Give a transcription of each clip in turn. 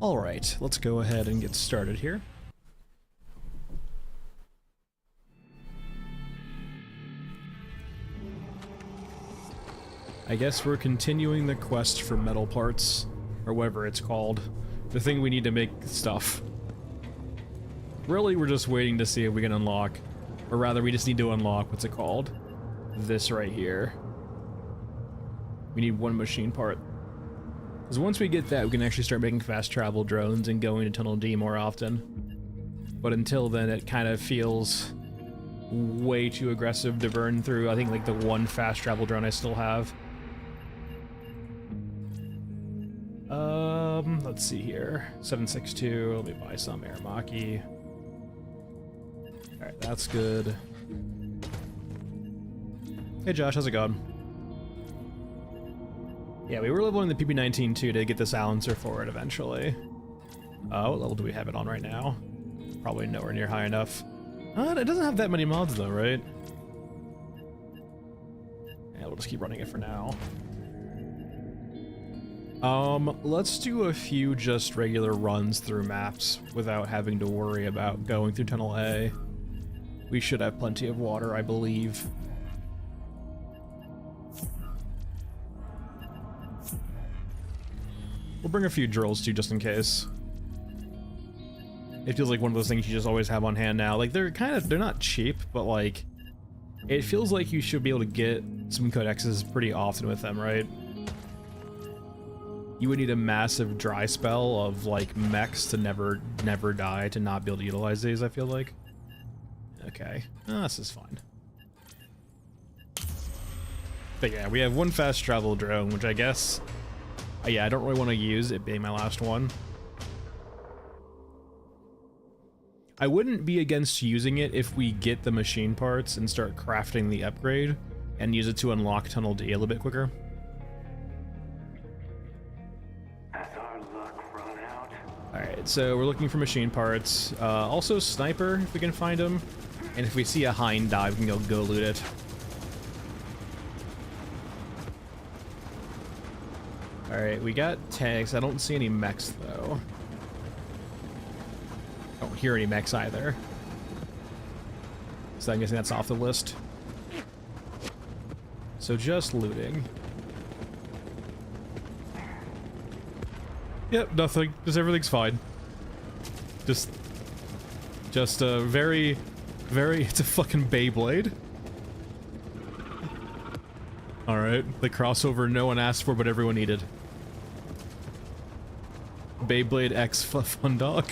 Alright, let's go ahead and get started here. I guess we're continuing the quest for metal parts, or whatever it's called. The thing we need to make stuff. Really, we're just waiting to see if we can unlock, or rather we just need to unlock, what's it called? This right here. We need one machine part. Because once we get that, we can actually start making fast travel drones and going to Tunnel D more often. But until then, it kind of feels way too aggressive to burn through, I think, like the one fast travel drone I still have. Let's see here. 762, let me buy some Aramaki. Alright, that's good. Hey Josh, how's it going? Yeah, we were leveling the PP-19 too to get the silencer for it eventually. What level do we have it on right now? Probably nowhere near high enough. It doesn't have that many mods though, right? Yeah, we'll just keep running it for now. Let's do a few just regular runs through maps without having to worry about going through Tunnel A. We should have plenty of water, I believe. We'll bring a few drills too, just in case. It feels like one of those things you just always have on hand now. Like, they're not cheap, but like, it feels like you should be able to get some codexes pretty often with them, right? You would need a massive dry spell of like mechs to never die to not be able to utilize these, I feel like. Okay, this is fine. But yeah, we have one fast travel drone, which I guess, yeah, I don't really want to use, it being my last one. I wouldn't be against using it if we get the machine parts and start crafting the upgrade and use it to unlock Tunnel D a little bit quicker. Alright, so we're looking for machine parts. Also sniper, if we can find them. And if we see a hind dive, we can go loot it. Alright, we got tanks. I don't see any mechs, though. I don't hear any mechs either. So I'm guessing that's off the list. So just looting. Yep, nothing. Just everything's fine. Just a very, it's a fucking Beyblade. Alright, the crossover no one asked for but everyone needed. Beyblade X Fun Dog.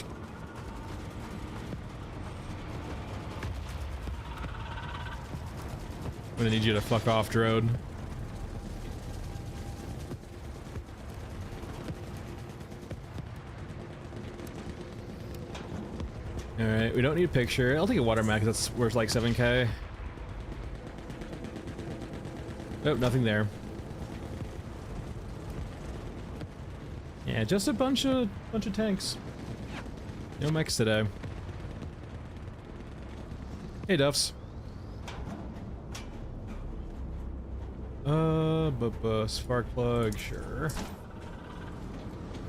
I'm gonna need you to fuck off, drone. Alright, we don't need a picture. I'll take a water map because that's worth like 7k. Nope, nothing there. Yeah, just a bunch of tanks. No mechs today. Hey Duffs. Spark plug, sure.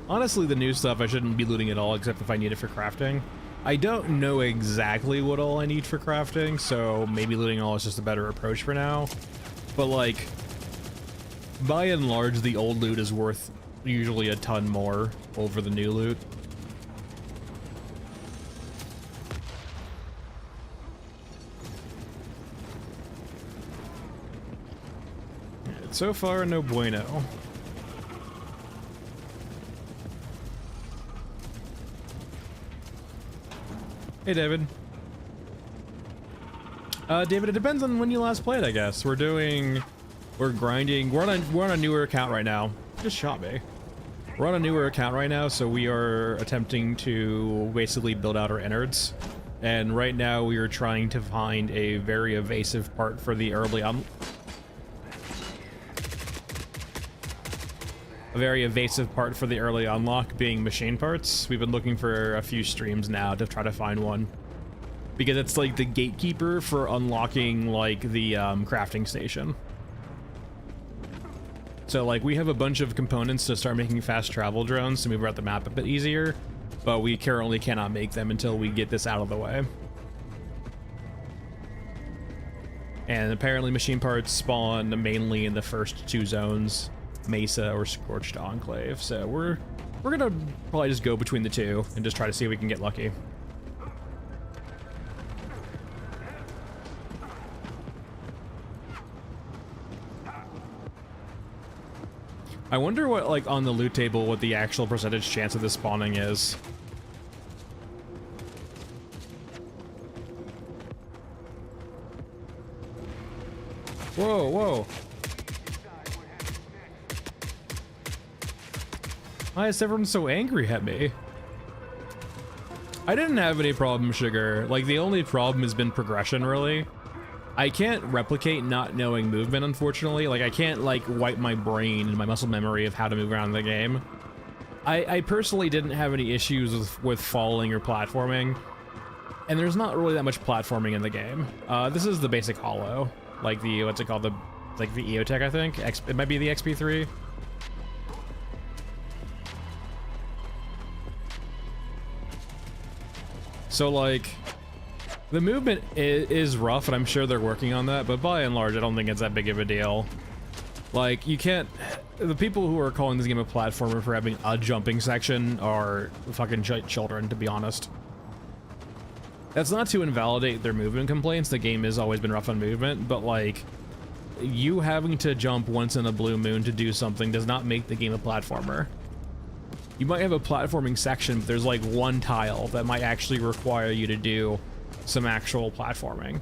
Honestly, the new stuff I shouldn't be looting at all except if I need it for crafting. I don't know exactly what all I need for crafting, so maybe looting all is just a better approach for now. But like, by and large, the old loot is worth usually a ton more over the new loot. So far, no bueno. Hey, David. David, it depends on when you last played, I guess. We're grinding. We're on a newer account right now. Just shot me. We're on a newer account right now, so we are attempting to basically build out our innards. And right now, we are trying to find a very evasive part for the early unlock being machine parts. We've been looking for a few streams now to try to find one. Because it's like the gatekeeper for unlocking like the crafting station. So like we have a bunch of components to start making fast travel drones to move around the map a bit easier, but we currently cannot make them until we get this out of the way. And apparently machine parts spawn mainly in the first 2 zones, Mesa or Scorched Enclave. So we're gonna probably just go between the 2 and just try to see if we can get lucky. I wonder what, like, on the loot table, what the actual percentage chance of this spawning is. Whoa, whoa. Why is everyone so angry at me? I didn't have any problem, Sugar. Like, the only problem has been progression, really. I can't replicate not knowing movement, unfortunately. Like, I can't, like, wipe my brain and my muscle memory of how to move around the game. I personally didn't have any issues with falling or platforming. And there's not really that much platforming in the game. This is the basic holo. Like the, what's it called? The EOTech, I think? It might be the XP3. So, like, the movement is rough, and I'm sure they're working on that, but by and large, I don't think it's that big of a deal. Like, you can't... The people who are calling this game a platformer for having a jumping section are fucking children, to be honest. That's not to invalidate their movement complaints. The game has always been rough on movement, but, like, you having to jump once in a blue moon to do something does not make the game a platformer. You might have a platforming section, but there's like one tile that might actually require you to do some actual platforming.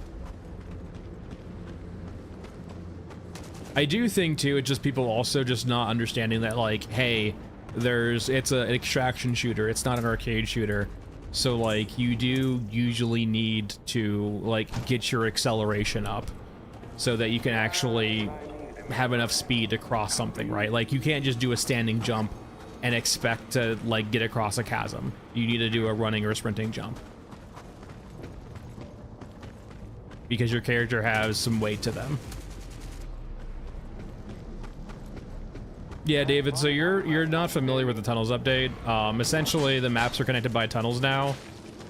I do think too, it's just people also just not understanding that, like, hey, it's an extraction shooter, it's not an arcade shooter. So like you do usually need to like get your acceleration up so that you can actually have enough speed to cross something, right? Like you can't just do a standing jump and expect to like get across a chasm. You need to do a running or a sprinting jump, because your character has some weight to them. Yeah, David, so you're not familiar with the tunnels update. Essentially, the maps are connected by tunnels now,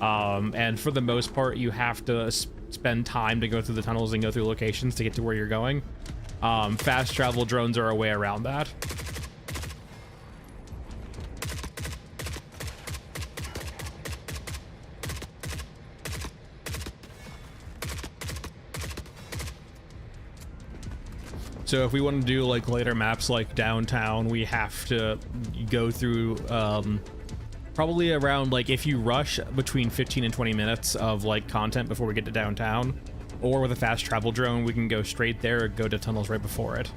and for the most part, you have to spend time to go through the tunnels and go through locations to get to where you're going. Fast travel drones are a way around that. So if we want to do like later maps like downtown, we have to go through probably around, like, if you rush, between 15 and 20 minutes of like content before we get to downtown. Or with a fast travel drone, we can go straight there or go to tunnels right before it.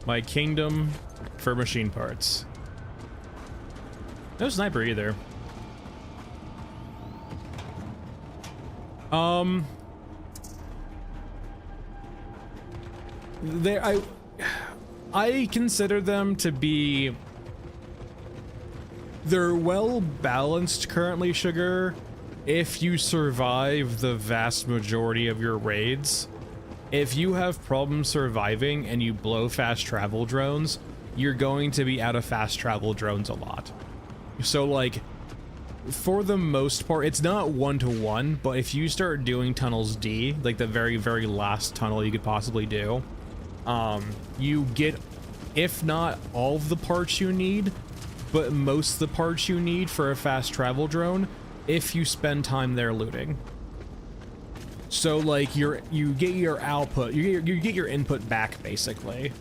My kingdom for machine parts. No sniper either. I consider them to be, they're well balanced currently, Sugar, if you survive the vast majority of your raids. If you have problems surviving and you blow fast travel drones, you're going to be out of fast travel drones a lot. So like, for the most part, it's not 1-to-1, but if you start doing tunnels D, like the very, very last tunnel you could possibly do, you get, if not all of the parts you need, but most of the parts you need for a fast travel drone if you spend time there looting. So like you get your output, you get your input back basically,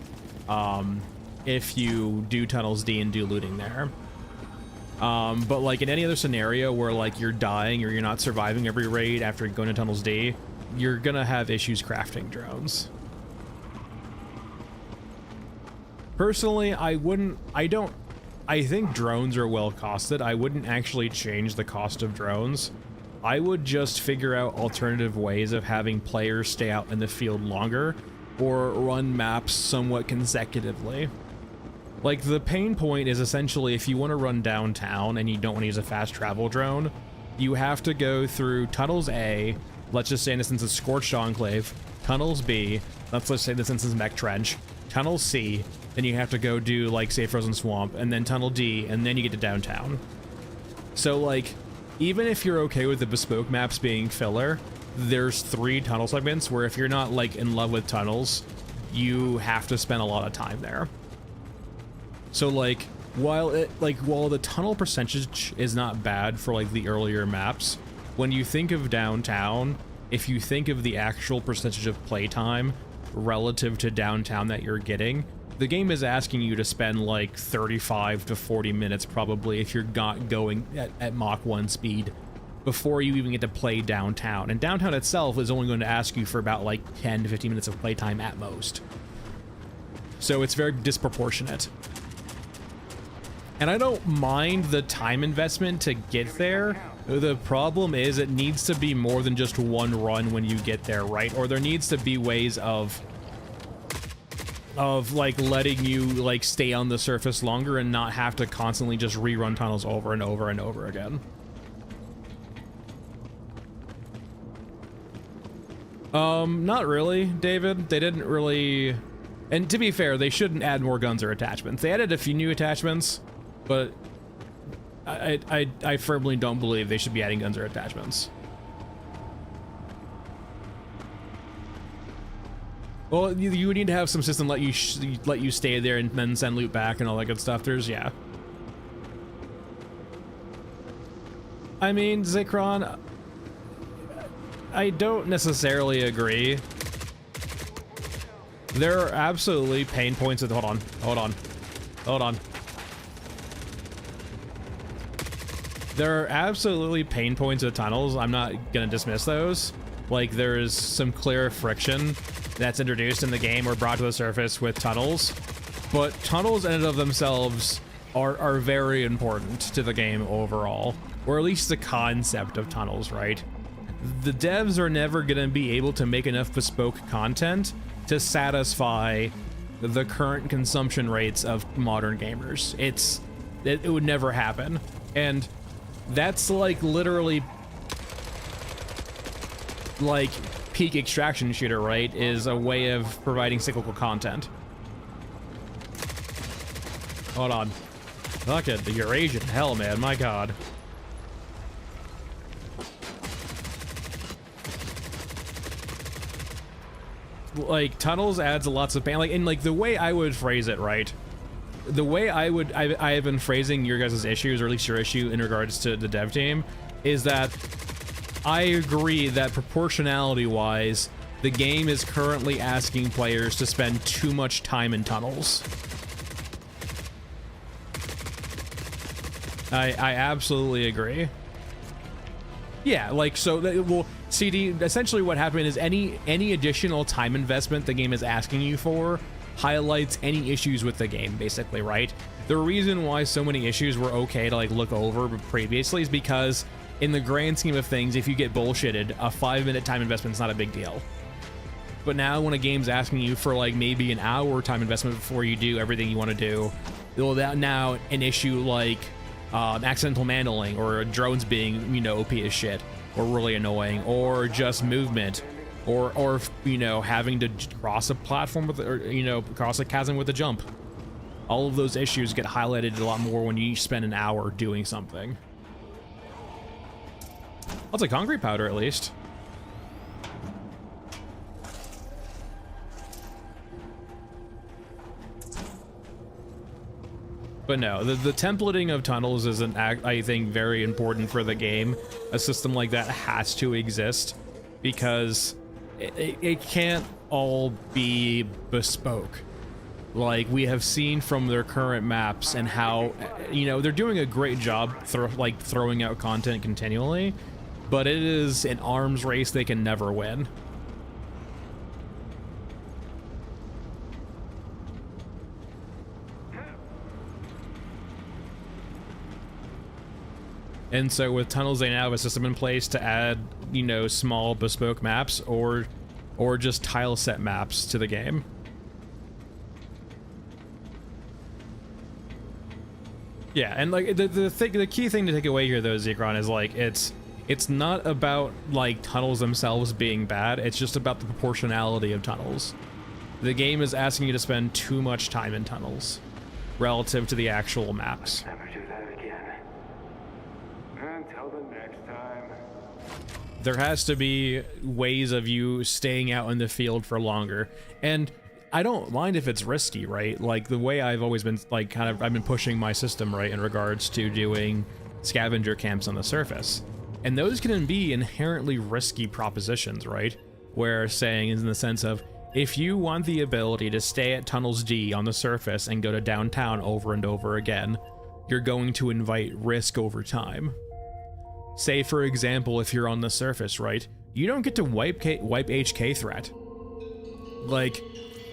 if you do tunnels D and do looting there. But like in any other scenario where like you're dying or you're not surviving every raid after going to tunnels D, you're gonna have issues crafting drones. Personally, I think drones are well costed. I wouldn't actually change the cost of drones. I would just figure out alternative ways of having players stay out in the field longer or run maps somewhat consecutively. Like, the pain point is essentially if you want to run downtown and you don't want to use a fast travel drone, you have to go through Tunnels A, let's just say in this instance Scorched Enclave, Tunnels B, let's say this instance Mech Trench, Tunnel C, then you have to go do, like, say, Frozen Swamp, and then Tunnel D, and then you get to downtown. So, like, even if you're okay with the bespoke maps being filler, there's 3 tunnel segments where if you're not, like, in love with tunnels, you have to spend a lot of time there. So, like, while the tunnel percentage is not bad for, like, the earlier maps, when you think of downtown, if you think of the actual percentage of playtime relative to downtown that you're getting, the game is asking you to spend like 35 to 40 minutes probably if you're not going at Mach 1 speed before you even get to play downtown. And downtown itself is only going to ask you for about like 10 to 15 minutes of playtime at most. So it's very disproportionate. And I don't mind the time investment to get there. The problem is it needs to be more than just one run when you get there, right? Or there needs to be ways of like letting you like stay on the surface longer and not have to constantly just rerun tunnels over and over and over again. Not really, David. They didn't really, and to be fair, they shouldn't add more guns or attachments. They added a few new attachments, but I firmly don't believe they should be adding guns or attachments. Well, you need to have some system let you stay there and then send loot back and all that good stuff. Yeah. I mean, Zikron, I don't necessarily agree. There are absolutely pain points with, hold on. There are absolutely pain points with tunnels. I'm not gonna dismiss those. Like, there is some clear friction that's introduced in the game or brought to the surface with tunnels, but tunnels in and of themselves are very important to the game overall, or at least the concept of tunnels, right? The devs are never gonna be able to make enough bespoke content to satisfy the current consumption rates of modern gamers. It would never happen, and that's like literally like peak extraction shooter, right, is a way of providing cyclical content. Hold on. Fuck it, the Eurasian hell, man, my god. Like, tunnels adds lots of pain, like, and like the way I would phrase it, right? The way I have been phrasing your guys' issues, or at least your issue in regards to the dev team, is that I agree that proportionality-wise, the game is currently asking players to spend too much time in tunnels. I absolutely agree. Yeah, like, so, well, CD, essentially what happened is any additional time investment the game is asking you for highlights any issues with the game, basically, right? The reason why so many issues were okay to, like, look over previously is because in the grand scheme of things, if you get bullshitted, a 5-minute time investment is not a big deal. But now when a game's asking you for like maybe an hour time investment before you do everything you want to do, well, that now an issue like accidental manhandling, or drones being, you know, OP as shit, or really annoying, or just movement, or you know, having to cross a platform with, or, you know, cross a chasm with a jump. All of those issues get highlighted a lot more when you spend an hour doing something. I'll take concrete powder, at least. But no, the templating of tunnels is I think, very important for the game. A system like that has to exist, because it can't all be bespoke. Like, we have seen from their current maps and how, you know, they're doing a great job throwing out content continually, but it is an arms race they can never win. And so with tunnels, they now have a system in place to add, you know, small bespoke maps or just tile set maps to the game. Yeah, and like the key thing to take away here though, Zekron, is like it's not about like tunnels themselves being bad, it's just about the proportionality of tunnels. The game is asking you to spend too much time in tunnels relative to the actual maps. Never do that again. Until the next time. There has to be ways of you staying out in the field for longer. And I don't mind if it's risky, right? Like the way I've always been like I've been pushing my system, right, in regards to doing scavenger camps on the surface. And those can be inherently risky propositions, right? Where saying is in the sense of, if you want the ability to stay at Tunnels D on the surface and go to downtown over and over again, you're going to invite risk over time. Say, for example, if you're on the surface, right? You don't get to wipe HK threat. Like,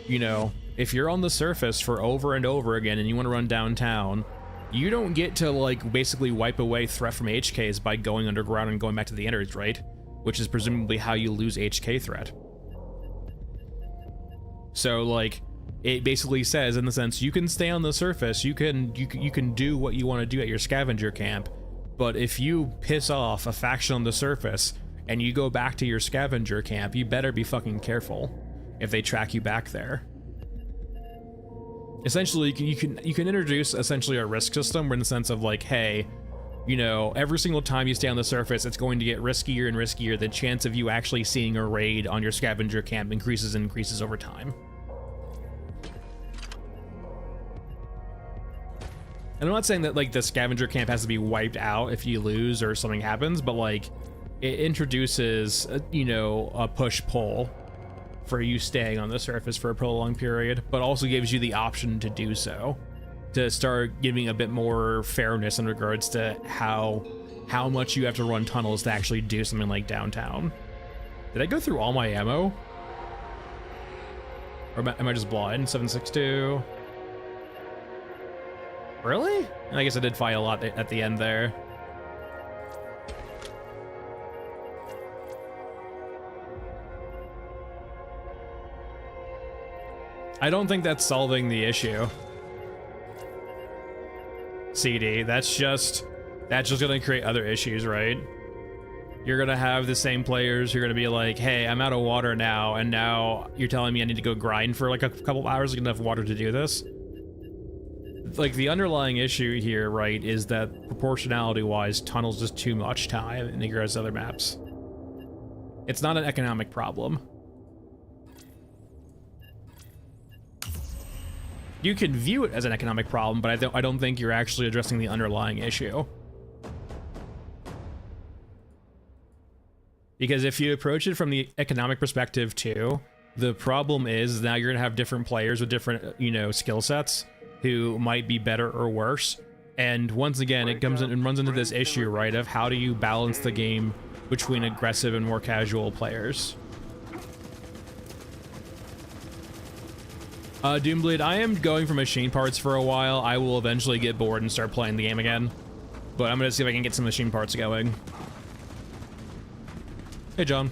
you know, if you're on the surface for over and over again and you want to run downtown, you don't get to, like, basically wipe away threat from HKs by going underground and going back to the innards, right? Which is presumably how you lose HK threat. So, like, it basically says, in the sense, you can stay on the surface, you can do what you want to do at your scavenger camp, but if you piss off a faction on the surface and you go back to your scavenger camp, you better be fucking careful if they track you back there. Essentially, you can introduce essentially a risk system in the sense of like, hey, you know, every single time you stay on the surface, it's going to get riskier and riskier. The chance of you actually seeing a raid on your scavenger camp increases and increases over time. And I'm not saying that like the scavenger camp has to be wiped out if you lose or something happens, but like it introduces, you know, a push-pull for you staying on the surface for a prolonged period, but also gives you the option to do so, to start giving a bit more fairness in regards to how much you have to run tunnels to actually do something like downtown. Did I go through all my ammo? Or am I just blind? 762. Really? And I guess I did fight a lot at the end there. I don't think that's solving the issue. CD, that's just gonna create other issues, right? You're gonna have the same players who are gonna be like, hey, I'm out of water now, and now you're telling me I need to go grind for like a couple hours to get enough water to do this? Like, the underlying issue here, right, is that proportionality-wise, tunnels just too much time in regards to other maps. It's not an economic problem. You can view it as an economic problem, but I don't think you're actually addressing the underlying issue. Because if you approach it from the economic perspective too, the problem is now you're gonna have different players with different, you know, skill sets who might be better or worse. And once again, it comes in and runs into this issue, right, of how do you balance the game between aggressive and more casual players. Doombleed, I am going for machine parts for a while. I will eventually get bored and start playing the game again. But I'm gonna see if I can get some machine parts going. Hey, John.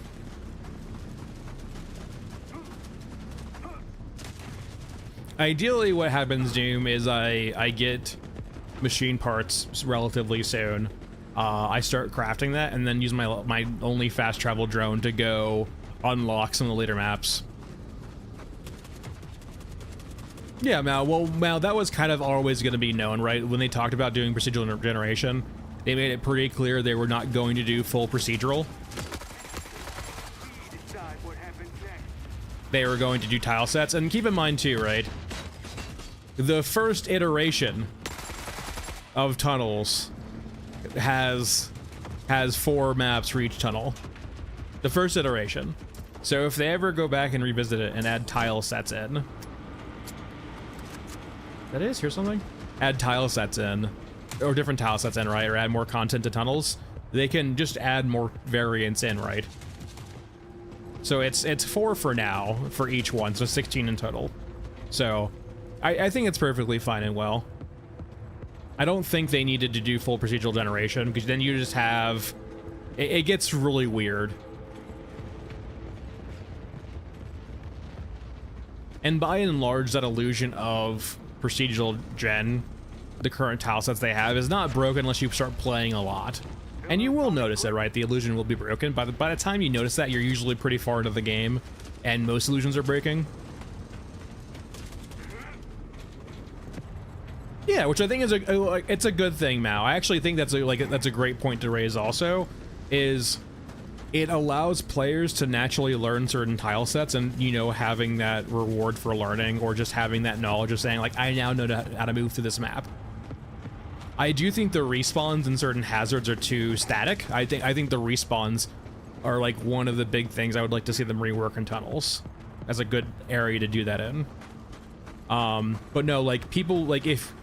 Ideally, what happens, Doom, is I get machine parts relatively soon. I start crafting that and then use my only fast travel drone to go unlock some of the later maps. Yeah, Mal, that was kind of always going to be known, right? When they talked about doing procedural generation, they made it pretty clear they were not going to do full procedural. They were going to do tile sets, and keep in mind too, right? The first iteration of tunnels has 4 maps for each tunnel. The first iteration. So if they ever go back and revisit it and add tile sets in, that is, here's something. Add tile sets in, or different tile sets in, right? Or add more content to tunnels. They can just add more variants in, right? So it's 4 for now for each one, so 16 in total. So I think it's perfectly fine and well. I don't think they needed to do full procedural generation, because then you just have, it gets really weird. And by and large, that illusion of procedural gen the current tile sets they have is not broken unless you start playing a lot. And you will notice it, right? The illusion will be broken. By the time you notice that, you're usually pretty far into the game, and most illusions are breaking. Yeah, which I think is it's a good thing, Mao. I actually think that's a great point to raise. Also, is it allows players to naturally learn certain tile sets, and you know, having that reward for learning, or just having that knowledge of saying like, I now know how to move through this map. I do think the respawns in certain hazards are too static. I think the respawns are like one of the big things I would like to see them rework in tunnels as a good area to do that in. But no, like people if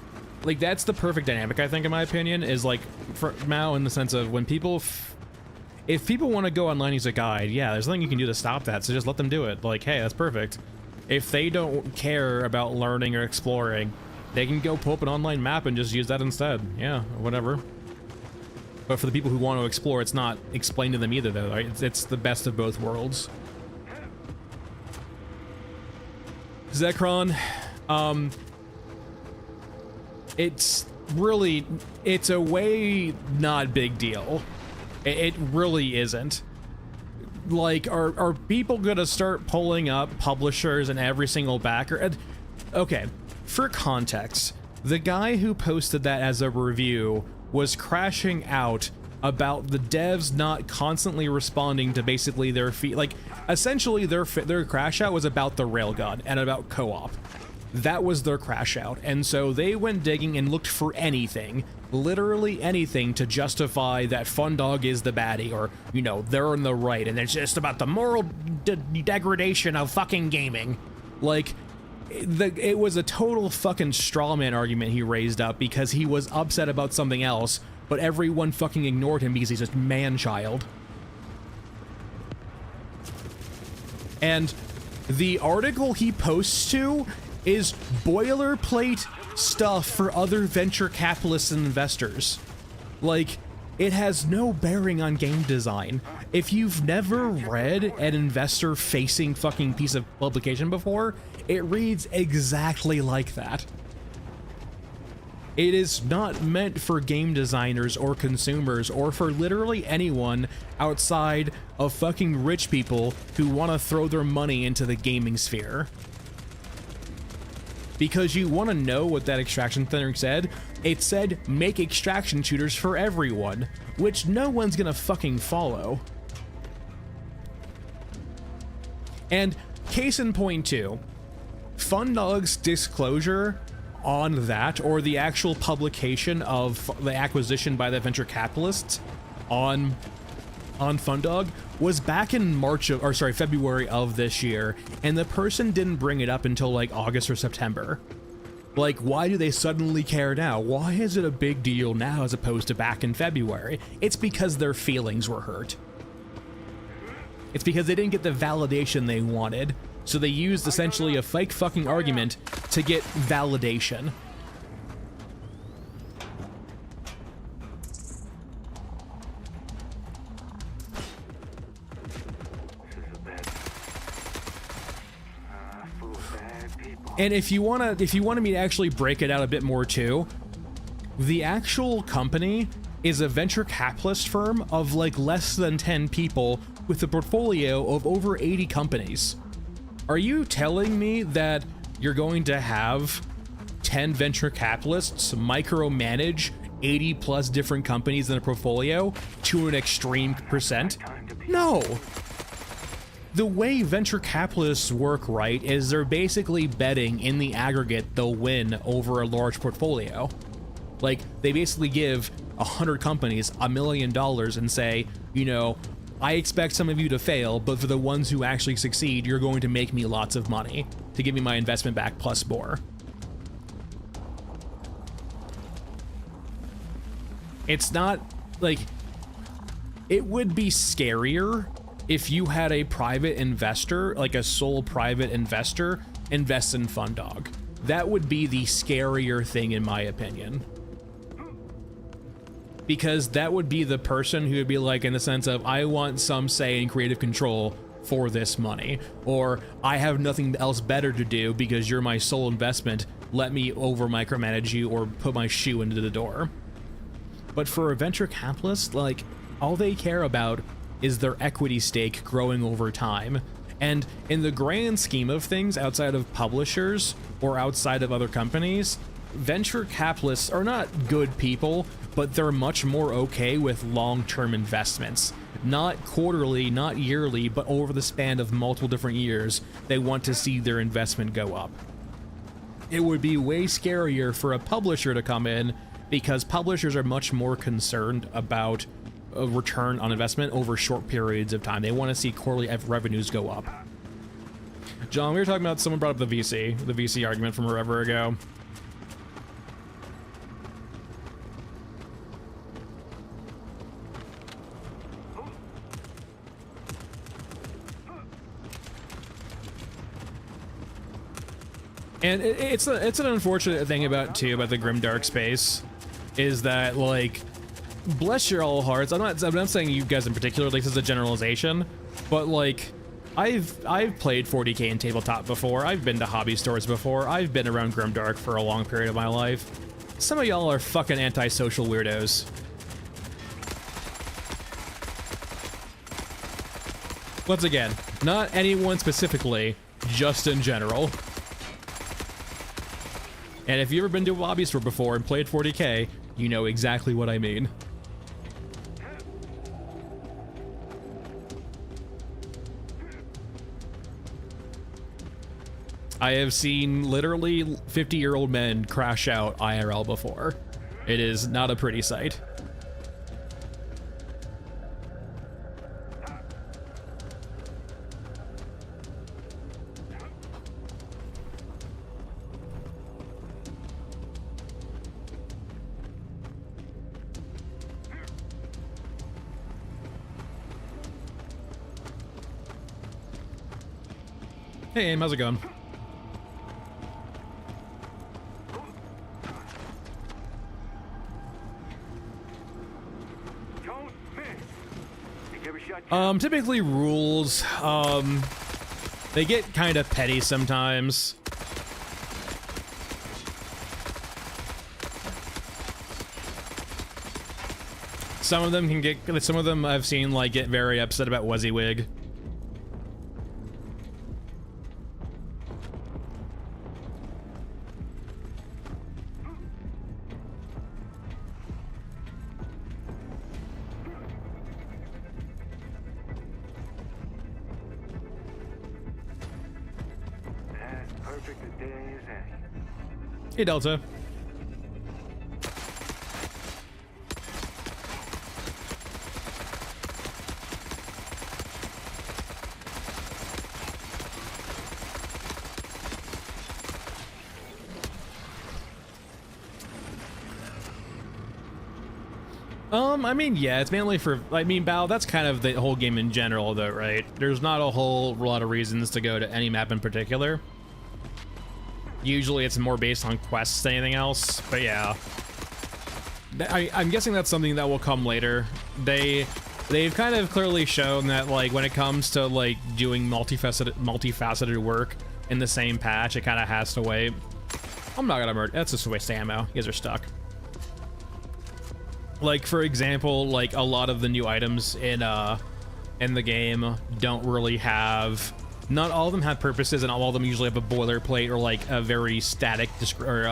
like that's the perfect dynamic, I think, in my opinion, is like for Mao, in the sense of when people if people want to go online use a guide, yeah, there's nothing you can do to stop that, so just let them do it. Like, hey, that's perfect. If they don't care about learning or exploring, they can go pull up an online map and just use that instead. Yeah, whatever. But for the people who want to explore, it's not explained to them either, though, right? It's the best of both worlds. Zekron, it's a way not big deal. It really isn't. Like, are people gonna start pulling up publishers and every single backer? Okay, for context, the guy who posted that as a review was crashing out about the devs not constantly responding to basically their like, essentially their crash out was about the railgun and about co-op. That was their crash out, and so they went digging and looked for anything, literally anything, to justify that Fundog is the baddie, or, you know, they're in the right, and it's just about the moral degradation of fucking gaming. Like, it was a total fucking strawman argument he raised up because he was upset about something else, but everyone fucking ignored him because he's just man-child. And the article he posts to is boilerplate stuff for other venture capitalists and investors. Like, it has no bearing on game design. If you've never read an investor-facing fucking piece of publication before, it reads exactly like that. It is not meant for game designers or consumers or for literally anyone outside of fucking rich people who want to throw their money into the gaming sphere. Because you want to know what that extraction thing said? It said, make extraction shooters for everyone, which no one's gonna fucking follow. And case in point too, Fundog's disclosure on that, or the actual publication of the acquisition by the venture capitalists on Fundog, was back in February of this year, and the person didn't bring it up until like August or September. Like, why do they suddenly care now? Why is it a big deal now as opposed to back in February? It's because their feelings were hurt. It's because they didn't get the validation they wanted, so they used essentially a fake fucking argument to get validation. And if you wanted me to actually break it out a bit more too, the actual company is a venture capitalist firm of like less than 10 people with a portfolio of over 80 companies. Are you telling me that you're going to have 10 venture capitalists micromanage 80 plus different companies in a portfolio to an extreme percent? No. The way venture capitalists work, right, is they're basically betting in the aggregate they'll win over a large portfolio. Like, they basically give 100 companies $1 million and say, you know, I expect some of you to fail, but for the ones who actually succeed, you're going to make me lots of money to give me my investment back plus more. It's not, like, it would be scarier if you had a private investor, like a sole private investor, invest in Fundog. That would be the scarier thing, in my opinion. Because that would be the person who would be like, in the sense of, I want some say in creative control for this money, or I have nothing else better to do because you're my sole investment, let me over micromanage you or put my shoe into the door. But for a venture capitalist, like, all they care about is their equity stake growing over time. And in the grand scheme of things, outside of publishers or outside of other companies, venture capitalists are not good people, but they're much more okay with long-term investments. Not quarterly, not yearly, but over the span of multiple different years, they want to see their investment go up. It would be way scarier for a publisher to come in, because publishers are much more concerned about a return on investment over short periods of time. They want to see quarterly revenues go up. John, we were talking about, someone brought up the VC argument from forever ago. And it's an unfortunate thing about the grimdark space, is that, like, bless your all hearts. I'm not saying you guys in particular, like, this is a generalization, but like, I've played 40k in tabletop before. I've been to hobby stores before. I've been around grimdark for a long period of my life. Some of y'all are fucking antisocial weirdos. Once again, not anyone specifically, just in general. And if you've ever been to a hobby store before and played 40k, you know exactly what I mean. I have seen literally 50-year-old men crash out IRL before. It is not a pretty sight. Hey, Aim, how's it going? Typically rules, they get kind of petty sometimes. Some of them I've seen, like, get very upset about WYSIWYG. Hey, Delta. I mean, yeah, it's mainly for, I mean, Bao, that's kind of the whole game in general, though, right? There's not a whole lot of reasons to go to any map in particular. Usually it's more based on quests than anything else, but yeah. I'm guessing that's something that will come later. They've kind of clearly shown that, like, when it comes to, like, doing multifaceted work in the same patch, it kind of has to wait. I'm not gonna murder, that's just a waste of ammo. You guys are stuck. Like, for example, like, a lot of the new items in the game don't really have, not all of them have purposes, and all of them usually have a boilerplate or, like, a very static or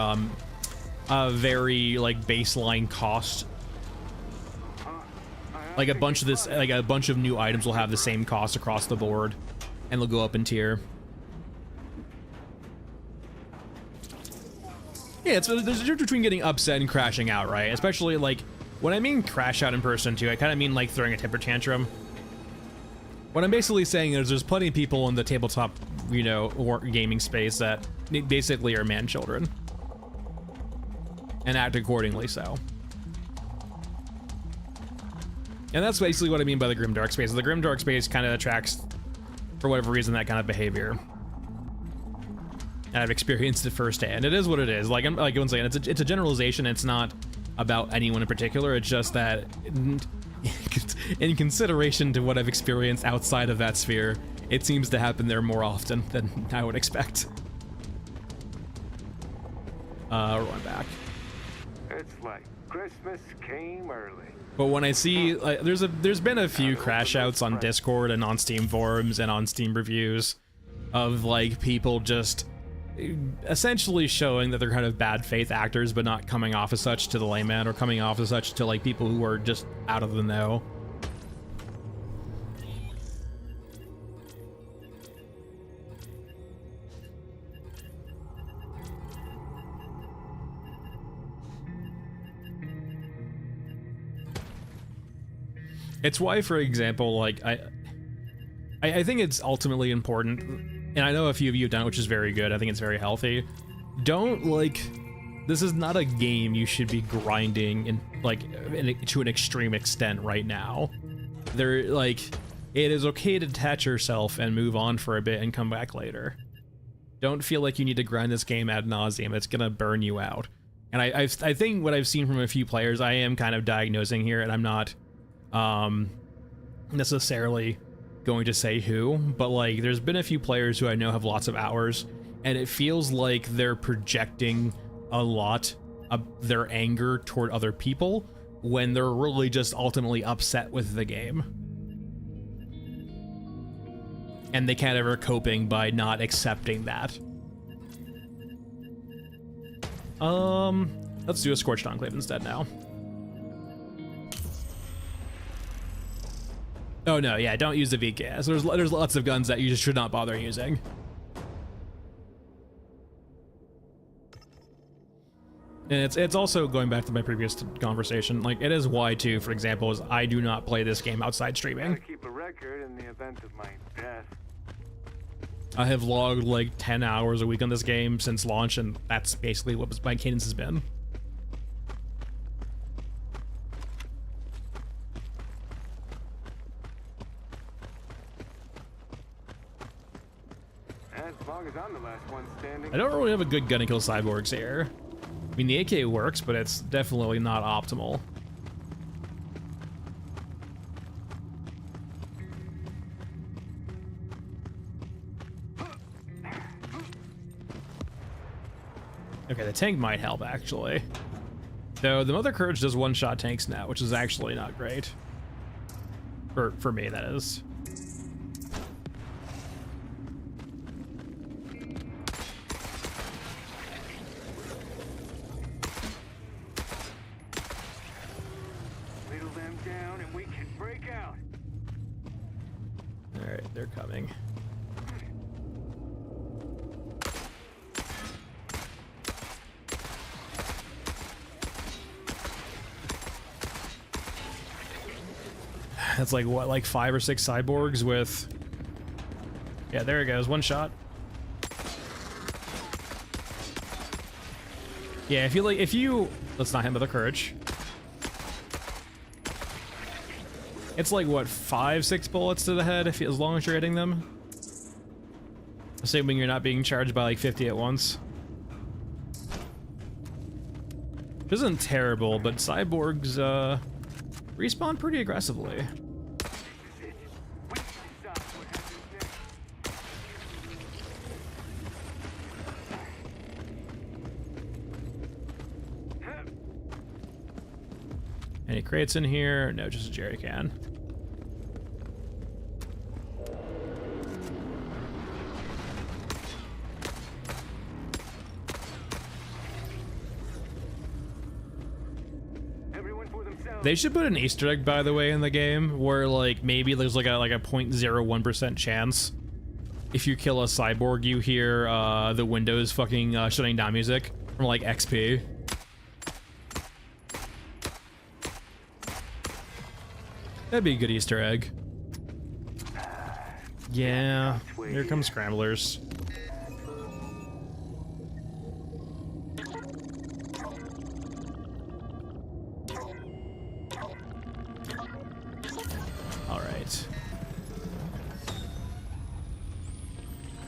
a very, like, baseline cost. Like, a bunch of new items will have the same cost across the board, and they'll go up in tier. Yeah, there's a difference between getting upset and crashing out, right? Especially, like, when I mean crash out in person too, I kind of mean like throwing a temper tantrum. What I'm basically saying is there's plenty of people in the tabletop, you know, or gaming space that basically are man-children. And act accordingly so. And that's basically what I mean by the grimdark space. The grimdark space kind of attracts, for whatever reason, that kind of behavior. And I've experienced it firsthand. It is what it is. Like I'm saying, it's a generalization. It's not about anyone in particular. It's just that in consideration to what I've experienced outside of that sphere, It seems to happen there more often than I would expect. We're going back. It's like Christmas came early. But when I see, like, there's been a few crash outs on Discord and on Steam forums and on Steam reviews of like people just essentially showing that they're kind of bad faith actors, but not coming off as such to the layman, or coming off as such to like people who are just out of the know. It's why, for example, like I think it's ultimately important, and I know a few of you have done it, which is very good. I think it's very healthy. Don't, like, this is not a game you should be grinding in, like, to an extreme extent right now. Like, it is okay to detach yourself and move on for a bit and come back later. Don't feel like you need to grind this game ad nauseum. It's gonna burn you out. And I think what I've seen from a few players, I am kind of diagnosing here, and I'm not necessarily going to say who, but like there's been a few players who I know have lots of hours, and it feels like they're projecting a lot of their anger toward other people when they're really just ultimately upset with the game, and they can't ever coping by not accepting that. Let's do a Scorched Enclave instead now. Oh no, yeah, don't use the VKS. There's lots of guns that you just should not bother using. And it's also going back to my previous conversation, like it is why too, for example, is I do not play this game outside streaming. Gotta keep a record in the event of my death. I have logged like 10 hours a week on this game since launch, and that's basically what my cadence has been. As long as I'm the last one standing. I don't really have a good gun to kill cyborgs here. I mean, the AK works, but it's definitely not optimal. Okay, the tank might help, actually. Though the Mother Courage does one-shot tanks now, which is actually not great. For me, that is. Whittle them down and we can break out. All right, they're coming. That's like what, like 5 or 6 cyborgs with, yeah, there it goes, one shot. Yeah, if you let's not hit with the courage. It's like what, 5-6 bullets to the head as long as you're hitting them, assuming you're not being charged by like 50 at once. Which isn't terrible, but cyborgs respawn pretty aggressively. Any crates in here? No, just a jerry can. They should put an Easter egg, by the way, in the game where like maybe there's like a 0.01% chance if you kill a cyborg you hear the Windows fucking shutting down music from like XP. That'd be a good Easter egg. Yeah, here come scramblers. All right.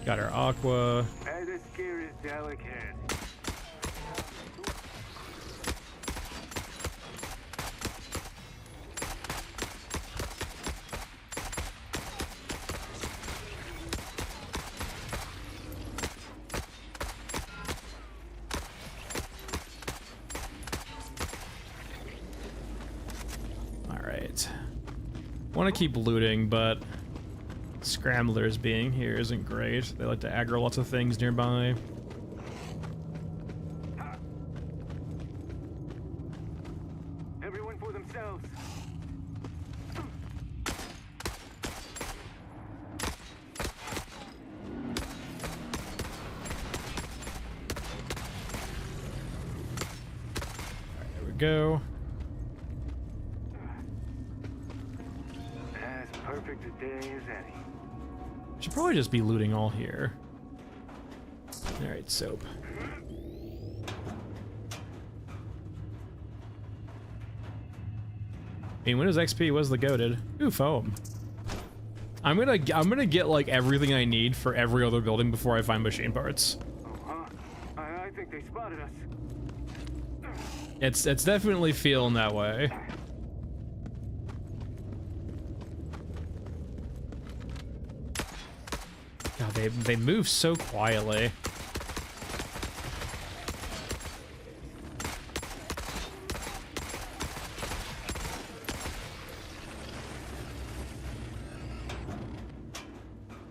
Got our aqua. The scare is delicate. Alright. Want to keep looting, but scramblers being here isn't great. They like to aggro lots of things nearby. Everyone for themselves. There we go. As perfect a day as any. Should probably just be looting all here. Alright, soap. I mean, Windows XP was the goated. Ooh, foam. I'm gonna get like everything I need for every other building before I find machine parts. I think they spotted us. It's definitely feeling that way. God, they move so quietly.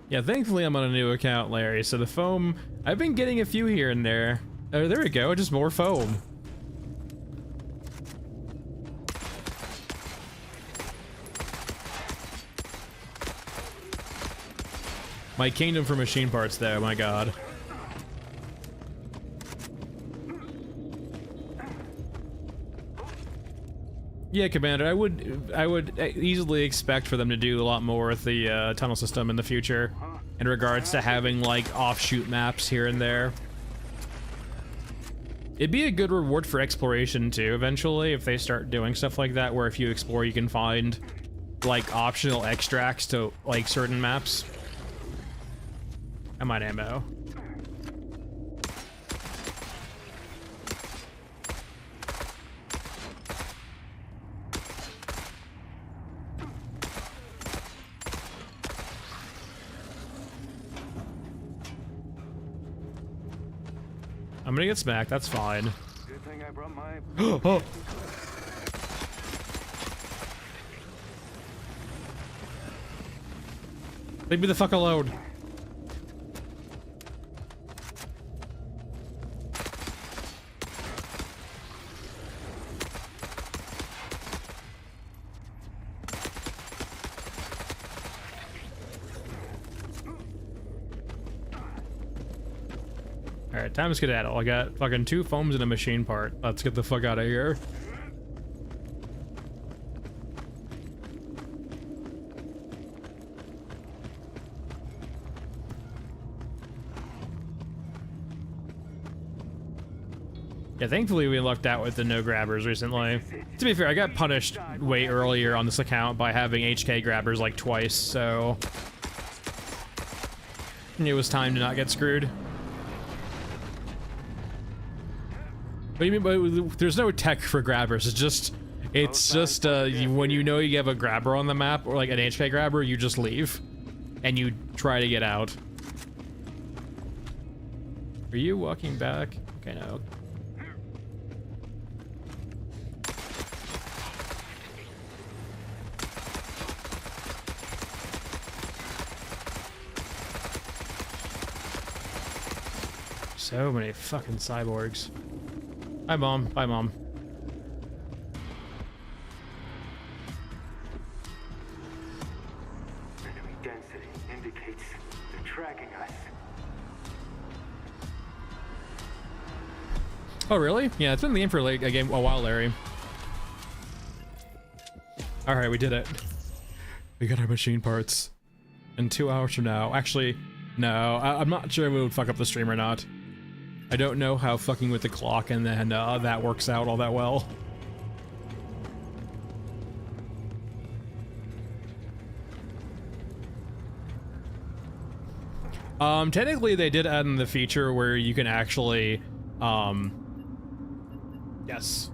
Yeah, thankfully I'm on a new account, Larry, so the foam, I've been getting a few here and there. Oh, there we go, just more foam. My kingdom for machine parts, though, my god. Yeah, Commander, I would easily expect for them to do a lot more with the tunnel system in the future, in regards to having like offshoot maps here and there. It'd be a good reward for exploration too, eventually, if they start doing stuff like that, where if you explore, you can find like optional extracts to like certain maps. I might ammo. I'm gonna get smacked, that's fine. Good thing I brought my... Oh! Leave me the fuck alone. Alright, time to skedaddle. I got fucking 2 foams and a machine part. Let's get the fuck out of here. Yeah, thankfully we lucked out with the no grabbers recently. To be fair, I got punished way earlier on this account by having HK grabbers like twice, so it was time to not get screwed. What do you mean? But there's no tech for grabbers. It's just when you know you have a grabber on the map or like an HK grabber, you just leave and you try to get out. Are you walking back? Okay, no. So many fucking cyborgs. Bye, Mom. Bye, Mom. Enemy density indicates they're tracking us. Oh, really? Yeah, it's been in the game for like a while, Larry. Alright, we did it. We got our machine parts. In 2 hours from now. Actually, no. I'm not sure if it would fuck up the stream or not. I don't know how fucking with the clock and then that works out all that well. Technically they did add in the feature where you can actually, yes.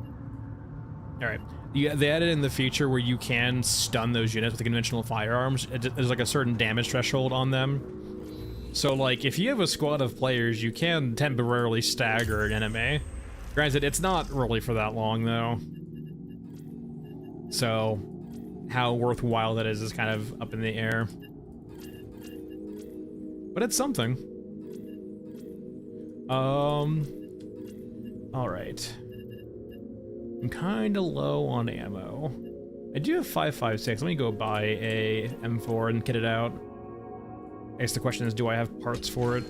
Alright. They added in the feature where you can stun those units with the conventional firearms. There's like a certain damage threshold on them. So, like, if you have a squad of players, you can temporarily stagger an enemy. Granted, it's not really for that long, though. So, how worthwhile that is kind of up in the air. But it's something. Alright. I'm kinda low on ammo. I do have 5.56. Let me go buy a M4 and kit it out. I guess the question is, do I have parts for it?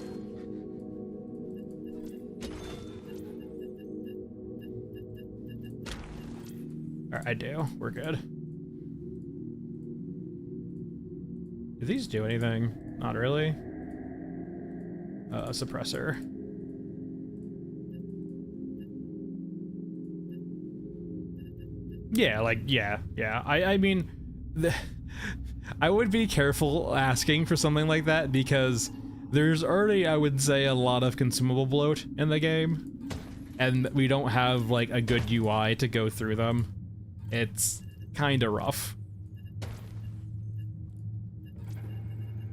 Alright, I do. We're good. Do these do anything? Not really. Suppressor. Yeah, like, yeah. I mean, I would be careful asking for something like that because there's already, I would say, a lot of consumable bloat in the game, and we don't have, like, a good UI to go through them. It's kinda rough.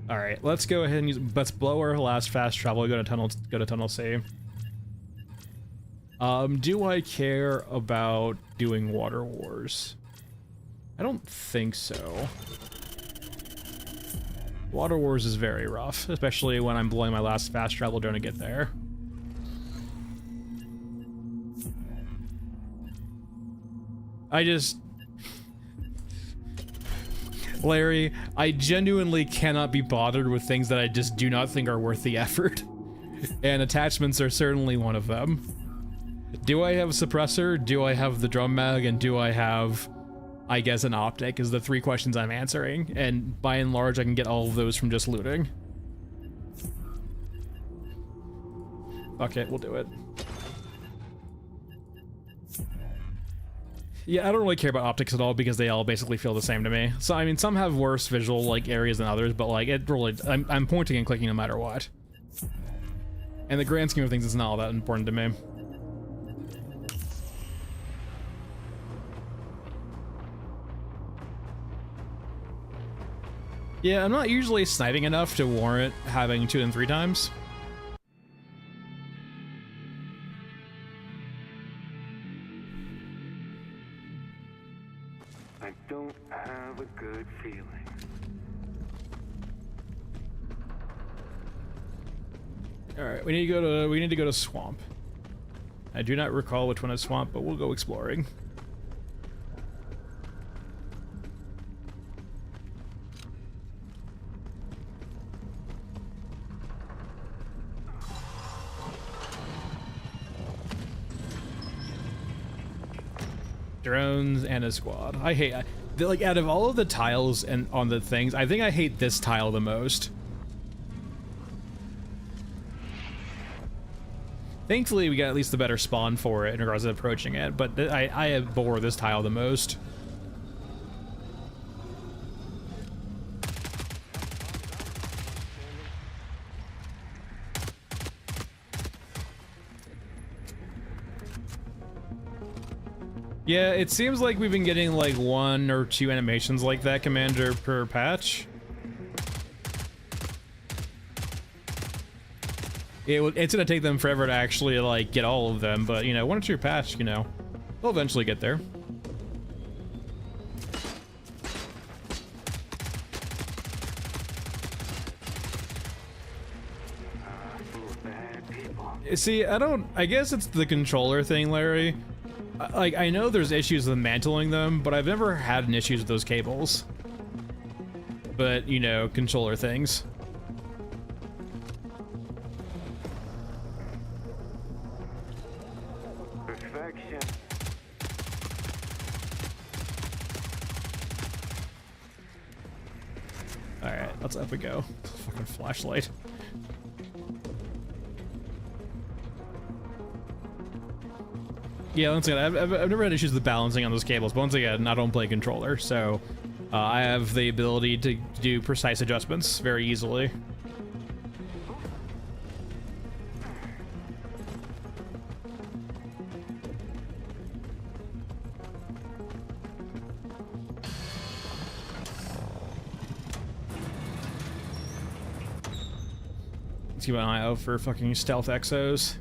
Alright, let's go ahead and let's blow our last fast travel, go to tunnel C. Do I care about doing water wars? I don't think so. Water wars is very rough, especially when I'm blowing my last fast travel drone to get there. Larry, I genuinely cannot be bothered with things that I just do not think are worth the effort. And attachments are certainly one of them. Do I have a suppressor? Do I have the drum mag? And do I have, I guess, an optic? Is the three questions I'm answering. And by and large, I can get all of those from just looting. Fuck it, we'll do it. Yeah, I don't really care about optics at all because they all basically feel the same to me. So, I mean, some have worse visual, like, areas than others, but, like, it really, I'm pointing and clicking no matter what. In the grand scheme of things, it's not all that important to me. Yeah, I'm not usually sniping enough to warrant having 2 and 3 times. I don't have a good feeling. Alright, we need to go to Swamp. I do not recall which one is Swamp, but we'll go exploring. Drones and a squad. I hate, like, out of all of the tiles and on the things, I think I hate this tile the most. Thankfully, we got at least the better spawn for it in regards to approaching it, but I abhor this tile the most. Yeah, it seems like we've been getting like 1 or 2 animations like that, Commander, per patch. It's gonna take them forever to actually like get all of them, but you know, 1 or 2 patch, you know, they'll eventually get there. See, I guess it's the controller thing, Larry. Like, I know there's issues with mantling them, but I've never had an issue with those cables. But, you know, controller things. Perfection. Alright, let's up we go. Fucking flashlight. Yeah, once again, I've never had issues with balancing on those cables, but once again, I don't play controller, so I have the ability to do precise adjustments very easily. Let's keep an eye out for fucking stealth exos.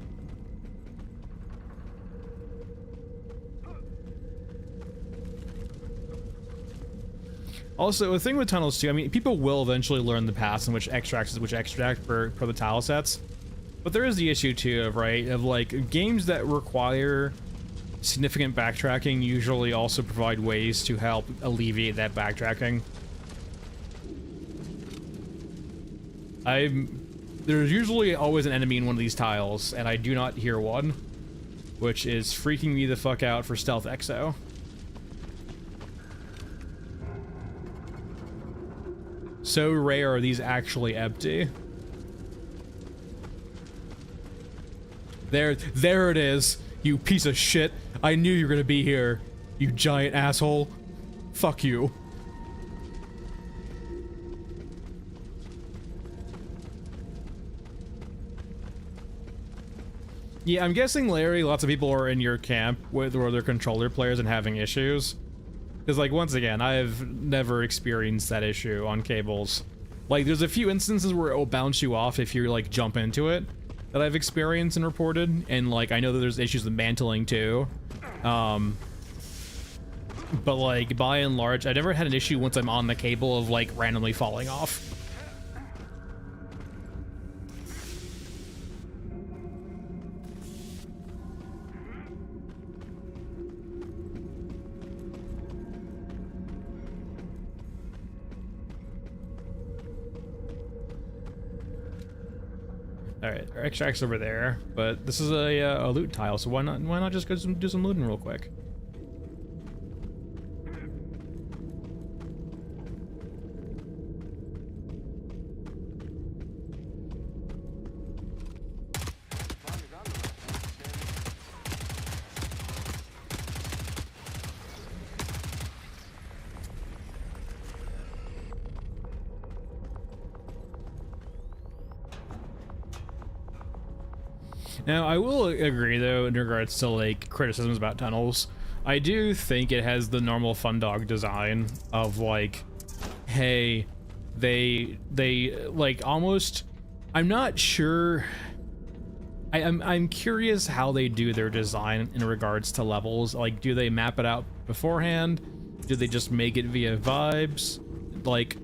Also, the thing with tunnels too, I mean, people will eventually learn the paths and which extracts is which extract for the tile sets. But there is the issue too of, right, of like games that require significant backtracking usually also provide ways to help alleviate that backtracking. There's usually always an enemy in one of these tiles, and I do not hear one, which is freaking me the fuck out for Stealth Exo. So rare are these actually empty. There it is, you piece of shit. I knew you were gonna be here, you giant asshole. Fuck you. Yeah, I'm guessing, Larry, lots of people are in your camp with where they're controller players and having issues. Because, like, once again, I've never experienced that issue on cables. Like, there's a few instances where it will bounce you off if you, like, jump into it that I've experienced and reported. And, like, I know that there's issues with mantling, too. But, like, by and large, I never had an issue once I'm on the cable of, like, randomly falling off. Alright, our extract's over there, but this is a loot tile, so why not just go do some looting real quick? Now, I will agree, though, in regards to, like, criticisms about tunnels. I do think it has the normal fun dog design of, like, hey, they like, almost... I'm not sure... I'm curious how they do their design in regards to levels. Like, do they map it out beforehand? Do they just make it via vibes? Like,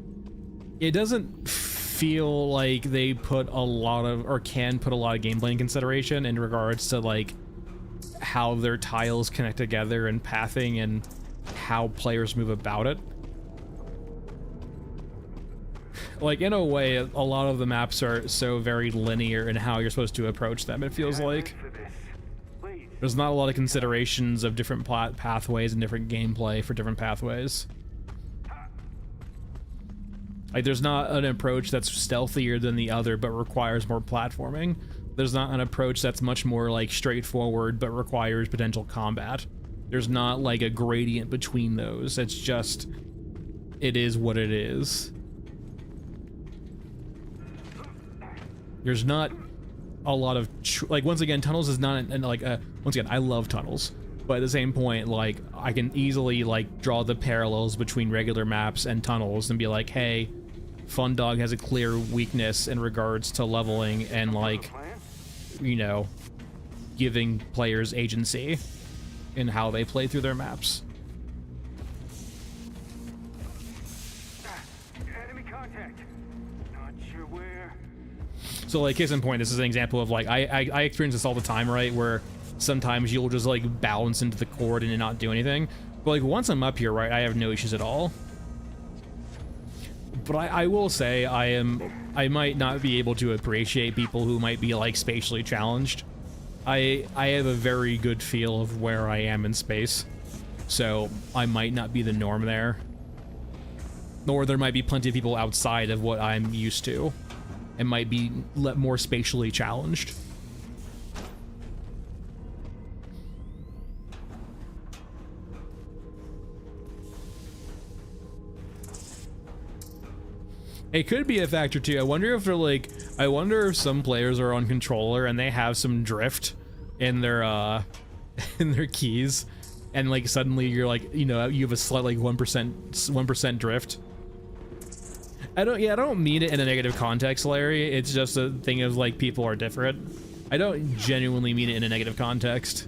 it doesn't feel like they put a lot of, or can put a lot of gameplay in consideration in regards to, like, how their tiles connect together and pathing and how players move about it. Like, in a way, a lot of the maps are so very linear in how you're supposed to approach them, it feels like. There's not a lot of considerations of different pathways and different gameplay for different pathways. Like, there's not an approach that's stealthier than the other but requires more platforming. There's not an approach that's much more, like, straightforward but requires potential combat. There's not, like, a gradient between those. It's just, it is what it is. There's not a lot of, like, once again, tunnels is not, once again, I love tunnels. But at the same point, like, I can easily, like, draw the parallels between regular maps and tunnels and be like, hey, Fun Dog has a clear weakness in regards to leveling and, like, you know, giving players agency in how they play through their maps. Enemy contact. Not sure where. So, like, case in point, this is an example of, like, I experience this all the time, right, where sometimes you'll just, like, bounce into the cord and not do anything. But, like, once I'm up here, right, I have no issues at all. But I will say I might not be able to appreciate people who might be, like, spatially challenged. I have a very good feel of where I am in space, so I might not be the norm there. Nor there might be plenty of people outside of what I'm used to and might be more spatially challenged. It could be a factor too. I wonder if they're like, I wonder if some players are on controller and they have some drift in their in their keys, and like suddenly you're like, you know, you have a slight like 1% drift. I don't mean it in a negative context, Larry. It's just a thing of like people are different. I don't genuinely mean it in a negative context.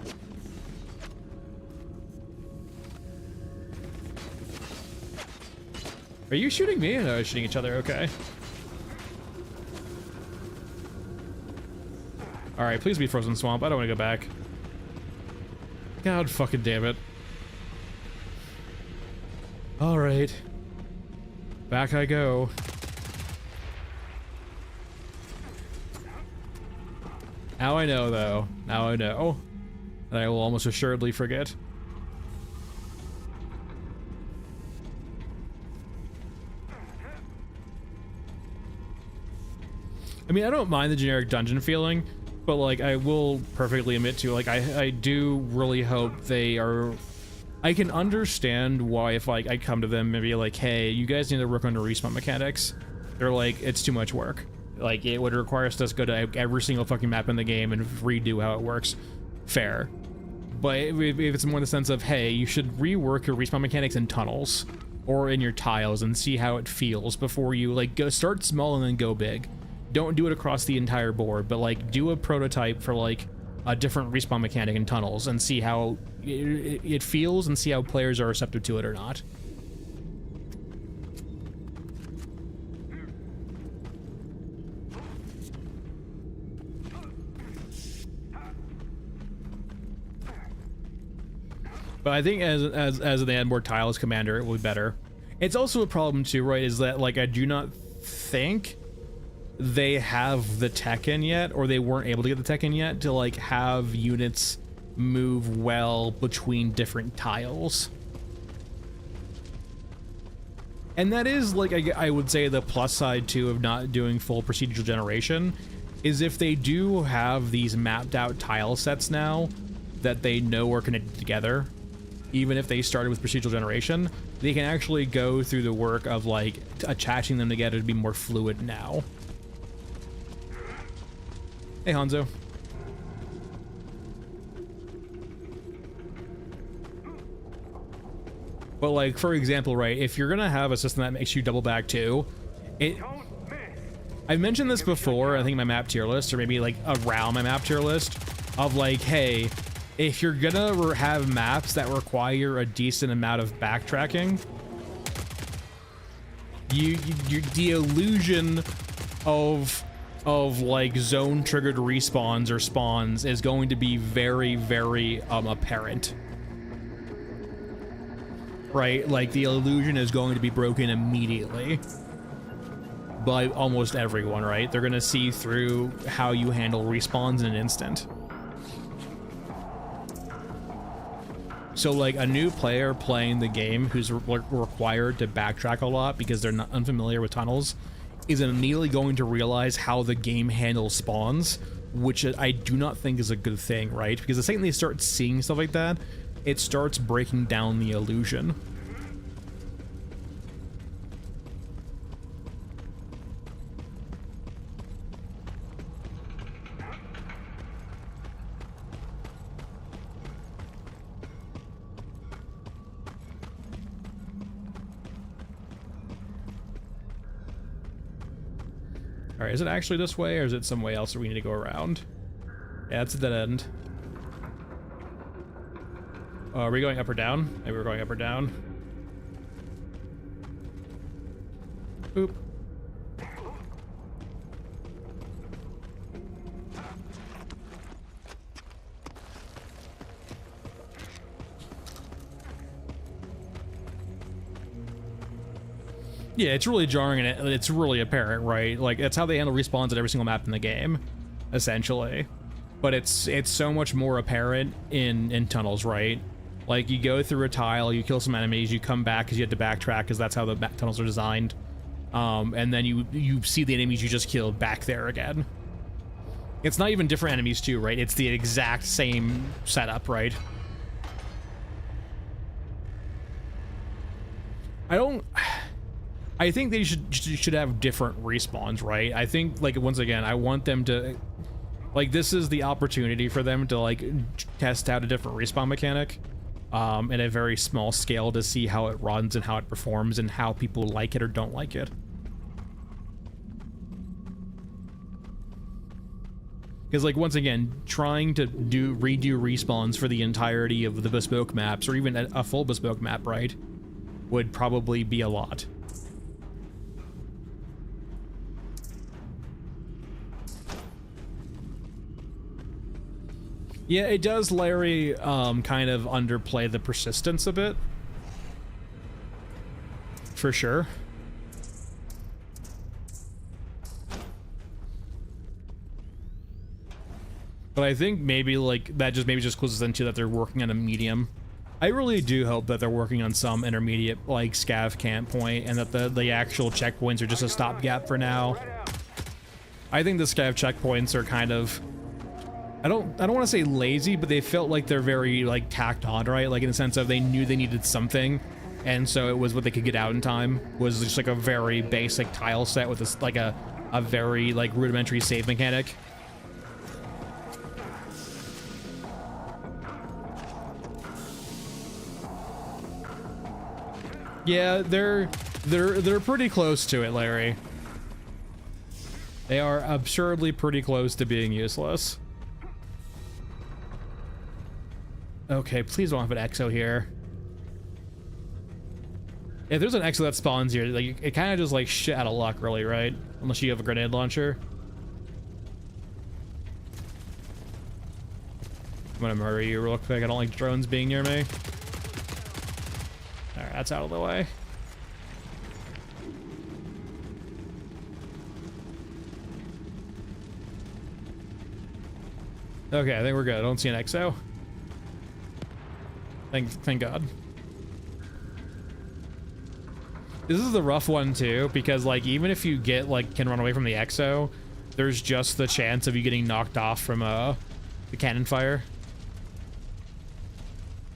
Are you shooting me? No, shooting each other. Okay. All right, please be frozen swamp. I don't want to go back. God fucking damn it. All right. Back I go. Now I know, though. Now I know that I will almost assuredly forget. I mean, I don't mind the generic dungeon feeling, but like, I will perfectly admit to, like, I do really hope they are... I can understand why if, like, I come to them and be like, hey, you guys need to work on the respawn mechanics. They're like, it's too much work. Like, it would require us to go to every single fucking map in the game and redo how it works. Fair. But if it's more in the sense of, hey, you should rework your respawn mechanics in tunnels or in your tiles and see how it feels before you, like, go start small and then go big. Don't do it across the entire board, but like do a prototype for like a different respawn mechanic in tunnels and see how it feels and see how players are receptive to it or not. But I think as the add more tiles commander, it will be better. It's also a problem too, right? Is that like I do not think they have the tech in yet, or they weren't able to get the tech in yet to like have units move well between different tiles. And that is like, I would say the plus side too of not doing full procedural generation is if they do have these mapped out tile sets now that they know are connected together, even if they started with procedural generation, they can actually go through the work of like attaching them together to be more fluid now. Hey, Hanzo. But like, for example, right, if you're gonna have a system that makes you double back too, I've mentioned this before, I think my map tier list, or maybe like around my map tier list, of like, hey, if you're gonna have maps that require a decent amount of backtracking, the illusion of like zone triggered respawns or spawns is going to be very, very apparent, right? Like the illusion is going to be broken immediately by almost everyone, right? They're gonna see through how you handle respawns in an instant. So like a new player playing the game who's required to backtrack a lot because they're not unfamiliar with tunnels is immediately going to realize how the game handles spawns, which I do not think is a good thing, right? Because the second they start seeing stuff like that, it starts breaking down the illusion. All right, is it actually this way, or is it some way else that we need to go around? Yeah, it's a dead end. Are we going up or down? Maybe we're going up or down. Oop. Yeah, it's really jarring and it's really apparent, right? Like, that's how they handle respawns at every single map in the game, essentially. But it's so much more apparent in tunnels, right? Like, you go through a tile, you kill some enemies, you come back because you had to backtrack because that's how the tunnels are designed. And then you see the enemies you just killed back there again. It's not even different enemies too, right? It's the exact same setup, right? I think they should have different respawns, right? I think, like, once again, I want them to, like, this is the opportunity for them to, like, test out a different respawn mechanic in a very small scale to see how it runs and how it performs and how people like it or don't like it. Because, like, once again, trying to redo respawns for the entirety of the bespoke maps, or even a full bespoke map, right, would probably be a lot. Yeah, it does, Larry, kind of underplay the persistence a bit. For sure. But I think maybe like that just closes into that they're working on a medium. I really do hope that they're working on some intermediate like scav camp point, and that the actual checkpoints are just a stopgap for now. I think the scav checkpoints are kind of, I don't want to say lazy, but they felt like they're very like tacked on, right? Like in the sense of they knew they needed something, and so it was what they could get out in time, was just like a very basic tile set with this like a very like rudimentary save mechanic. Yeah, they're pretty close to it, Larry. They are absurdly pretty close to being useless. Okay, please don't have an exo here. If there's an exo that spawns here, like it kind of just like shit out of luck, really, right? Unless you have a grenade launcher. I'm gonna murder you real quick. I don't like drones being near me. Alright, that's out of the way. Okay, I think we're good. I don't see an exo. Thank God. This is the rough one too, because like even if you get like can run away from the exo, there's just the chance of you getting knocked off from the cannon fire.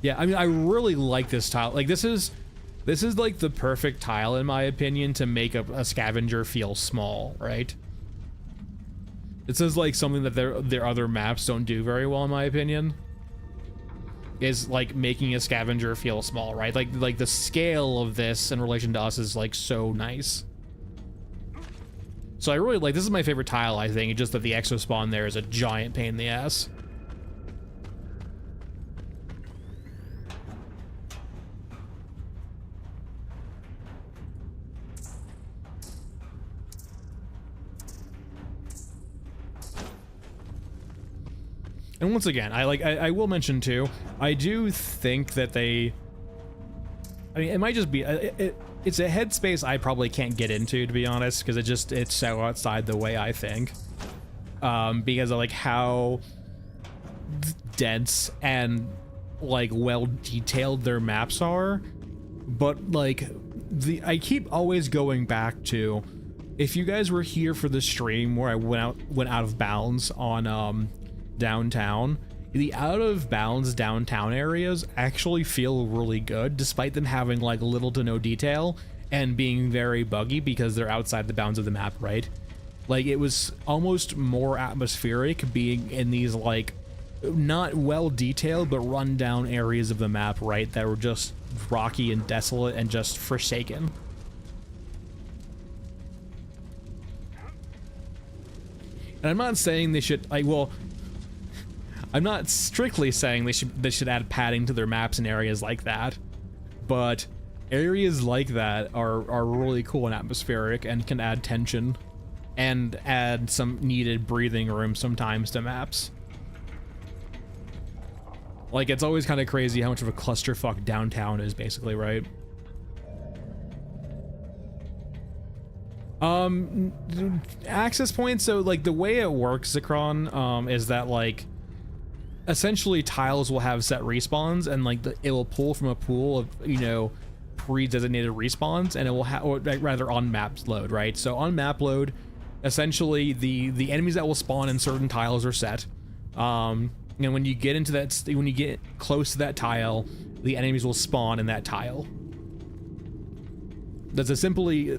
Yeah, I mean, I really like this tile. Like this is like the perfect tile in my opinion to make a scavenger feel small, right? This is like something that their other maps don't do very well in my opinion. Is like making a scavenger feel small, right? Like the scale of this in relation to us is like so nice. So I really like, this is my favorite tile, I think. It's just that the exo spawn there is a giant pain in the ass. And once again, I will mention too, I do think that I mean, it might just be, it's a headspace I probably can't get into, to be honest, because it's so outside the way I think. Because of like how dense and like well detailed their maps are. But like, I keep always going back to, if you guys were here for the stream where I went out of bounds on, downtown, the out of bounds downtown areas actually feel really good, despite them having like little to no detail and being very buggy because they're outside the bounds of the map, right? Like it was almost more atmospheric being in these like not well detailed but run down areas of the map, right, that were just rocky and desolate and just forsaken. And I'm not saying they should, like, well, I'm not strictly saying they should add padding to their maps in areas like that, but areas like that are really cool and atmospheric and can add tension and add some needed breathing room sometimes to maps. Like, it's always kind of crazy how much of a clusterfuck downtown is, basically, right? Access points, so like the way it works, Zekron, is that like essentially tiles will have set respawns, and like it will pull from a pool of, you know, pre-designated respawns, and it will have, or rather on map load, right? So on map load, essentially the enemies that will spawn in certain tiles are set, and when you get into that, when you get close to that tile, the enemies will spawn in that tile. That's simply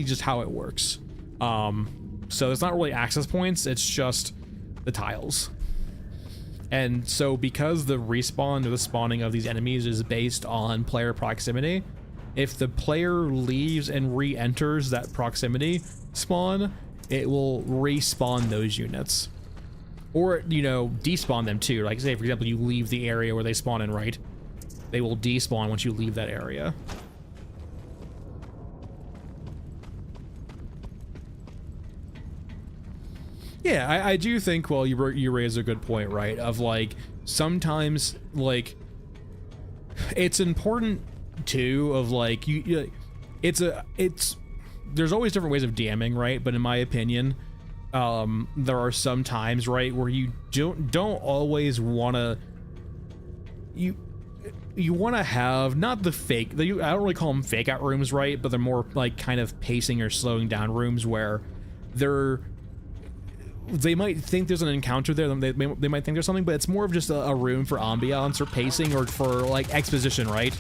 just how it works. So it's not really access points, it's just the tiles. And so because the respawn or the spawning of these enemies is based on player proximity, if the player leaves and re-enters that proximity spawn, it will respawn those units. Or, you know, despawn them too. Like say, for example, you leave the area where they spawn in, right? They will despawn once you leave that area. Yeah, I do think, well, you raise a good point, right? Of like, sometimes, like, it's important too, of like, there's always different ways of DMing, right? But in my opinion, there are some times, right, where you don't always want to, you want to have, not the fake, I don't really call them fake out rooms, right? But they're more like kind of pacing or slowing down rooms where they might think there's an encounter there, they might think there's something, but it's more of just a room for ambiance or pacing or for like exposition, right?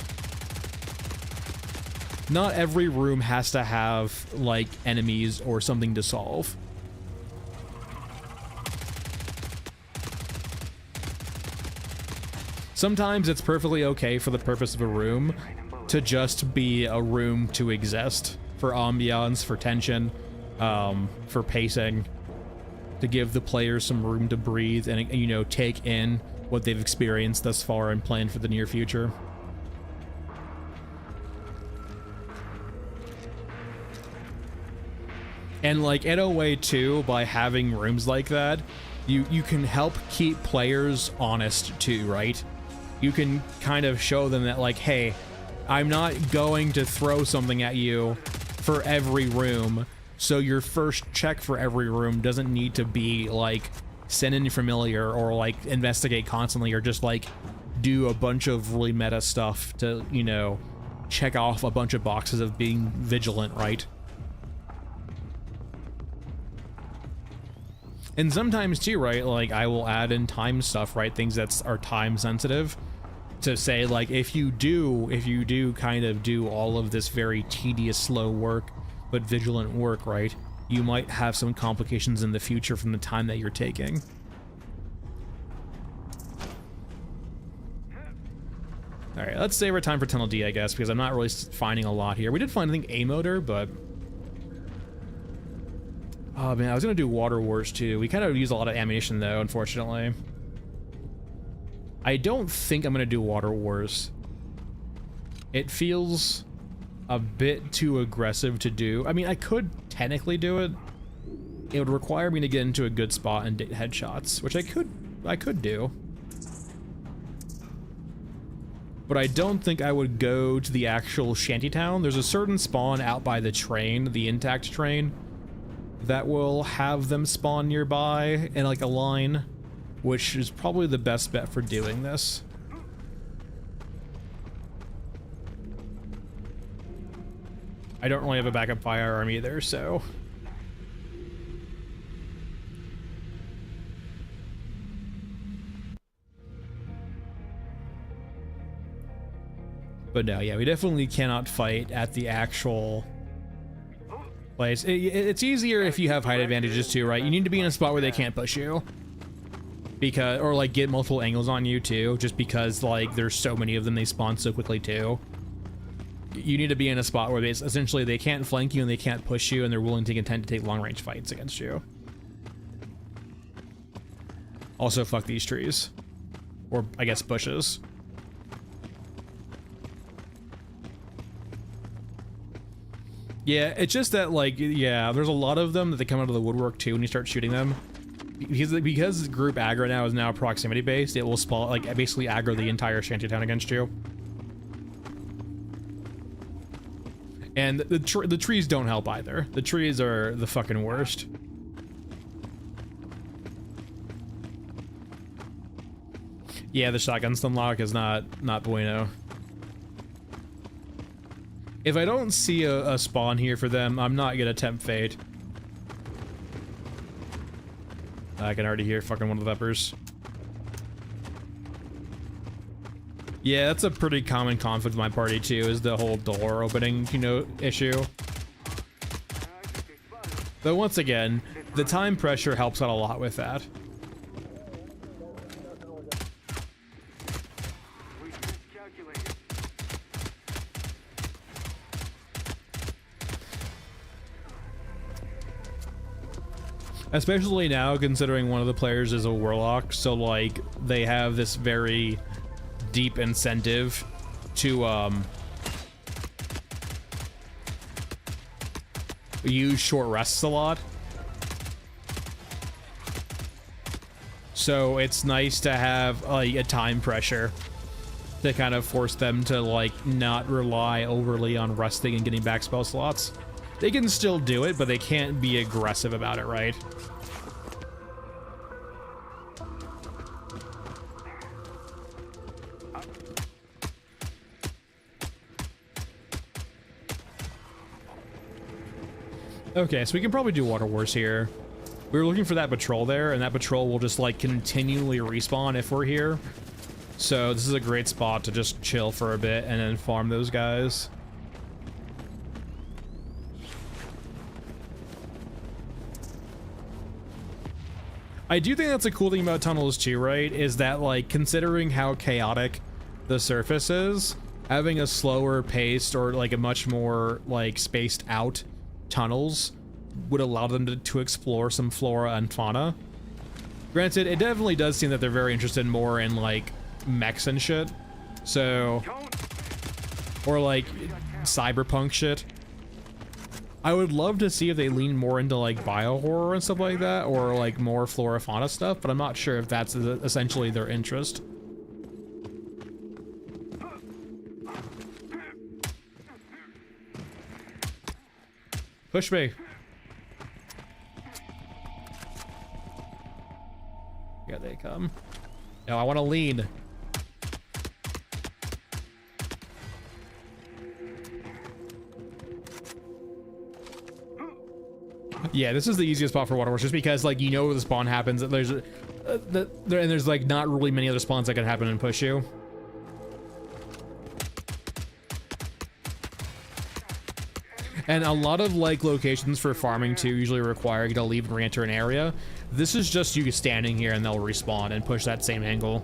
Not every room has to have like enemies or something to solve. Sometimes it's perfectly okay for the purpose of a room to just be a room to exist, for ambiance, for tension, for pacing, to give the players some room to breathe and, you know, take in what they've experienced thus far and plan for the near future. And like in a way too, by having rooms like that, you can help keep players honest too, right? You can kind of show them that like, hey, I'm not going to throw something at you for every room. So your first check for every room doesn't need to be like send in familiar or like investigate constantly or just like do a bunch of really meta stuff to, you know, check off a bunch of boxes of being vigilant, right? And sometimes too, right, like I will add in time stuff, right? Things that are time sensitive to say like, if you do kind of do all of this very tedious, slow work, but vigilant work, right? You might have some complications in the future from the time that you're taking. All right, let's save our time for Tunnel D, I guess, because I'm not really finding a lot here. We did find, I think, a motor, but... oh man, I was gonna do Water Wars too. We kind of use a lot of ammunition though, unfortunately. I don't think I'm gonna do Water Wars. It feels a bit too aggressive to do. I mean, I could technically do it. It would require me to get into a good spot and hit headshots, which I could do. But I don't think I would go to the actual shantytown. There's a certain spawn out by the train, the intact train, that will have them spawn nearby in like a line, which is probably the best bet for doing this. I don't really have a backup firearm either, so... but no, yeah, we definitely cannot fight at the actual place. It's easier if you have height advantages too, right? You need to be in a spot where they can't push you. Because, or like get multiple angles on you too, just because like there's so many of them, they spawn so quickly too. You need to be in a spot where essentially they can't flank you and they can't push you and they're willing to contend to take long range fights against you. Also, fuck these trees. Or, I guess, bushes. Yeah, it's just that, like, yeah, there's a lot of them that they come out of the woodwork too when you start shooting them. Because group aggro now is now proximity based, it will spawn, like, basically aggro the entire shantytown against you. And the trees don't help either. The trees are the fucking worst. Yeah, the shotgun stun lock is not bueno. If I don't see a spawn here for them, I'm not gonna tempt fate. I can already hear fucking one of the peppers. Yeah, that's a pretty common conflict with my party too, is the whole door opening, you know, issue. Though once again, the time pressure helps out a lot with that. Especially now, considering one of the players is a warlock, so like they have this very deep incentive to use short rests a lot. So it's nice to have a time pressure to kind of force them to like not rely overly on resting and getting back spell slots. They can still do it, but they can't be aggressive about it, right? Okay, so we can probably do Water Wars here. We were looking for that patrol there, and that patrol will just like continually respawn if we're here. So this is a great spot to just chill for a bit and then farm those guys. I do think that's a cool thing about tunnels too, right? Is that like considering how chaotic the surface is, having a slower paced or like a much more like spaced out tunnels would allow them to explore some flora and fauna. Granted, it definitely does seem that they're very interested more in like mechs and shit, so, or like cyberpunk shit. I would love to see if they lean more into like bio-horror and stuff like that, or like more flora fauna stuff, but I'm not sure if that's essentially their interest. Push me. Here they come. No, I want to lean. Yeah, this is the easiest spot for Water Wars, just because like you know the spawn happens. There's and there's like not really many other spawns that can happen and push you. And a lot of like locations for farming too usually require you to leave and re-enter an area. This is just you standing here and they'll respawn and push that same angle.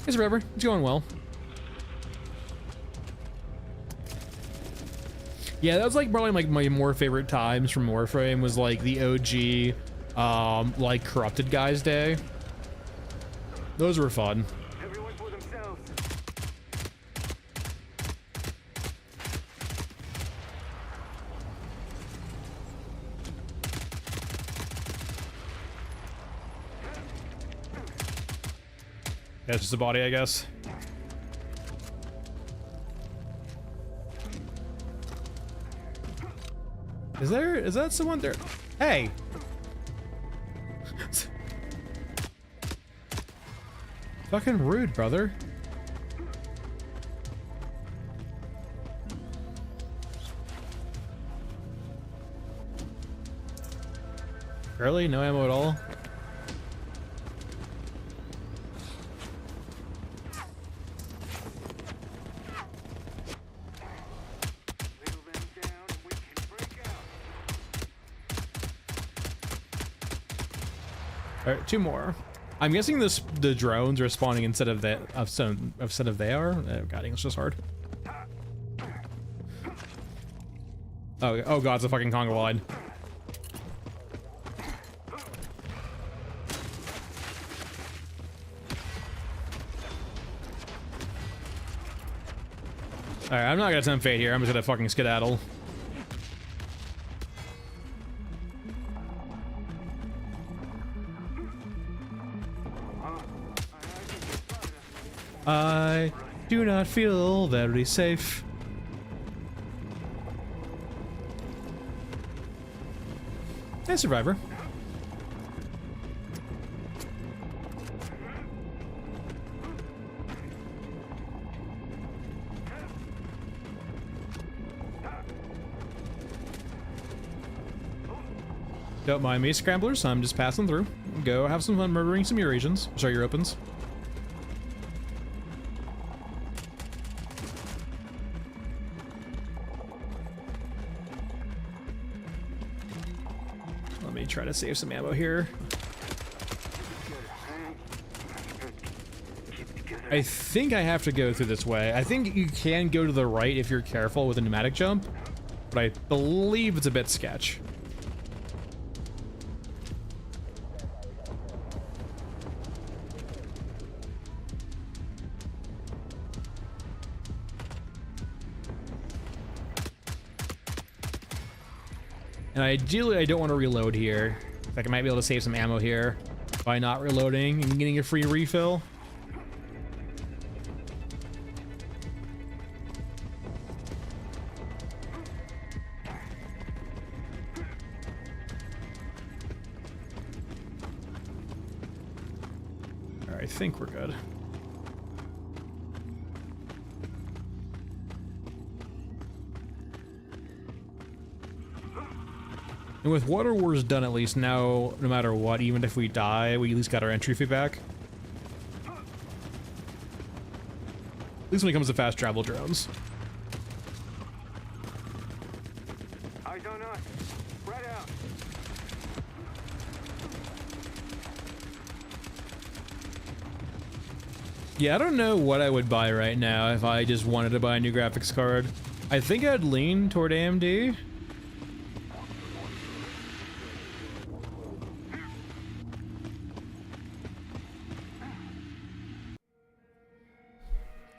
It's forever. It's going well. Yeah, that was like probably like my more favorite times from Warframe was like the OG, like corrupted guys day. Those were fun. Everyone for themselves. Yeah, it's just a body, I guess. Is that someone there? Hey! Fucking rude, brother. Really? No ammo at all? All right, two more. I'm guessing the drones are spawning instead of they are. Oh god, English is hard. Oh god, it's a fucking conga line. All right, I'm not gonna tempt fate here. I'm just gonna fucking skedaddle. I do not feel very safe. Hey, survivor. Don't mind me, scramblers. I'm just passing through. Go have some fun murdering some Eurasians. Sorry, Europans. Try to save some ammo here. I think I have to go through this way. I think you can go to the right if you're careful with a pneumatic jump, but I believe it's a bit sketch. And ideally, I don't want to reload here. Like I might be able to save some ammo here by not reloading and getting a free refill. All right, I think we're good. And with Water Wars done, at least now, no matter what, even if we die, we at least got our entry fee back. At least when it comes to fast travel drones. Eyes on us. Spread out. Yeah, I don't know what I would buy right now if I just wanted to buy a new graphics card. I think I'd lean toward AMD.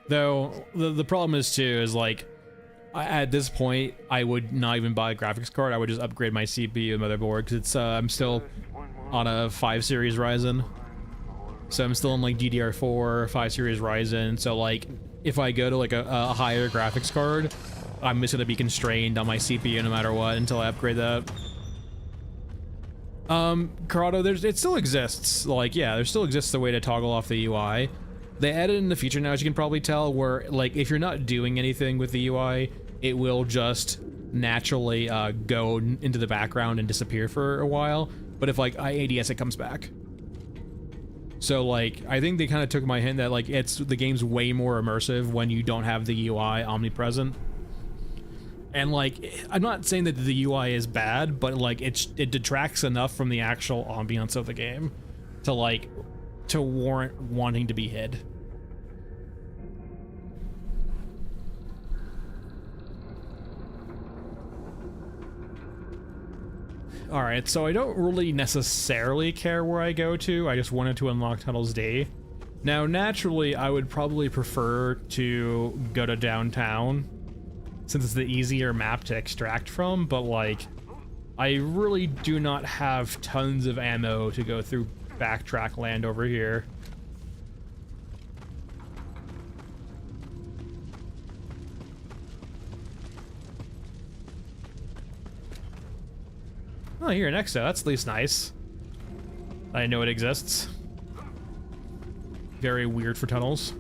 Though, the problem is too, is like, at this point, I would not even buy a graphics card, I would just upgrade my CPU and motherboard, because it's, I'm still on a 5 series Ryzen. So I'm still in like DDR4, 5 series Ryzen, so like, if I go to like a higher graphics card, I'm just gonna be constrained on my CPU no matter what until I upgrade that. Corrado, it still exists, like, yeah, there still exists a way to toggle off the UI. They added in the feature now, as you can probably tell, where, like, if you're not doing anything with the UI, it will just naturally go into the background and disappear for a while. But if, like, I ADS, it comes back. So, like, I think they kind of took my hint that, like, the game's way more immersive when you don't have the UI omnipresent. And, like, I'm not saying that the UI is bad, but, like, it detracts enough from the actual ambiance of the game to, like, to warrant wanting to be hid. Alright, so I don't really necessarily care where I go to, I just wanted to unlock Tunnels D. Now, naturally, I would probably prefer to go to downtown, since it's the easier map to extract from, but like, I really do not have tons of ammo to go through backtrack land over here. Oh, here, next to that's at least nice. I know it exists. Very weird for tunnels.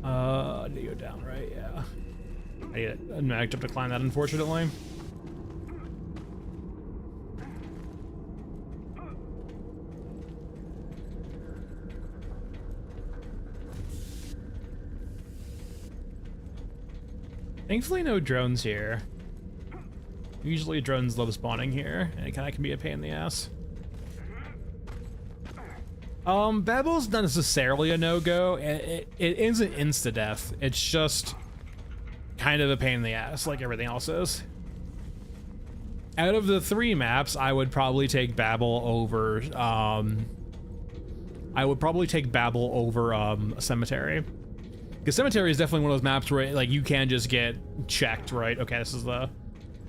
I need to go down, right? Yeah. I need a mag jump to climb that, unfortunately. Thankfully, no drones here. Usually drones love spawning here, and it kind of can be a pain in the ass. Babel's not necessarily a no-go. It isn't insta-death. It's just kind of a pain in the ass, like everything else is. Out of the 3 maps, I would probably take Babel over, Cemetery. Because Cemetery is definitely one of those maps where, like, you can just get checked, right? Okay, this is the...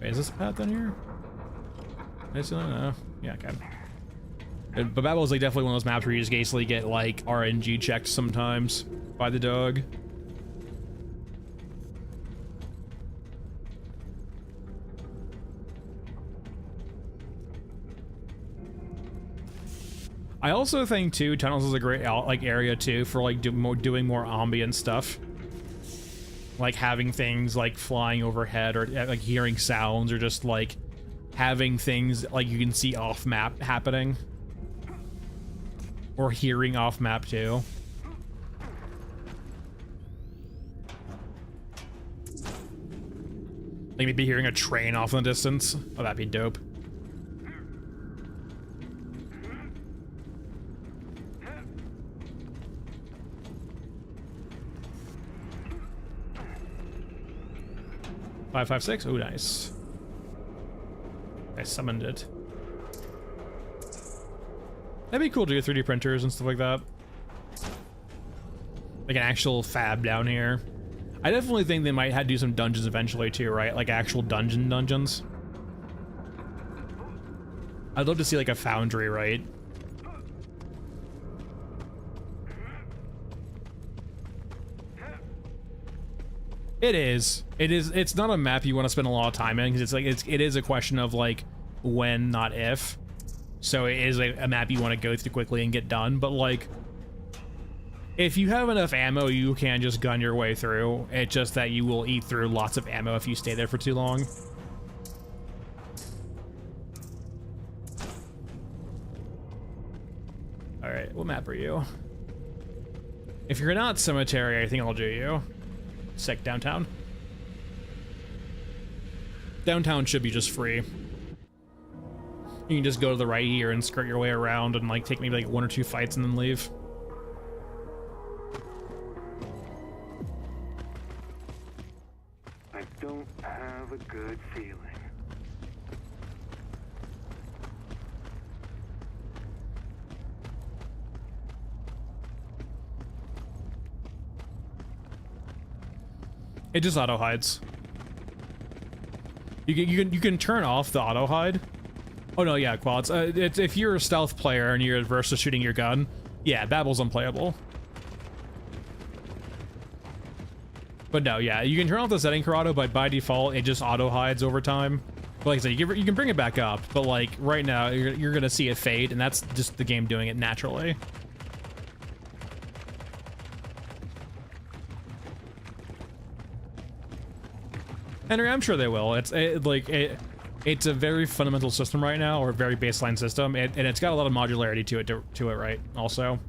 Wait, is this a path down here? No. Yeah, okay. But Babel is, like, definitely one of those maps where you just basically get, like, RNG checked sometimes by the dog. I also think too, tunnels is a great area too for like doing more ambient stuff, like having things like flying overhead or like hearing sounds or just like having things like you can see off map happening or hearing off map too. Like maybe hearing a train off in the distance. Oh, that'd be dope. Five, 5, 6. Oh, nice. I summoned it. That'd be cool to do 3D printers and stuff like that. Like an actual fab down here. I definitely think they might have to do some dungeons eventually too, right? Like actual dungeons. I'd love to see like a foundry, right? It is. It's not a map you want to spend a lot of time in because it's like it is a question of like when, not if. So it is a map you want to go through quickly and get done. But like, if you have enough ammo, you can just gun your way through. It's just that you will eat through lots of ammo if you stay there for too long. All right, what map are you? If you're not cemetery, I think I'll do you. Sick, downtown. Downtown should be just free. You can just go to the right here and skirt your way around and like take maybe like 1 or 2 fights and then leave. I don't have a good feeling. It just auto hides. You can turn off the auto hide. Oh no, yeah, quads. It's if you're a stealth player and you're adverse to shooting your gun, yeah, Babble's unplayable. But no, yeah, you can turn off the setting for auto, but by default it just auto hides over time. But like I said, you can bring it back up, but like right now you're gonna see it fade, and that's just the game doing it naturally. Henry, I'm sure they will. It's a very fundamental system right now, or a very baseline system, and it's got a lot of modularity to it, right? Also,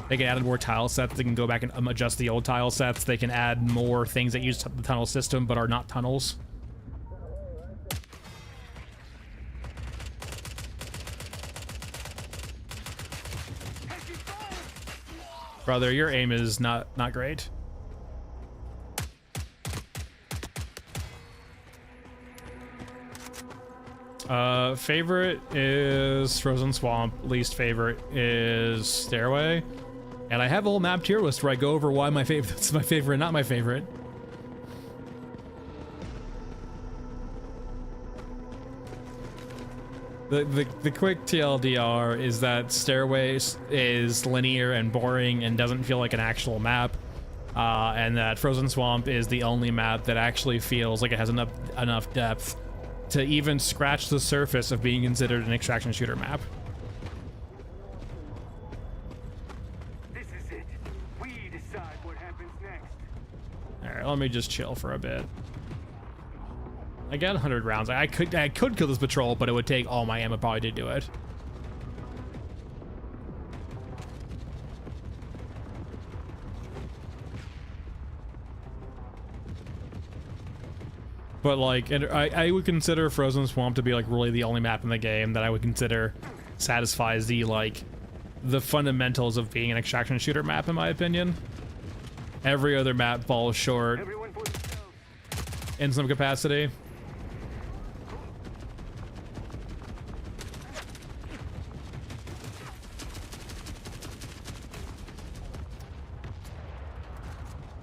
they can add more tile sets. They can go back and adjust the old tile sets. They can add more things that use the tunnel system but are not tunnels. Brother, your aim is not great. Favorite is Frozen Swamp, least favorite is Stairway, and I have a whole map tier list where I go over why my favorite it's my favorite and not my favorite. The quick TLDR is that Stairway is linear and boring and doesn't feel like an actual map, and that Frozen Swamp is the only map that actually feels like it has enough depth to even scratch the surface of being considered an extraction shooter map. This is it. We decide what happens next. Alright, let me just chill for a bit. I got 100 rounds. I could kill this patrol, but it would take all my ammo probably to do it. But like, and I would consider Frozen Swamp to be like really the only map in the game that I would consider satisfies the fundamentals of being an extraction shooter map, in my opinion. Every other map falls short in some capacity.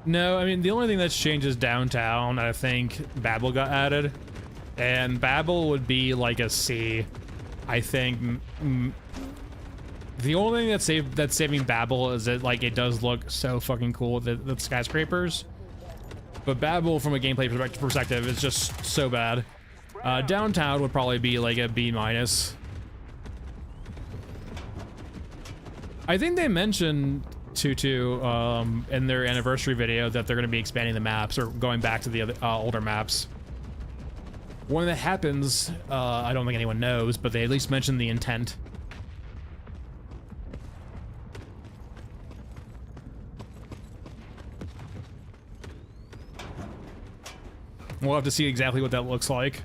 No, I mean, the only thing that's changed is downtown. I think Babel got added, and Babel would be like a C. I think the only thing that's saving Babel is that like it does look so fucking cool with the skyscrapers. But Babel, from a gameplay perspective, is just so bad. Downtown would probably be like a B-. I think they mentioned Tutu in their anniversary video that they're going to be expanding the maps or going back to the other older maps. When that happens, I don't think anyone knows, but they at least mentioned the intent. We'll have to see exactly what that looks like.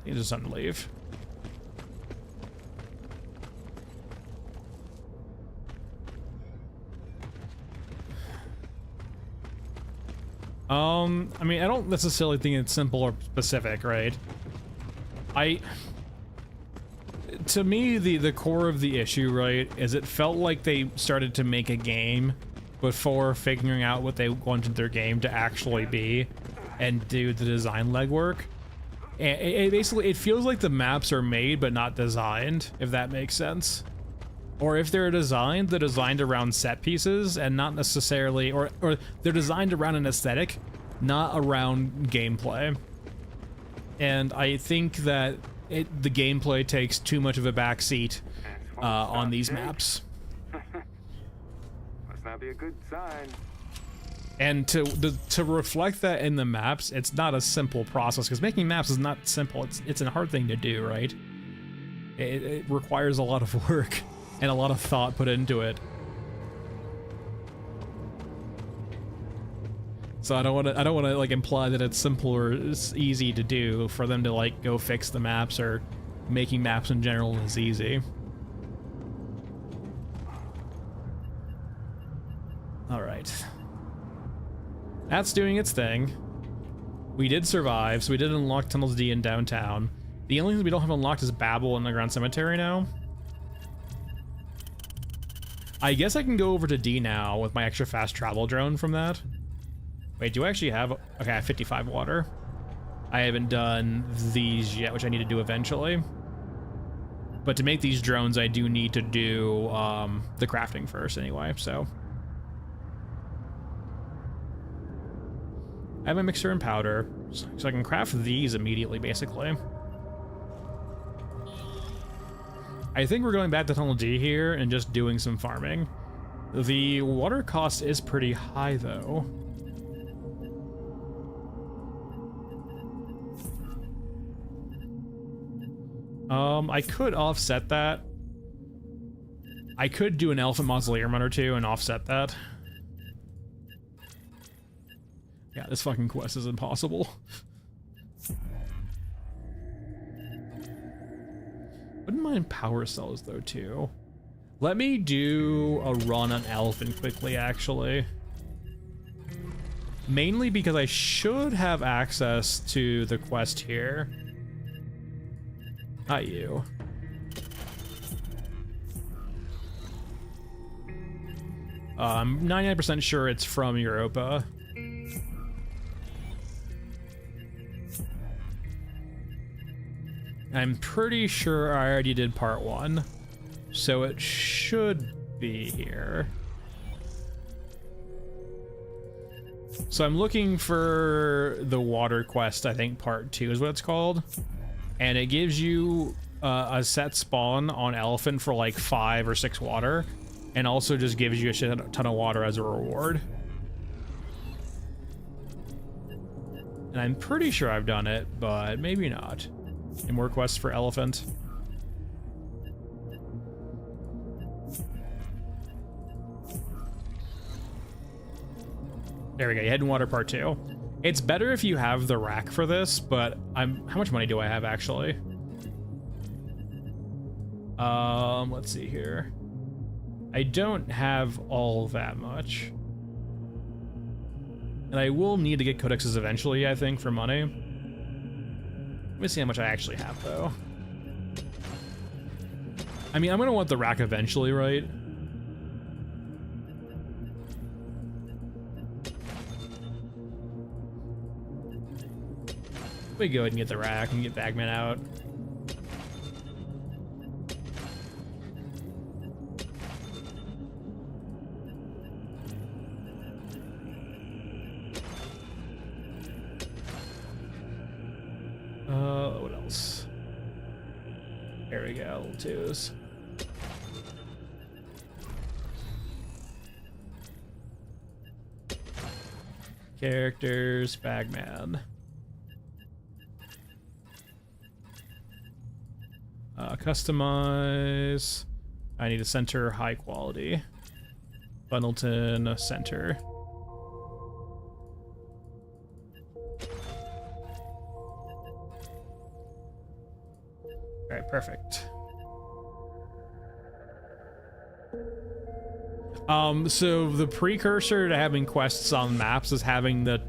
He just doesn't leave. I mean, I don't necessarily think it's simple or specific, right? To me, the core of the issue, right, is it felt like they started to make a game before figuring out what they wanted their game to actually be and do the design legwork. And it basically, it feels like the maps are made but not designed, if that makes sense. Or if they're designed, they're designed around set pieces and not necessarily, or they're designed around an aesthetic, not around gameplay. And I think that the gameplay takes too much of a backseat on these maps. Must not be a good sign. And to reflect that in the maps, it's not a simple process, because making maps is not simple. It's a hard thing to do, right? It requires a lot of work and a lot of thought put into it. So I don't want to like imply that it's simple or it's easy to do for them to like go fix the maps, or making maps in general is easy. All right. That's doing its thing. We did survive, so we did unlock Tunnels D in downtown. The only thing we don't have unlocked is Babel and Underground Cemetery now. I guess I can go over to D now with my extra fast travel drone from that. Wait, do I actually have... Okay, I have 55 water. I haven't done these yet, which I need to do eventually. But to make these drones, I do need to do the crafting first anyway, so... I have a mixer and powder, so I can craft these immediately, basically. I think we're going back to Tunnel D here and just doing some farming. The water cost is pretty high, though. I could offset that. I could do an Elephant Mausoleum run or two and offset that. Yeah, this fucking quest is impossible. Wouldn't mind power cells though too. Let me do a run on Elephant quickly, actually. Mainly because I should have access to the quest here. Not you. I'm 99% sure it's from Europa. I'm pretty sure I already did part 1, so it should be here. So I'm looking for the water quest, I think part 2 is what it's called. And it gives you a set spawn on Elephant for like 5 or 6 water, and also just gives you a shit ton of water as a reward. And I'm pretty sure I've done it, but maybe not. Any more quests for Elephant? There we go, Head and Water Part 2. It's better if you have the rack for this, but how much money do I have actually? Let's see here. I don't have all that much. And I will need to get codexes eventually, I think, for money. Let me see how much I actually have, though. I mean, I'm gonna want the rack eventually, right? We go ahead and get the rack and get Bagman out. What else? There we go, little twos. Characters, Bagman. Customize. I need a center high quality. Bundleton center. All right, perfect. So the precursor to having quests on maps is having the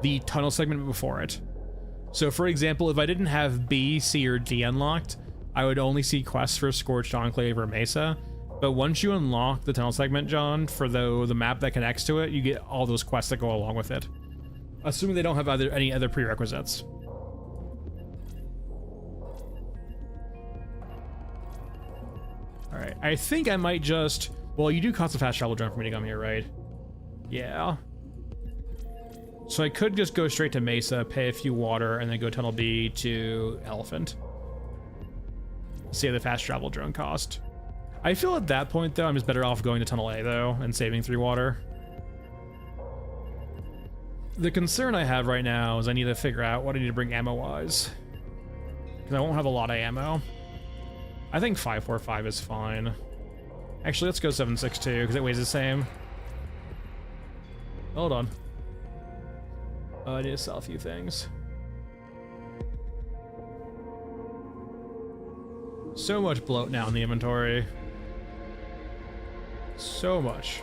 the tunnel segment before it. So for example, if I didn't have B, C, or D unlocked, I would only see quests for Scorched Enclave or Mesa. But once you unlock the tunnel segment, John, for the map that connects to it, you get all those quests that go along with it. Assuming they don't have any other prerequisites. Alright, I think I might just... Well, you do cost a fast travel drone for me to come here, right? Yeah. So I could just go straight to Mesa, pay a few water, and then go Tunnel B to Elephant. Save the fast travel drone cost. I feel at that point, though, I'm just better off going to Tunnel A, though, and saving 3 water. The concern I have right now is I need to figure out what I need to bring ammo-wise. Because I won't have a lot of ammo. I think 545 is fine. Actually, let's go 762, because it weighs the same. Hold on. I need to sell a few things. So much bloat now in the inventory. So much.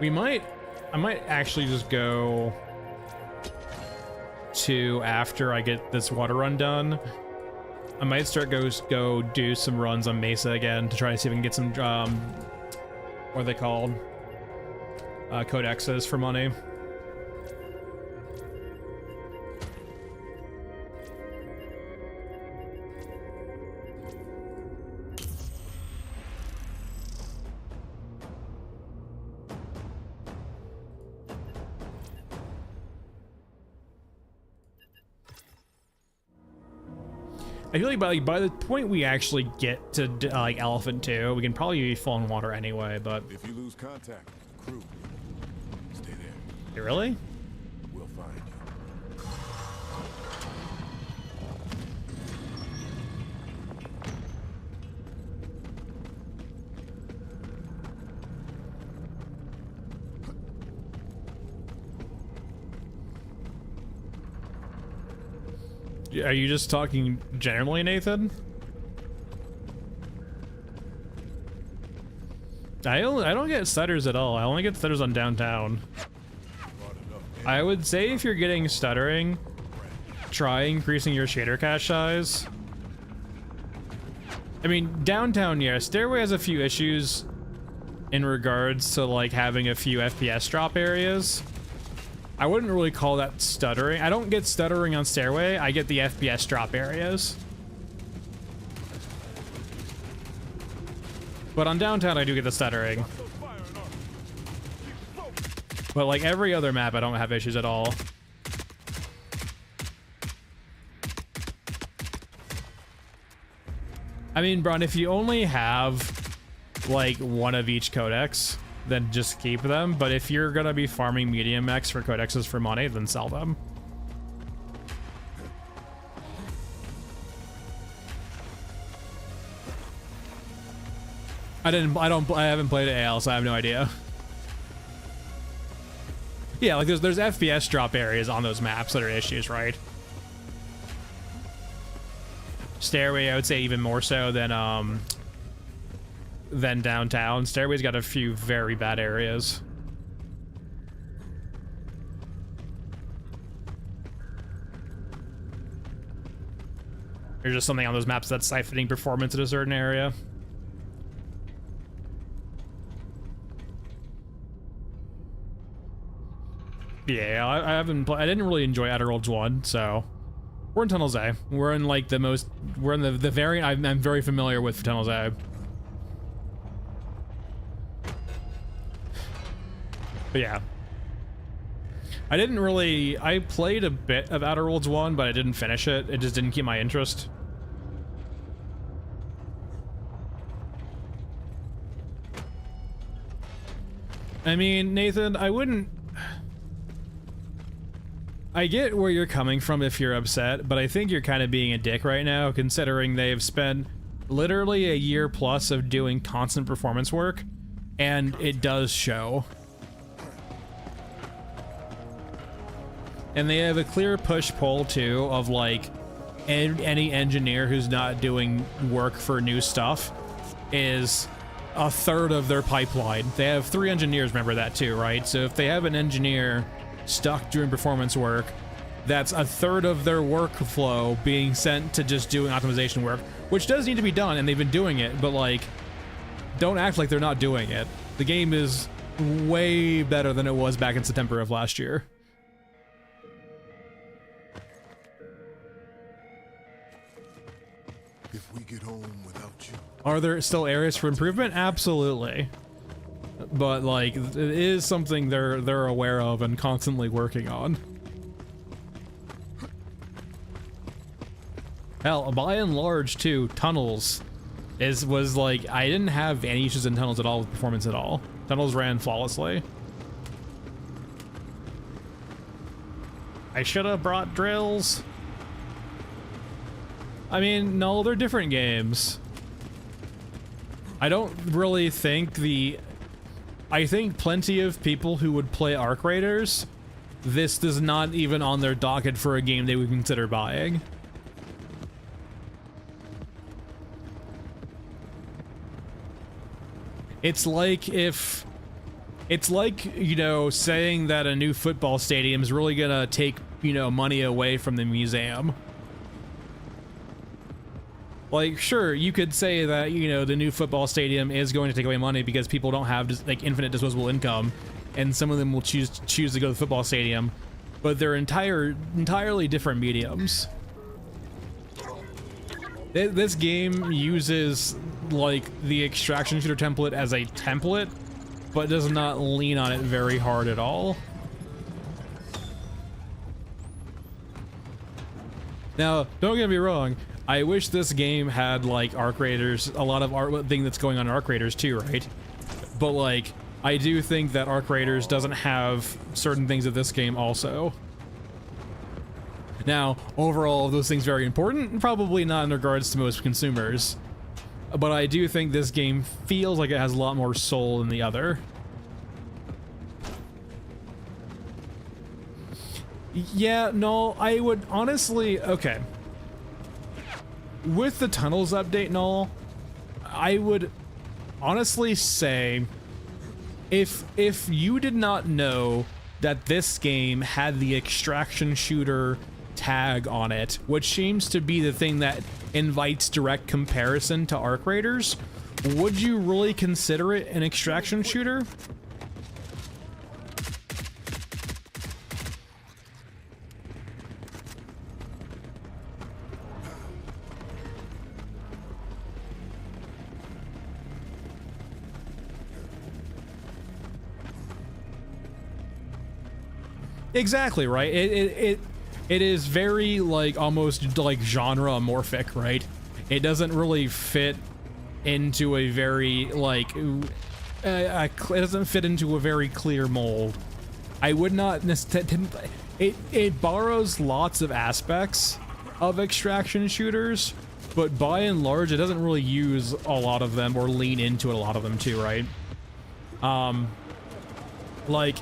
I might actually just go to after I get this water run done. I might start go do some runs on Mesa again to try to see if we can get some what are they called? Codexes for money. I feel like by the point we actually get to like Elephant 2, we can probably be full on water anyway, but... If you lose contact with the crew, stay there. Hey, really? We'll find you. Are you just talking generally, Nathan? I don't get stutters at all. I only get stutters on downtown. I would say if you're getting stuttering, try increasing your shader cache size. I mean, downtown, yeah, Stairway has a few issues in regards to like having a few FPS drop areas. I wouldn't really call that stuttering. I don't get stuttering on Stairway, I get the FPS drop areas. But on downtown, I do get the stuttering. But like every other map, I don't have issues at all. I mean, Bron, if you only have like one of each codex, then just keep them. But if you're gonna be farming medium X for codexes for money, then sell them. I haven't played AL, so I have no idea. Yeah, like there's FPS drop areas on those maps that are issues, right? Stairway, I would say even more so than downtown. Stairway's got a few very bad areas. There's just something on those maps that's siphoning performance in a certain area. Yeah, I didn't really enjoy Outer Worlds 1, so we're in Tunnels A. We're in like we're in the variant I'm very familiar with for Tunnels A. But yeah. I played a bit of Outer Worlds 1, but I didn't finish it. It just didn't keep my interest. I mean, Nathan, I get where you're coming from if you're upset, but I think you're kind of being a dick right now, considering they've spent literally a year plus of doing constant performance work, and it does show. And they have a clear push-pull, too, of, like, any engineer who's not doing work for new stuff is a third of their pipeline. They have 3 engineers, remember that too, right? So if they have an engineer stuck doing performance work, that's a third of their workflow being sent to just doing optimization work, which does need to be done, and they've been doing it, but like, don't act like they're not doing it. The game is way better than it was back in September of last year. If we get home without you. Are there still areas for improvement? Absolutely. But like, it is something they're aware of and constantly working on. Hell, by and large too, tunnels was like, I didn't have any issues in tunnels at all with performance at all. Tunnels ran flawlessly. I should have brought drills. I mean, no, they're different games. I don't really think I think plenty of people who would play Arc Raiders, this is not even on their docket for a game they would consider buying. It's like, you know, saying that a new football stadium is really gonna take, you know, money away from the museum. Like, sure, you could say that, you know, the new football stadium is going to take away money because people don't have just, like, infinite disposable income, and some of them will choose to go to the football stadium, but they're entirely different mediums. This game uses, like, the extraction shooter template as a template, but does not lean on it very hard at all. Now, don't get me wrong, I wish this game had, like, Arc Raiders, a lot of thing that's going on in Arc Raiders too, right? But, like, I do think that Arc Raiders doesn't have certain things of this game also. Now, overall, those things very important, probably not in regards to most consumers. But I do think this game feels like it has a lot more soul than the other. Yeah, no, I would honestly, okay. With the tunnels update and all, I would honestly say if you did not know that this game had the extraction shooter tag on it, which seems to be the thing that invites direct comparison to Arc Raiders, would you really consider it an extraction shooter? Exactly, right? It is very, like, almost like genre amorphic, right? It doesn't really fit into a very, like, it doesn't fit into a very clear mold. I would not necessarily, it borrows lots of aspects of extraction shooters, but by and large, it doesn't really use a lot of them or lean into a lot of them too, right? Like,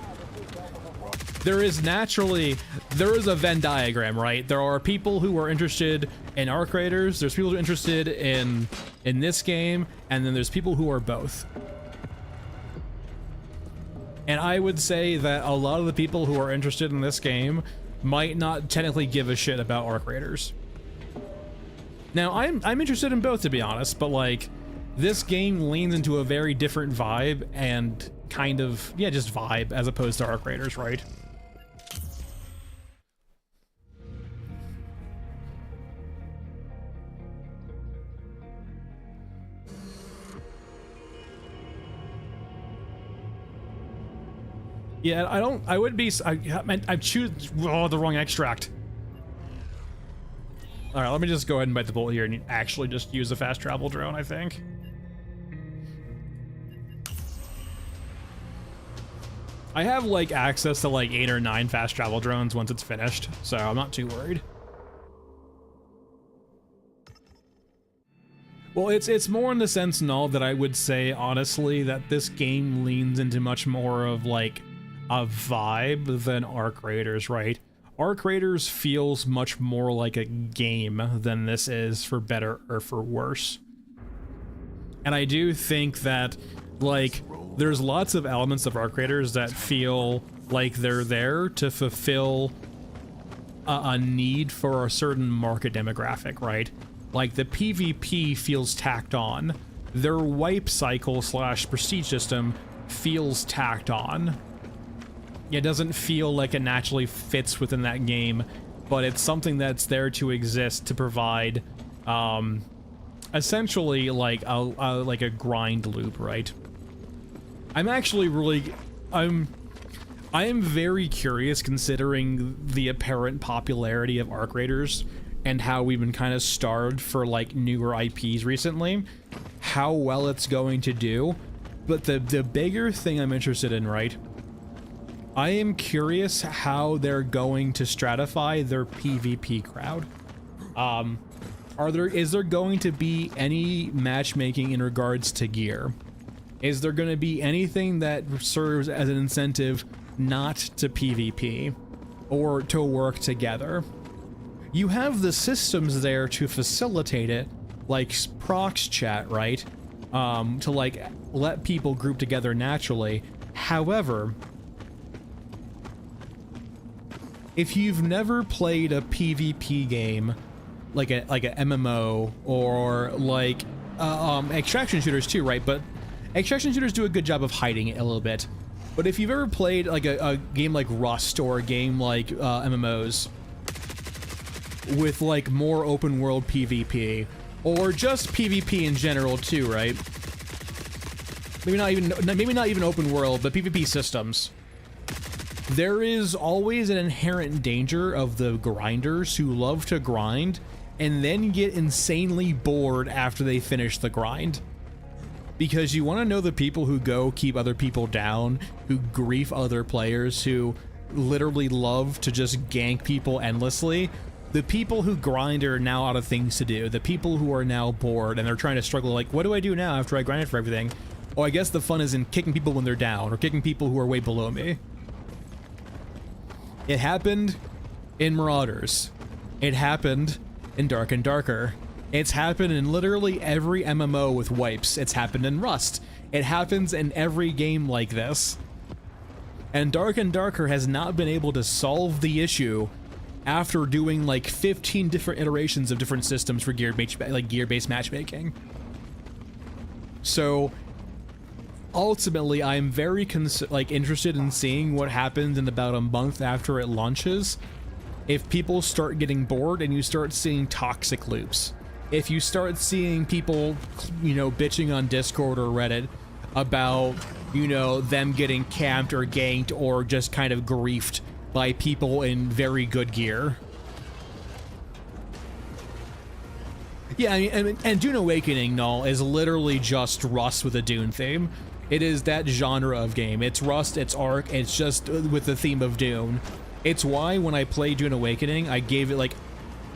there is a Venn diagram, right? There are people who are interested in Arc Raiders, there's people who are interested in this game, and then there's people who are both. And I would say that a lot of the people who are interested in this game might not technically give a shit about Arc Raiders. Now, I'm interested in both, to be honest, but like, this game leans into a very different vibe and kind of, yeah, just vibe as opposed to Arc Raiders, right? Yeah, I choose the wrong extract. All right, let me just go ahead and bite the bullet here and actually just use a fast travel drone, I think. I have, like, access to, like, 8 or 9 fast travel drones once it's finished, so I'm not too worried. Well, it's more in the sense, no, that I would say, honestly, that this game leans into much more of, like, a vibe than Arc Raiders, right? Arc Raiders feels much more like a game than this is, for better or for worse. And I do think that, like, there's lots of elements of Arc Raiders that feel like they're there to fulfill a need for a certain market demographic, right? Like, the PvP feels tacked on. Their wipe cycle / prestige system feels tacked on. It doesn't feel like it naturally fits within that game, but it's something that's there to exist to provide, essentially like a grind loop, right? I am very curious, considering the apparent popularity of Arc Raiders and how we've been kind of starved for like newer IPs recently, how well it's going to do. But the bigger thing I'm interested in, right? I am curious how they're going to stratify their PvP crowd. Is there going to be any matchmaking in regards to gear? Is there going to be anything that serves as an incentive not to PvP or to work together? You have the systems there to facilitate it, like prox chat, right? To like let people group together naturally. However, if you've never played a PvP game, like a MMO or like extraction shooters too, right? But extraction shooters do a good job of hiding it a little bit. But if you've ever played like a game like Rust or a game like MMOs with like more open world PvP, or just PvP in general too, right? Maybe not even open world, but PvP systems. There is always an inherent danger of the grinders who love to grind and then get insanely bored after they finish the grind. Because you want to know the people who go keep other people down, who grief other players, who literally love to just gank people endlessly. The people who grind are now out of things to do. The people who are now bored and they're trying to struggle, like, what do I do now after I grinded for everything? Oh, I guess the fun is in kicking people when they're down, or kicking people who are way below me. It happened in Marauders. It happened in Dark and Darker. It's happened in literally every MMO with wipes. It's happened in Rust. It happens in every game like this. And Dark and Darker has not been able to solve the issue after doing like 15 different iterations of different systems for gear-based matchmaking. So ultimately, I'm very interested in seeing what happens in about a month after it launches. If people start getting bored and you start seeing toxic loops. If you start seeing people, you know, bitching on Discord or Reddit about, you know, them getting camped or ganked or just kind of griefed by people in very good gear. Yeah, I mean, and Dune Awakening, Null, is literally just Rust with a Dune theme. It is that genre of game. It's Rust, it's Ark, it's just with the theme of Dune. It's why when I played Dune Awakening, I gave it like,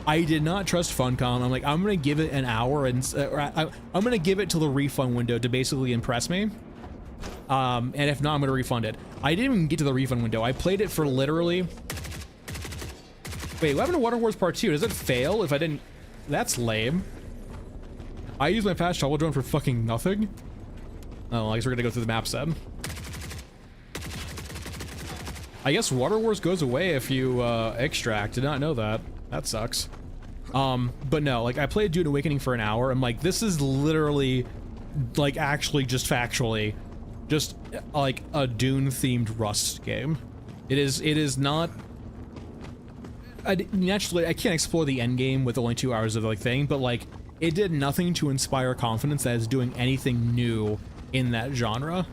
I did not trust Funcom. I'm like, I'm gonna give it an hour and I'm gonna give it till the refund window to basically impress me. And if not, I'm gonna refund it. I didn't even get to the refund window. I played it for literally. Wait, what happened to Water Wars Part 2? Does it fail if I didn't? That's lame. I used my fast travel drone for fucking nothing. Oh, I guess we're gonna go through the maps then. I guess Water Wars goes away if you extract. Did not know that. That sucks. But no, like I played Dune Awakening for an hour. I'm like, this is literally, like, actually just factually, just like a Dune-themed Rust game. It is not. Naturally, I can't explore the end game with only 2 hours of like thing, but like it did nothing to inspire confidence that it's doing anything new in that genre.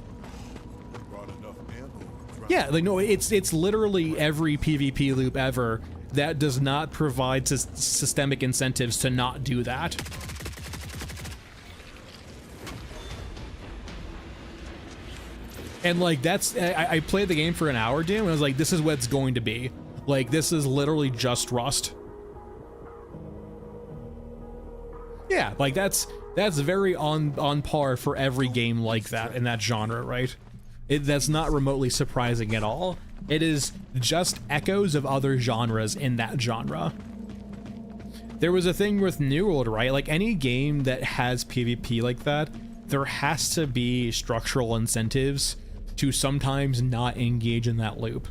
Yeah, like no, it's literally every PvP loop ever that does not provide systemic incentives to not do that. And like that's, I played the game for an hour, dude, and I was like, this is what it's going to be. Like this is literally just Rust. Yeah, like that's very on par for every game like that in that genre, right? That's not remotely surprising at all. It is just echoes of other genres in that genre. There was a thing with New World, right? Like any game that has PvP like that there has to be structural incentives to sometimes not engage in that loop.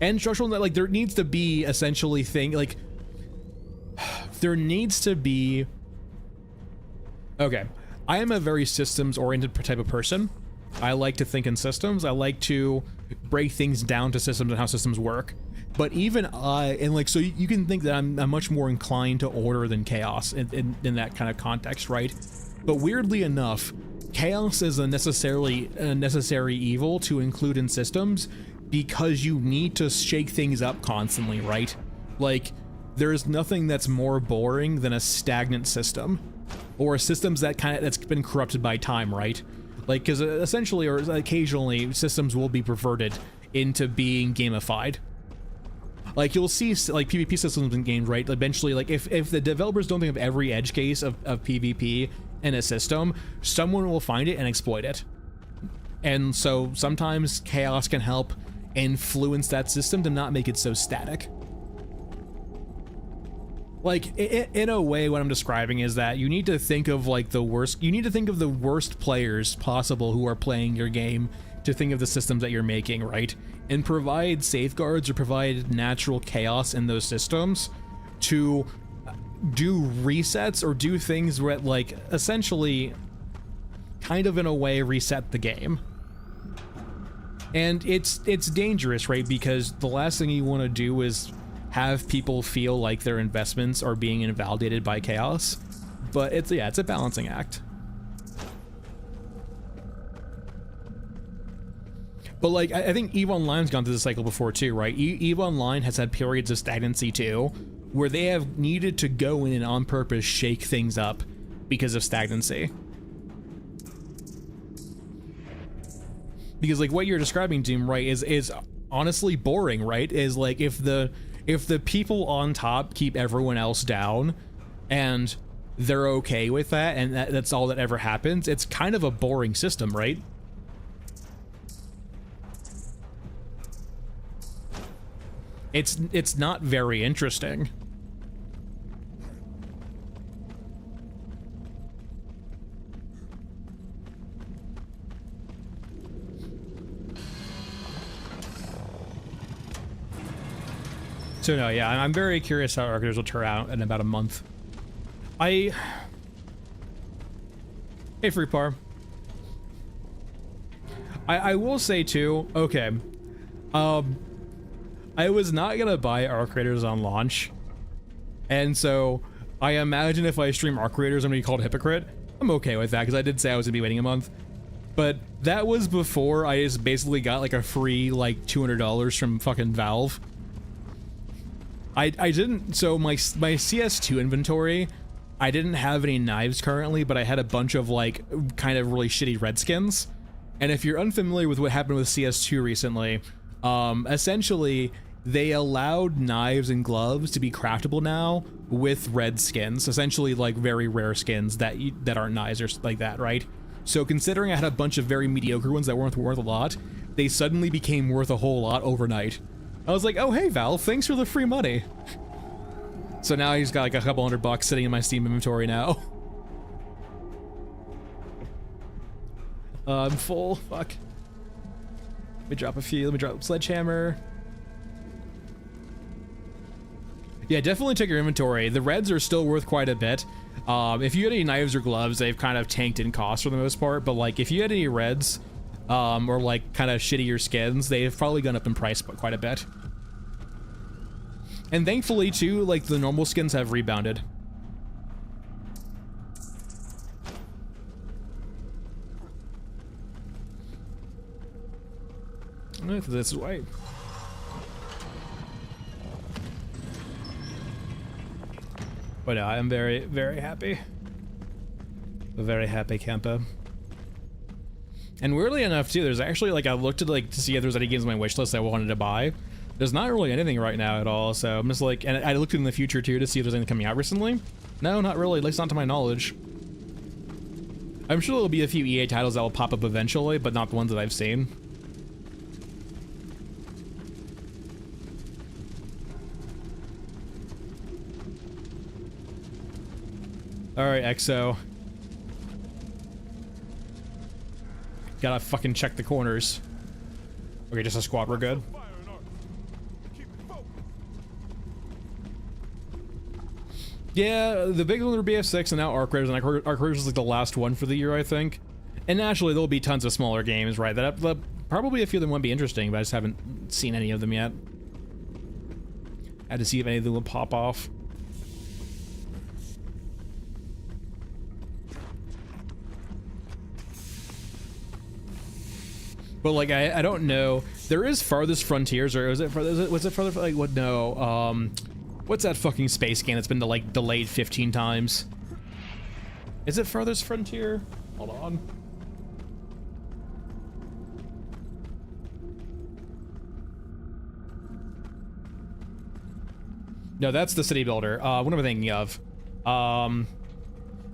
And structural, like, there needs to be essentially there needs to be, okay, I am a very systems-oriented type of person. I like to think in systems. I like to break things down to systems and how systems work. But even and like, so you can think that I'm much more inclined to order than chaos in that kind of context, right? But weirdly enough, chaos is a necessary evil to include in systems because you need to shake things up constantly, right? Like, there's nothing that's more boring than a stagnant system, or systems that's been corrupted by time, right? Like, because essentially or occasionally systems will be perverted into being gamified. Like, you'll see like PvP systems in games, right? Eventually, like, if the developers don't think of every edge case of PvP in a system, someone will find it and exploit it. And so sometimes chaos can help influence that system to not make it so static. Like, in a way, what I'm describing is that you need to think of like the worst players possible who are playing your game to think of the systems that you're making, right? And provide safeguards or provide natural chaos in those systems to do resets or do things where, like, essentially kind of in a way reset the game. And it's dangerous, right? Because the last thing you want to do is have people feel like their investments are being invalidated by chaos. But it's a balancing act. But like, I think EVE Online's gone through this cycle before too, right? EVE Online has had periods of stagnancy too, where they have needed to go in and on purpose shake things up because of stagnancy. Because like what you're describing, Doom, right, is honestly boring, right? Is like, if the people on top keep everyone else down and they're okay with that and that's all that ever happens, it's kind of a boring system, right? It's not very interesting. So no, yeah, I'm very curious how Architects will turn out in about a month. Hey, Freepar. I will say too, okay, I was not gonna buy Arc Raiders on launch, and so I imagine if I stream Arc Raiders, I'm gonna be called a hypocrite. I'm okay with that, because I did say I was gonna be waiting a month. But that was before I just basically got like a free like $200 from fucking Valve. I didn't, so my CS2 inventory, I didn't have any knives currently, but I had a bunch of like kind of really shitty red skins. And if you're unfamiliar with what happened with CS2 recently, essentially they allowed knives and gloves to be craftable now with red skins, essentially like very rare skins that aren't knives or like that, right? So considering I had a bunch of very mediocre ones that weren't worth a lot, they suddenly became worth a whole lot overnight. I was like, oh hey Valve, thanks for the free money. So now he's got like a couple $100 sitting in my Steam inventory now. I'm full, fuck. Let me drop a few, let me drop Sledgehammer. Yeah, definitely check your inventory. The reds are still worth quite a bit. If you had any knives or gloves, they've kind of tanked in cost for the most part, but like if you had any reds, or like kind of shittier skins, they've probably gone up in price but quite a bit. And thankfully too, like the normal skins have rebounded. This is white. But no, I'm very, very happy. A very happy camper. And weirdly enough too, there's actually like, I looked at like to see if there's any games on my wish list I wanted to buy. There's not really anything right now at all, so I'm just like, and I looked in the future too to see if there's anything coming out recently. No, not really, at least not to my knowledge. I'm sure there'll be a few EA titles that will pop up eventually, but not the ones that I've seen. Alright, EXO. Gotta fucking check the corners. Okay, just a squad, we're good. Fire and arc. Keep it focused. Yeah, the big ones are BF6 and now Arc Raiders, and Arc Raiders is like the last one for the year, I think. And naturally, there'll be tons of smaller games, right? That probably a few of them won't be interesting, but I just haven't seen any of them yet. I had to see if any of them will pop off. But like, I don't know. There is Farthest Frontiers, or was it further? Like, what? No. What's that fucking space game that's been like delayed 15 times? Is it Farthest Frontier? Hold on. No, that's the City Builder. What am I thinking of?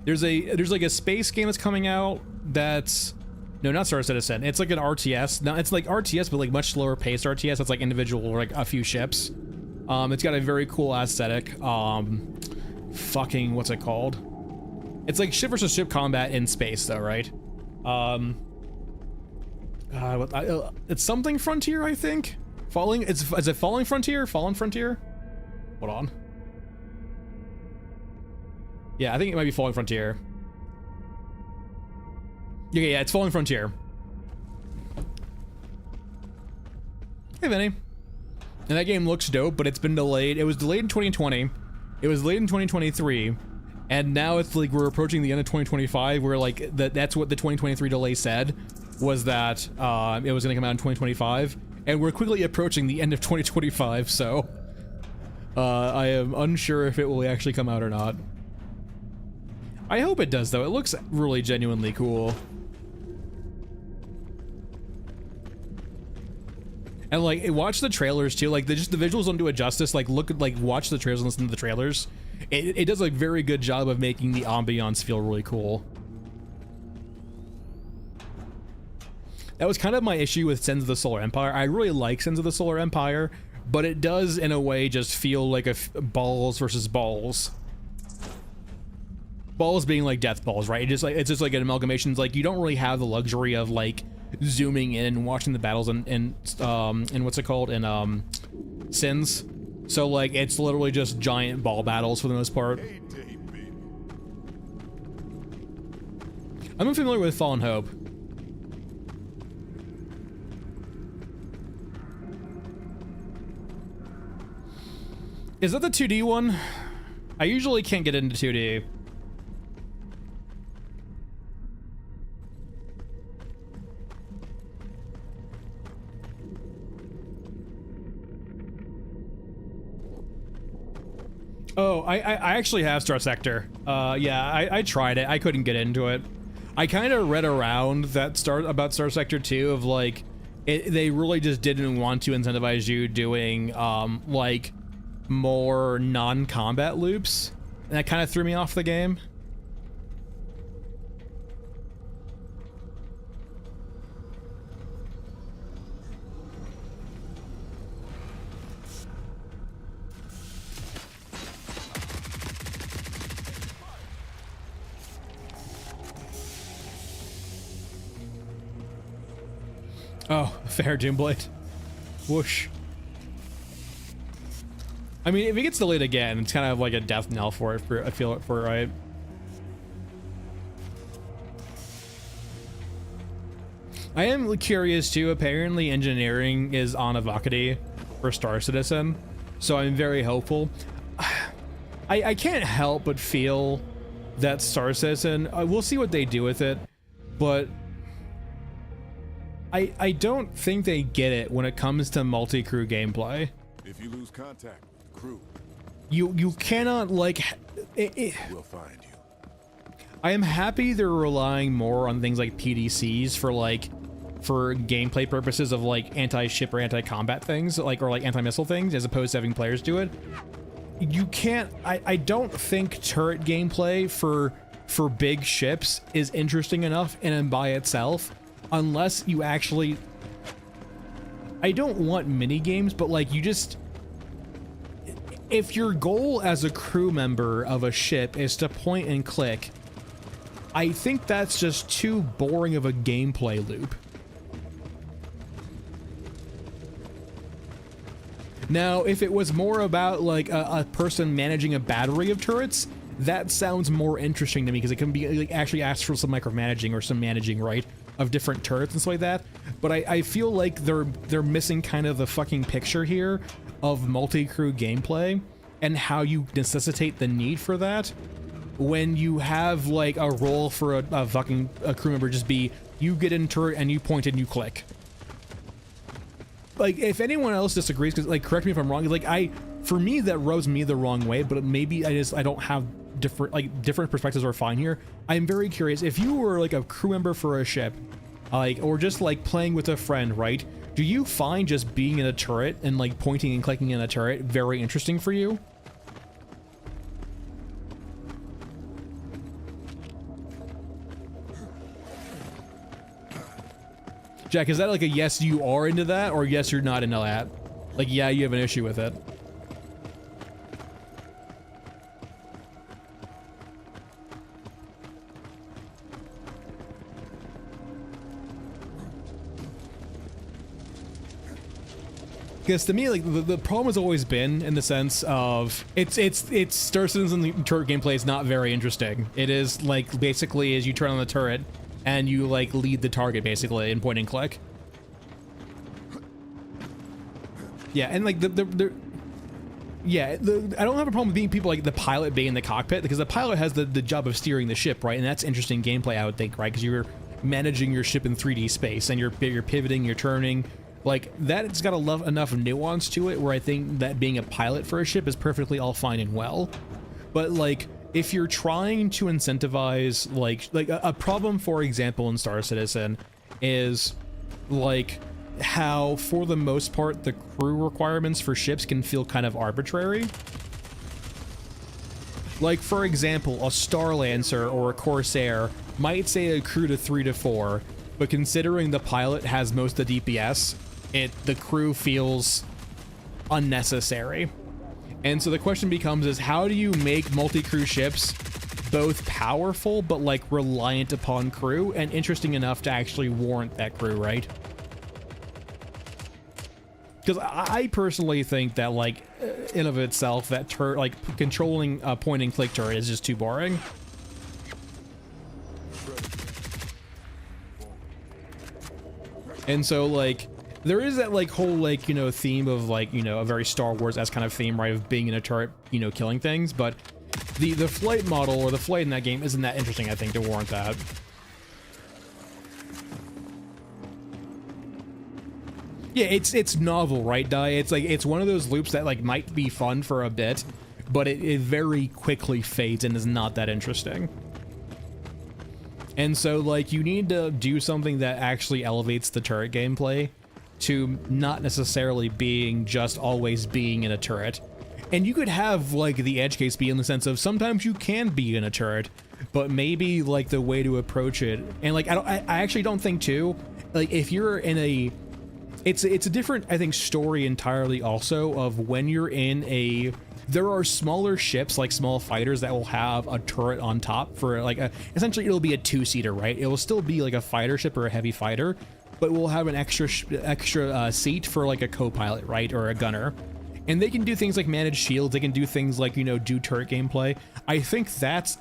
There's like a space game that's coming out that's, no, not Star Citizen. It's like an RTS. No, it's like RTS, but like much slower paced RTS. It's like individual, like a few ships. It's got a very cool aesthetic. Fucking, what's it called? It's like ship versus ship combat in space, though, right? It's something Frontier, I think. Is it Falling Frontier? Fallen Frontier? Hold on. Yeah, I think it might be Falling Frontier. Yeah, it's Falling Frontier. Hey, Vinny. And that game looks dope, but it's been delayed. It was delayed in 2020. It was delayed in 2023. And now it's like we're approaching the end of 2025, where like that's what the 2023 delay said, was that it was going to come out in 2025. And we're quickly approaching the end of 2025, so I am unsure if it will actually come out or not. I hope it does, though. It looks really genuinely cool. And like, watch the trailers too. Like, the visuals don't do it justice. Like, watch the trailers and listen to the trailers. It does a very good job of making the ambiance feel really cool. That was kind of my issue with Sins of the Solar Empire. I really like Sins of the Solar Empire, but it does, in a way, just feel like balls versus balls. Balls being like death balls, right? It's just like an amalgamation. It's like you don't really have the luxury of like zooming in and watching the battles and what's it called, in Sins. So like it's literally just giant ball battles for the most part. I'm unfamiliar with Fallen Hope. Is that the 2D one? I usually can't get into 2D. Oh, I actually have Star Sector. Yeah, I tried it. I couldn't get into it. I kind of read around that about Star Sector 2 of like, they really just didn't want to incentivize you doing like more non-combat loops, and that kind of threw me off the game. Oh, fair, Doomblade. Whoosh. I mean, if it gets delayed again, it's kind of like a death knell for it. I feel it for it, right? I am curious too. Apparently, engineering is on Avocady for Star Citizen, so I'm very hopeful. I can't help but feel that Star Citizen. We'll see what they do with it, but I don't think they get it when it comes to multi-crew gameplay. If you lose contact with the crew, you cannot like we'll find you. I am happy they're relying more on things like PDCs for gameplay purposes of like anti-ship or anti-combat things, like, or like anti-missile things, as opposed to having players do it. You can't. I don't think turret gameplay for big ships is interesting enough in and by itself, unless you actually. I don't want mini games, but like you just. If your goal as a crew member of a ship is to point and click I think that's just too boring of a gameplay loop. Now, if it was more about like a person managing a battery of turrets, that sounds more interesting to me because it can be like actually ask for some micromanaging or some managing, right, of different turrets and stuff like that. But I feel like they're missing kind of the fucking picture here of multi-crew gameplay and how you necessitate the need for that when you have like a role for a fucking crew member just be you get in turret and you point and you click. Like, if anyone else disagrees, because, like, correct me if I'm wrong, like, for me, that rubs me the wrong way, but maybe I don't have different perspectives are fine here. I'm very curious, if you were, like, a crew member for a ship, like, or just, like, playing with a friend, right, do you find just being in a turret and, like, pointing and clicking in a turret very interesting for you? Jack, is that like a yes, you are into that, or yes, you're not into that? Like, yeah, you have an issue with it. Because to me, like, the problem has always been in the sense of it's star citizens in the turret gameplay is not very interesting. It is like basically as you turn on the turret and you like lead the target basically in point and click. Yeah, and like I don't have a problem with being people like the pilot being in the cockpit because the pilot has the job of steering the ship, right? And that's interesting gameplay, I would think, right? Because you're managing your ship in 3D space and you're pivoting, you're turning. Like, that's got enough nuance to it where I think that being a pilot for a ship is perfectly all fine and well. But, like, if you're trying to incentivize, like a problem, for example, in Star Citizen is, like, how, for the most part, the crew requirements for ships can feel kind of arbitrary. Like, for example, a Star Lancer or a Corsair might say a crew to 3 to 4, but considering the pilot has most of the DPS, the crew feels unnecessary. And so the question becomes is how do you make multi-crew ships both powerful but like reliant upon crew and interesting enough to actually warrant that crew, right? Because I personally think that, like, in of itself, that turret, like, controlling a point and click turret is just too boring. And so, like, there is that, like, whole, like, you know, theme of, like, you know, a very Star Wars-esque kind of theme, right, of being in a turret, you know, killing things, but the flight model or the flight in that game isn't that interesting, I think, to warrant that. Yeah, it's novel, right, Dai? It's like, it's one of those loops that, like, might be fun for a bit, but it very quickly fades and is not that interesting. And so, like, you need to do something that actually elevates the turret gameplay to not necessarily being just always being in a turret. And you could have, like, the edge case be in the sense of sometimes you can be in a turret, but maybe, like, the way to approach it, and, like, I actually don't think, too, like, if you're in a... It's a different, I think, story entirely also of when you're in a... There are smaller ships, like small fighters, that will have a turret on top for, like, essentially it'll be a two-seater, right? It will still be, like, a fighter ship or a heavy fighter, but we'll have an extra seat for, like, a co-pilot, right? Or a gunner. And they can do things like manage shields, they can do things like, you know, do turret gameplay. I think that's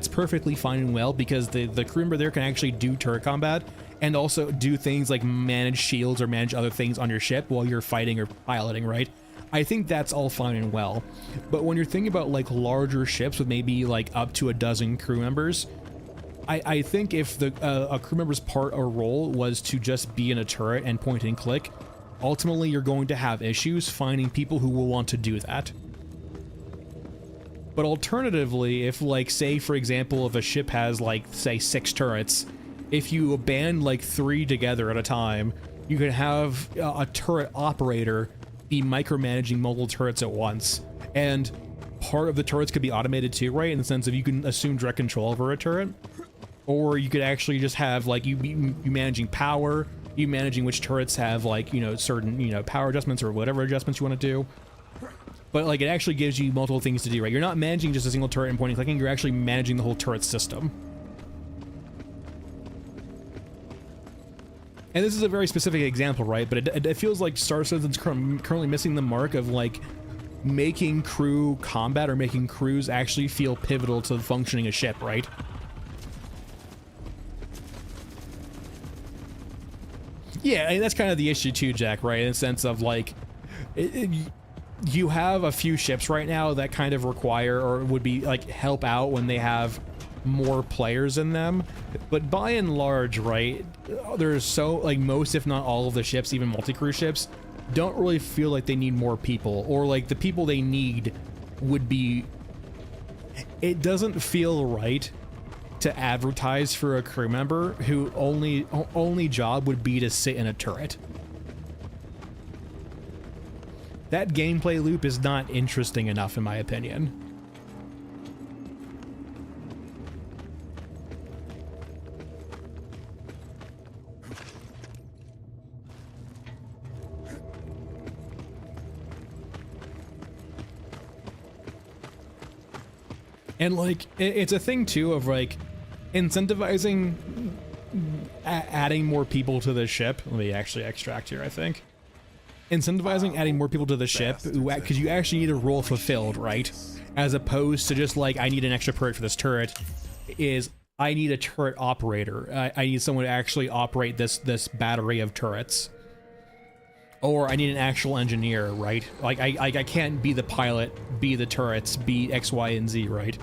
perfectly fine and well, because the crew member there can actually do turret combat, and also do things like manage shields or manage other things on your ship while you're fighting or piloting, right? I think that's all fine and well. But when you're thinking about, like, larger ships with maybe, like, up to a dozen crew members, I think if a crew member's part or role was to just be in a turret and point and click, ultimately you're going to have issues finding people who will want to do that. But alternatively, if, like, say, for example, if a ship has, like, say, 6 turrets, if you abandon, like, 3 together at a time, you can have a turret operator be micromanaging multiple turrets at once. And part of the turrets could be automated too, right? In the sense of you can assume direct control over a turret. Or you could actually just have, like, you managing power, you managing which turrets have, like, you know, certain, you know, power adjustments or whatever adjustments you want to do. But, like, it actually gives you multiple things to do, right? You're not managing just a single turret and point and clicking, you're actually managing the whole turret system. and this is a very specific example, right? But it feels like Star Citizen's currently missing the mark of like making crew combat or making crews actually feel pivotal to functioning a ship, right? Yeah, and that's kind of the issue too, Jack, right? In the sense of like, you have a few ships right now that kind of require or would be like help out when they have more players in them, but by and large, right, there's so like most if not all of the ships, even multi-crew ships, don't really feel like they need more people, or like the people they need would be, it doesn't feel right to advertise for a crew member who only job would be to sit in a turret. That gameplay loop is not interesting enough in my opinion. And like, it's a thing too of like incentivizing adding more people to the ship. Let me actually extract here, I think. Incentivizing adding more people to the ship, because you actually need a role fulfilled, right? As opposed to just like, I need an extra turret for this turret, is I need a turret operator. I need someone to actually operate this battery of turrets. Or I need an actual engineer, right? Like, I can't be the pilot, be the turrets, be X, Y, and Z, right?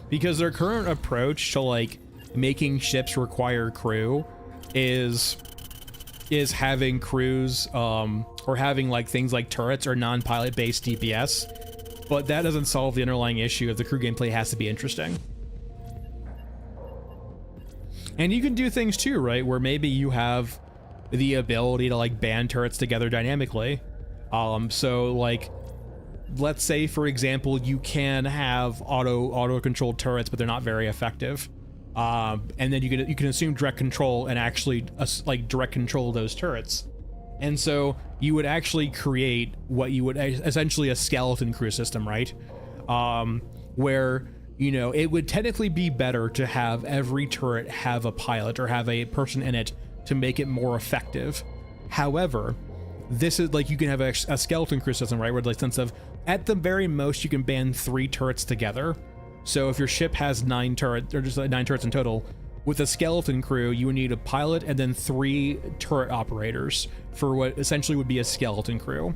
Because their current approach to, like, making ships require crew is having crews, or having, like, things like turrets or non-pilot based DPS. But that doesn't solve the underlying issue of the crew gameplay has to be interesting. And you can do things too, right? Where maybe you have the ability to like band turrets together dynamically. So like, let's say for example, you can have auto-controlled turrets, but they're not very effective. And then you can assume direct control and actually like direct control those turrets. And so you would actually create what you would essentially a skeleton crew system, right? Where, you know, it would technically be better to have every turret have a pilot or have a person in it to make it more effective. However, this is like, you can have a skeleton crew system, right? Where, like, sense of, at the very most, you can band 3 turrets together. So if your ship has 9 turrets, or just 9 turrets in total, with a skeleton crew, you would need a pilot and then 3 turret operators for what essentially would be a skeleton crew.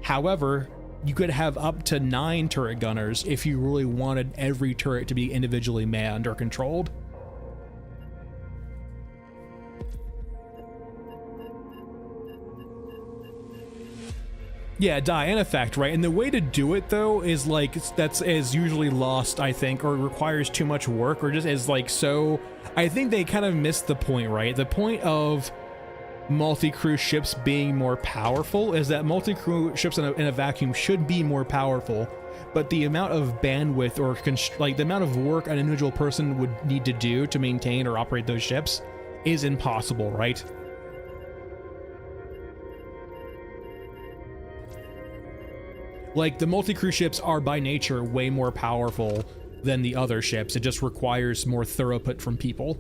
However, you could have up to 9 turret gunners if you really wanted every turret to be individually manned or controlled. Yeah, die in effect, right? And the way to do it though is like, is usually lost, I think, or requires too much work, or just is like, so I think they kind of missed the point, right? The point of multi-crew ships being more powerful is that multi-crew ships in a vacuum should be more powerful, but the amount of bandwidth or like the amount of work an individual person would need to do to maintain or operate those ships is impossible, right? Like, the multi-crew ships are by nature way more powerful than the other ships. It just requires more throughput from people.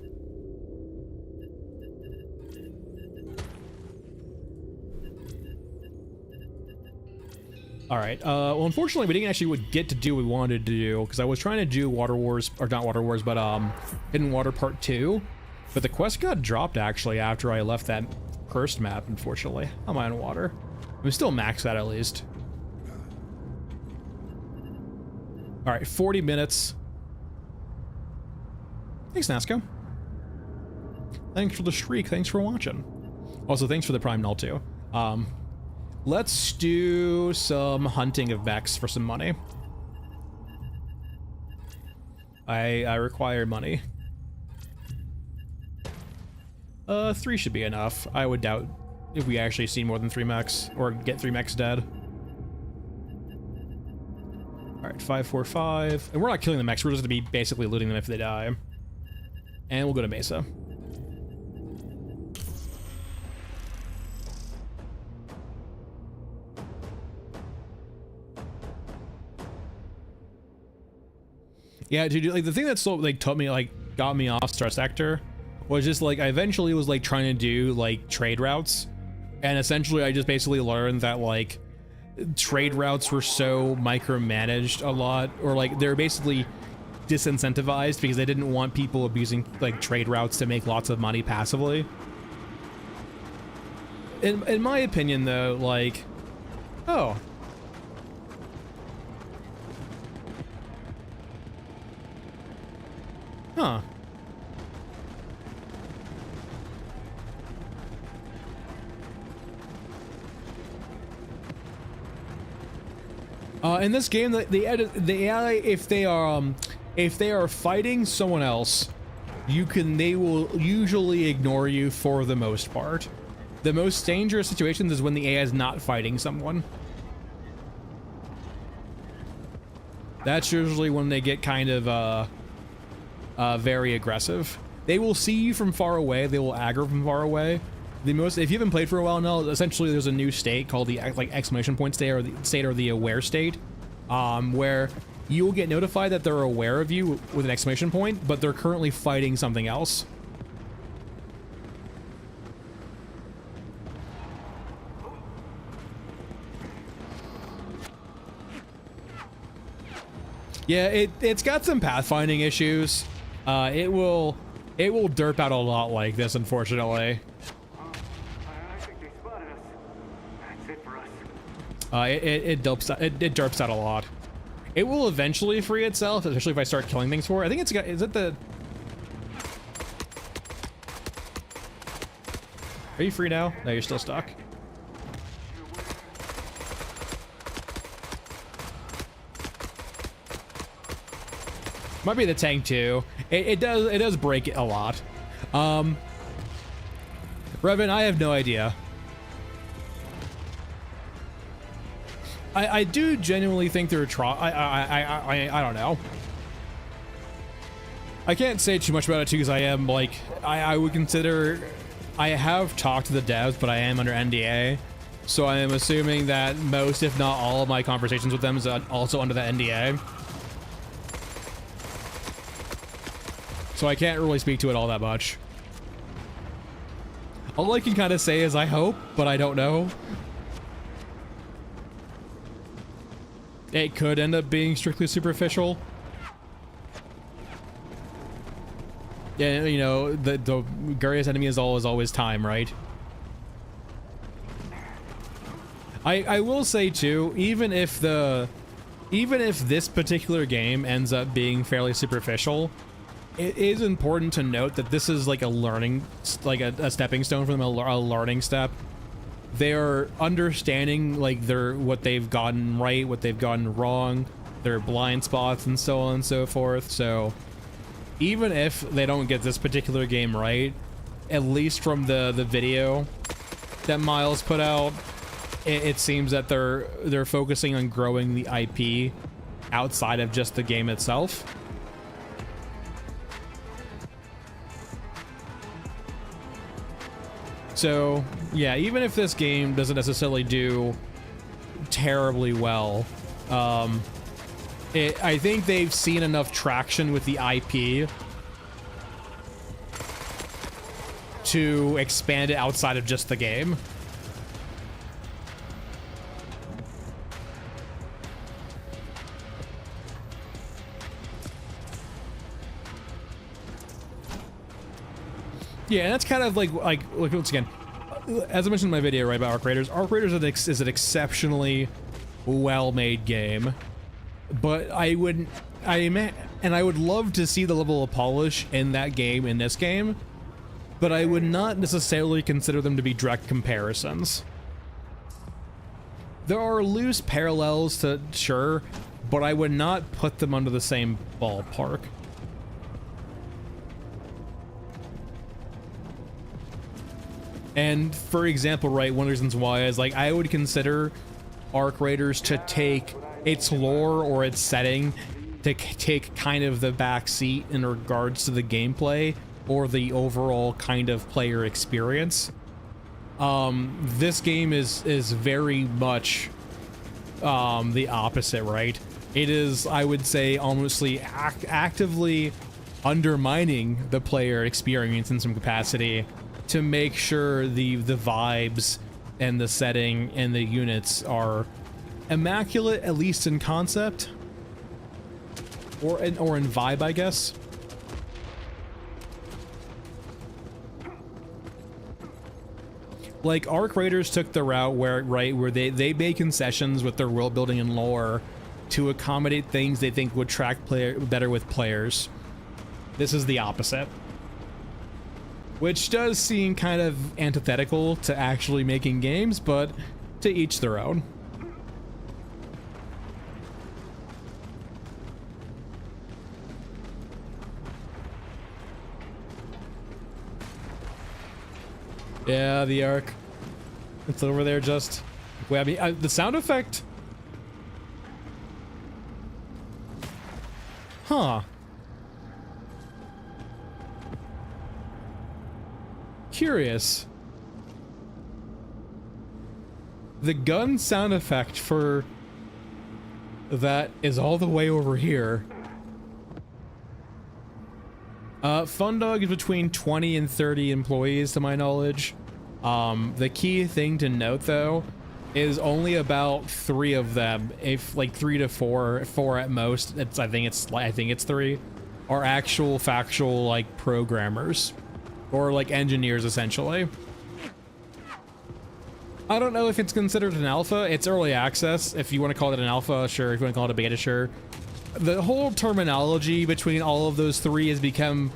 All right, well, unfortunately, we didn't actually get to do what we wanted to do, because I was trying to do Water Wars, or not Water Wars, but Hidden Water Part 2, but the quest got dropped, actually, after I left that cursed map, unfortunately. I'm on water. I'm still maxed out, at least. All right, 40 minutes. Thanks, Nasco. Thanks for the streak. Thanks for watching. Also, thanks for the Prime Null, too. Let's do some hunting of mechs for some money. I require money. 3 should be enough. I would doubt if we actually see more than 3 mechs, or get 3 mechs dead. Alright, 545. And we're not killing the mechs, we're just gonna be basically looting them if they die. And we'll go to Mesa. Yeah, dude, like the thing that so like took me like got me off Star Sector was just like I eventually was like trying to do like trade routes, and essentially I just basically learned that like trade routes were so micromanaged a lot, or like they're basically disincentivized because they didn't want people abusing like trade routes to make lots of money passively. In my opinion though, like, oh, huh. In this game, the AI, if they are fighting someone else, they will usually ignore you for the most part. The most dangerous situations is when the AI is not fighting someone. That's usually when they get kind of very aggressive. They will see you from far away. They will aggro from far away. If you haven't played for a while now, essentially there's a new state called the like exclamation point state, or the aware state, where you will get notified that they're aware of you with an exclamation point, but they're currently fighting something else. Yeah, it's got some pathfinding issues. It will derp out a lot like this, unfortunately. I think they spotted us. That's it for us. It derps out a lot. It will eventually free itself, especially if I start killing things for it. I think is it the... Are you free now? No, you're still stuck. Might be the tank too. It does break it a lot. Revan, I have no idea. I do genuinely think they're I don't know. I can't say too much about it too, because I am like I would consider, I have talked to the devs, but I am under NDA, so I am assuming that most, if not all, of my conversations with them is also under the NDA. So I can't really speak to it all that much. All I can kind of say is I hope, but I don't know. It could end up being strictly superficial. Yeah, you know, the greatest enemy is always time, right? I will say too, even if this particular game ends up being fairly superficial, it is important to note that this is like a learning, like a stepping stone for them, a learning step. They're understanding like what they've gotten right, what they've gotten wrong, their blind spots, and so on and so forth. So even if they don't get this particular game right, at least from the video that Miles put out, it seems that they're focusing on growing the IP outside of just the game itself. So yeah, even if this game doesn't necessarily do terribly well, I think they've seen enough traction with the IP to expand it outside of just the game. Yeah, and that's kind of like once again, as I mentioned in my video right about Arc Raiders, Arc Raiders is an exceptionally well-made game, but I would love to see the level of polish in that game in this game, but I would not necessarily consider them to be direct comparisons. There are loose parallels to sure, but I would not put them under the same ballpark. And for example, right, one of the reasons why is like I would consider Arc Raiders to take its lore or its setting to take kind of the back seat in regards to the gameplay or the overall kind of player experience. This game is very much the opposite, right? it is, I would say, almostly actively undermining the player experience in some capacity to make sure the vibes and the setting and the units are immaculate, at least in concept, or in vibe, I guess. Like, Arc Raiders took the route where they made concessions with their world building and lore to accommodate things they think would track better with players. This is the opposite, which does seem kind of antithetical to actually making games, but to each their own. Yeah, the Arc. It's over there just... Wait, I mean, the sound effect... Huh. Curious. The gun sound effect for that is all the way over here. Fundog is between 20 and 30 employees, to my knowledge. The key thing to note, though, is only about 3 of them, if like 3 to 4 at most. I think it's 3, are actual factual like programmers, or like engineers essentially. I don't know if it's considered an alpha. It's early access. If you want to call it an alpha, sure. If you want to call it a beta, sure. The whole terminology between all of those 3 has became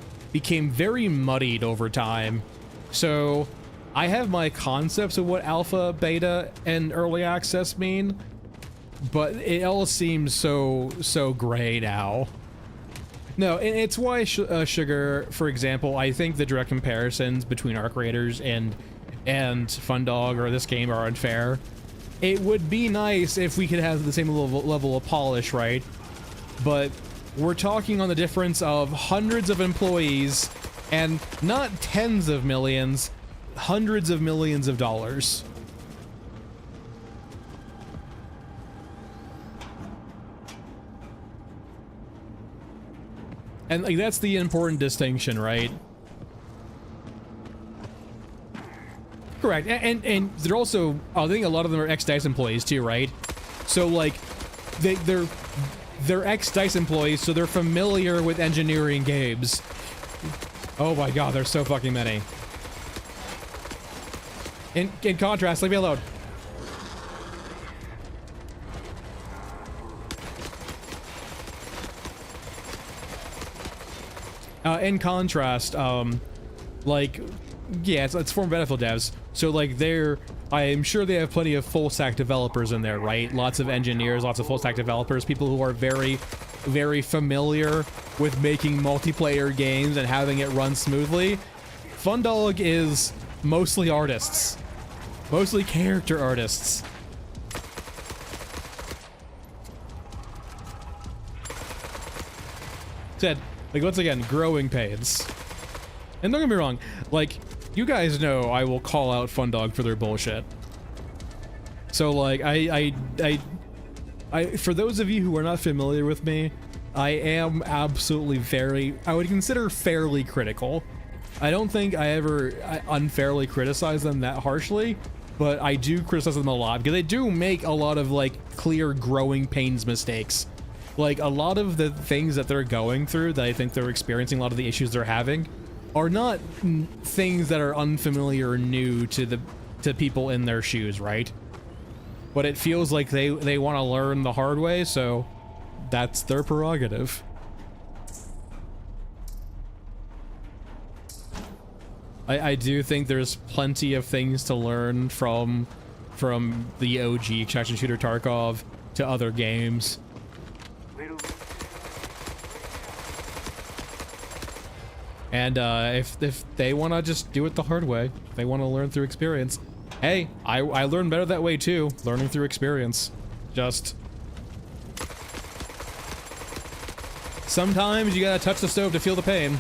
very muddied over time. So I have my concepts of what alpha, beta, and early access mean, but it all seems so gray now. No, and it's why Sugar, for example, I think the direct comparisons between Arc Raiders and Fundog or this game are unfair. It would be nice if we could have the same level of polish, right? But we're talking on the difference of hundreds of employees and not tens of millions, hundreds of millions of dollars. And like, that's the important distinction, right? Correct. And they're also, I think a lot of them are ex-DICE employees too, right? So like they're ex-DICE employees, so they're familiar with engineering games. Oh my god, there's so fucking many. In contrast, leave me alone. In contrast, like, yeah, it's form benefit devs. So like I am sure they have plenty of full stack developers in there, right? Lots of engineers, lots of full stack developers, people who are very, very familiar with making multiplayer games and having it run smoothly. Fundog is mostly artists, mostly character artists. Said, like, once again, growing pains. And don't get me wrong, like, you guys know I will call out Fundog for their bullshit. So like, I for those of you who are not familiar with me, I am absolutely I would consider fairly critical. I don't think I ever unfairly criticize them that harshly, but I do criticize them a lot because they do make a lot of like clear growing pains mistakes. Like a lot of the things that they're going through, that I think they're experiencing, a lot of the issues they're having, are not things that are unfamiliar or new to people in their shoes, right? But it feels like they want to learn the hard way, so that's their prerogative. I do think there's plenty of things to learn from the OG extraction shooter Tarkov to other games. And if they want to just do it the hard way, if they want to learn through experience, hey, I learn better that way too, learning through experience. Just sometimes you gotta touch the stove to feel the pain.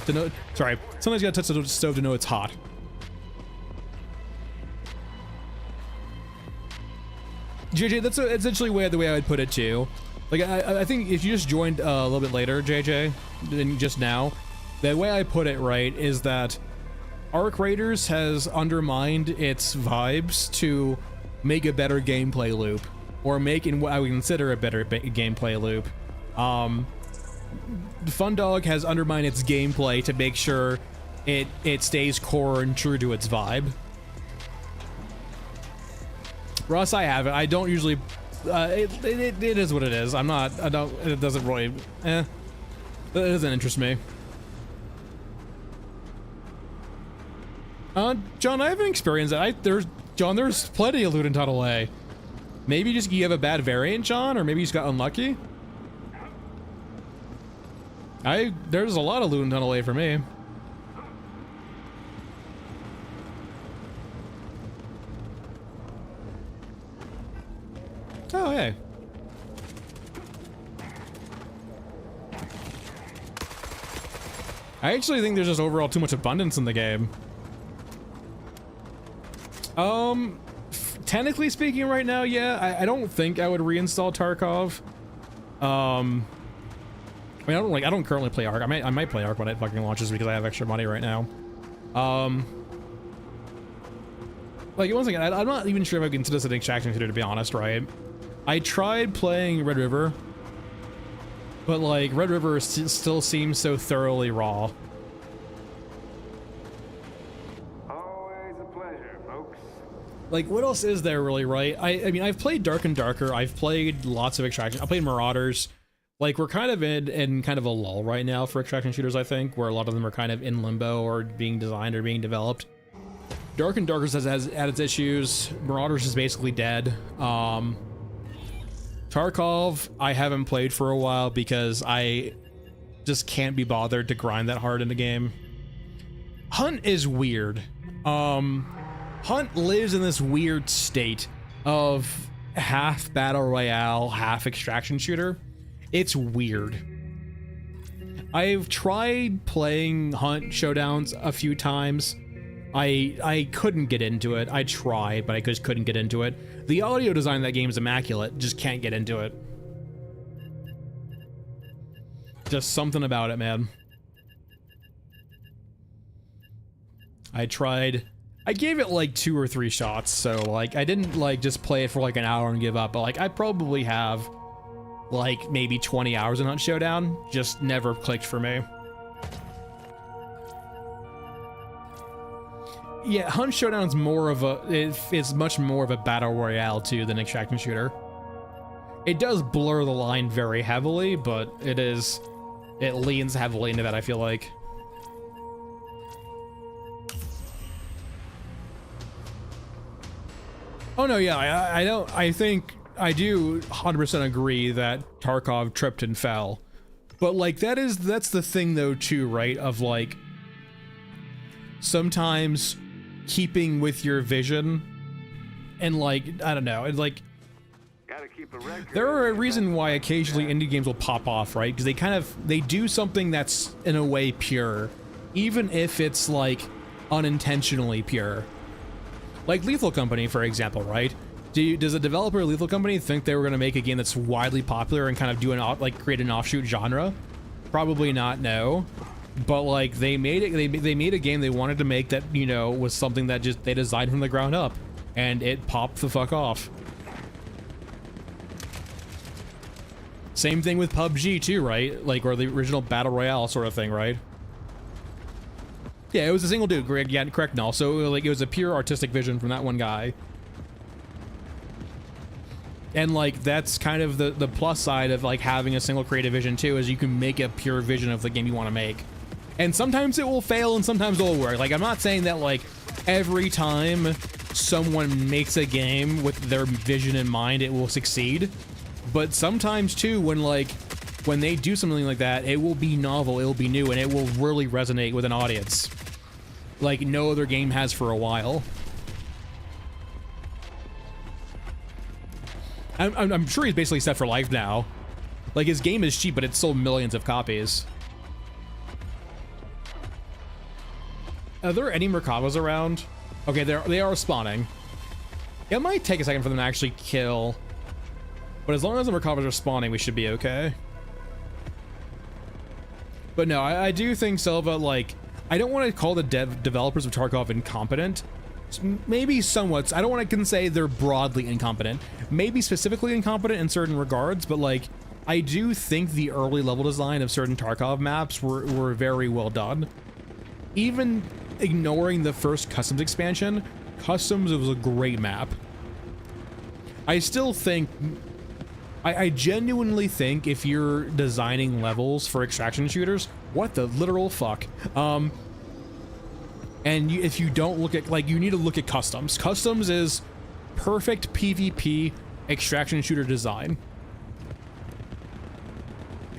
To know, sorry, sometimes you gotta touch the stove to know it's hot. JJ, that's essentially the way I would put it too. Like, I think if you just joined a little bit later, JJ, than just now, the way I put it right is that Arc Raiders has undermined its vibes to make a better gameplay loop, or make in what I would consider a better gameplay loop. Fundog has undermined its gameplay to make sure it stays core and true to its vibe. Russ, I have it. I don't usually. It is what it is. I'm not. I don't. It doesn't really. It doesn't interest me. John, I haven't experienced that. There's plenty of loot in Tunnel A. Maybe just you have a bad variant, John, or maybe you just got unlucky. There's a lot of loot in Tunnel A for me. Oh, hey. I actually think there's just overall too much abundance in the game. Technically speaking right now, yeah, I don't think I would reinstall Tarkov. I mean, I don't currently play Ark. I might play Ark when it fucking launches because I have extra money right now. Like, once again, I'm not even sure if I would consider this an extraction shooter, to be honest, right? I tried playing Red River, but like, Red River still seems so thoroughly raw. Always a pleasure, folks. Like, what else is there really, right? I mean, I've played Dark and Darker. I've played lots of extraction. I played Marauders. Like, we're kind of in kind of a lull right now for extraction shooters, I think, where a lot of them are kind of in limbo or being designed or being developed. Dark and Darker has had its issues. Marauders is basically dead. Tarkov, I haven't played for a while because I just can't be bothered to grind that hard in the game. Hunt is weird. Hunt lives in this weird state of half battle royale, half extraction shooter. It's weird. I've tried playing Hunt showdowns a few times. I couldn't get into it. I tried, but I just couldn't get into it. The audio design of that game is immaculate. Just can't get into it. Just something about it, man. I tried. I gave it like 2 or 3 shots, so like I didn't like just play it for like an hour and give up, but like I probably have like maybe 20 hours in Hunt Showdown. Just never clicked for me. Yeah, Hunt Showdown's more of a, it's much more of a battle royale too than extraction shooter. It does blur the line very heavily, but it leans heavily into that, I feel like. Oh no, yeah, I think I do 100% agree that Tarkov tripped and fell. But like that's the thing though too, right? Of like sometimes keeping with your vision and like, I don't know, it's like there are a reason why occasionally indie games will pop off, right? Because they do something that's in a way pure, even if it's like unintentionally pure. Like Lethal Company, for example, right? Does a developer of Lethal Company think they were going to make a game that's widely popular and kind of do create an offshoot genre? Probably not, no. But like they made it, they made a game they wanted to make that, you know, was something that just they designed from the ground up, and it popped the fuck off. Same thing with PUBG too, right? Like, or the original Battle Royale sort of thing, right? Yeah, it was a single dude, Greg. Yeah, correct, Null. So like it was a pure artistic vision from that one guy. And like that's kind of the plus side of like having a single creative vision too, is you can make a pure vision of the game you want to make. And sometimes it will fail and sometimes it will work. Like, I'm not saying that like every time someone makes a game with their vision in mind it will succeed, but sometimes too when they do something like that, it will be novel, it will be new, and it will really resonate with an audience like no other game has for a while. I'm sure he's basically set for life now. Like, his game is cheap, but it sold millions of copies. Are there any Mercados around? Okay, they are spawning. It might take a second for them to actually kill. But as long as the Merkavas are spawning, we should be okay. But no, I do think Silva, like, I don't want to call the developers of Tarkov incompetent. Maybe somewhat. I don't want to say they're broadly incompetent. Maybe specifically incompetent in certain regards, but like, I do think the early level design of certain Tarkov maps were very well done. Even ignoring the first Customs expansion, Customs was a great map. I still think, I genuinely think if you're designing levels for extraction shooters, what the literal fuck? And if you don't look at, like, you need to look at Customs. Customs is perfect PvP extraction shooter design.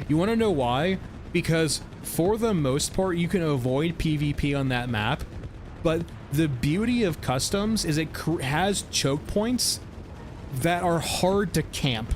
You want to know why? Because for the most part, you can avoid PvP on that map, but the beauty of Customs is it has choke points that are hard to camp.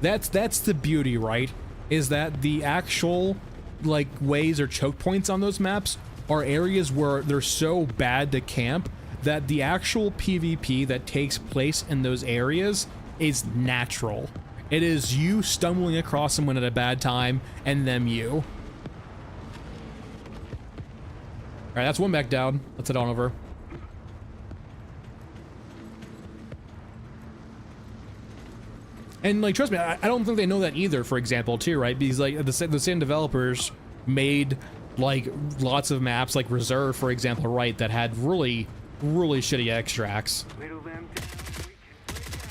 That's the beauty, right? Is that the actual, like, ways or choke points on those maps are areas where they're so bad to camp that the actual PvP that takes place in those areas is natural. It is you stumbling across someone at a bad time and them you. All right, that's one back down. Let's head on over. And like, trust me, I don't think they know that either, for example, too, right? Because like the same developers made like lots of maps, like Reserve, for example, right, that had really, really shitty extracts.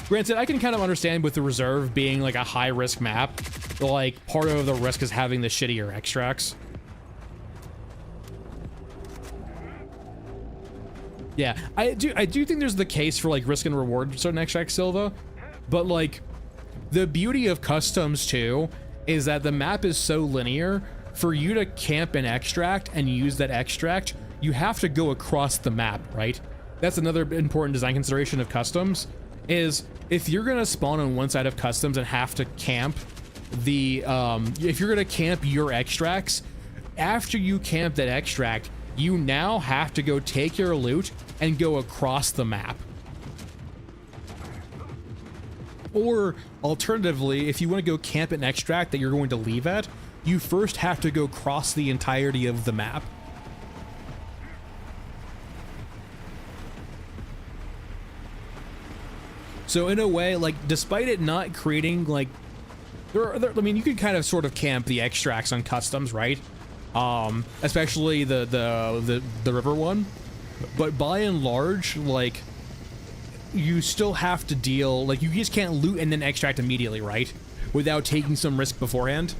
Granted, I can kind of understand with the Reserve being like a high risk map, like part of the risk is having the shittier extracts. Yeah, I do think there's the case for like risk and reward certain extracts, Silva, but like the beauty of Customs too is that the map is so linear. For you to camp an extract and use that extract, you have to go across the map, right? That's another important design consideration of Customs, is if you're gonna spawn on one side of Customs and have to camp the, if you're gonna camp your extracts, after you camp that extract, you now have to go take your loot and go across the map. Or alternatively, if you want to go camp an extract that you're going to leave at, you first have to go cross the entirety of the map. So in a way, like, despite it not creating, like, I mean, you could kind of sort of camp the extracts on Customs, right? Especially the river one. But by and large, like, you still have to deal, like, you just can't loot and then extract immediately, right? Without taking some risk beforehand.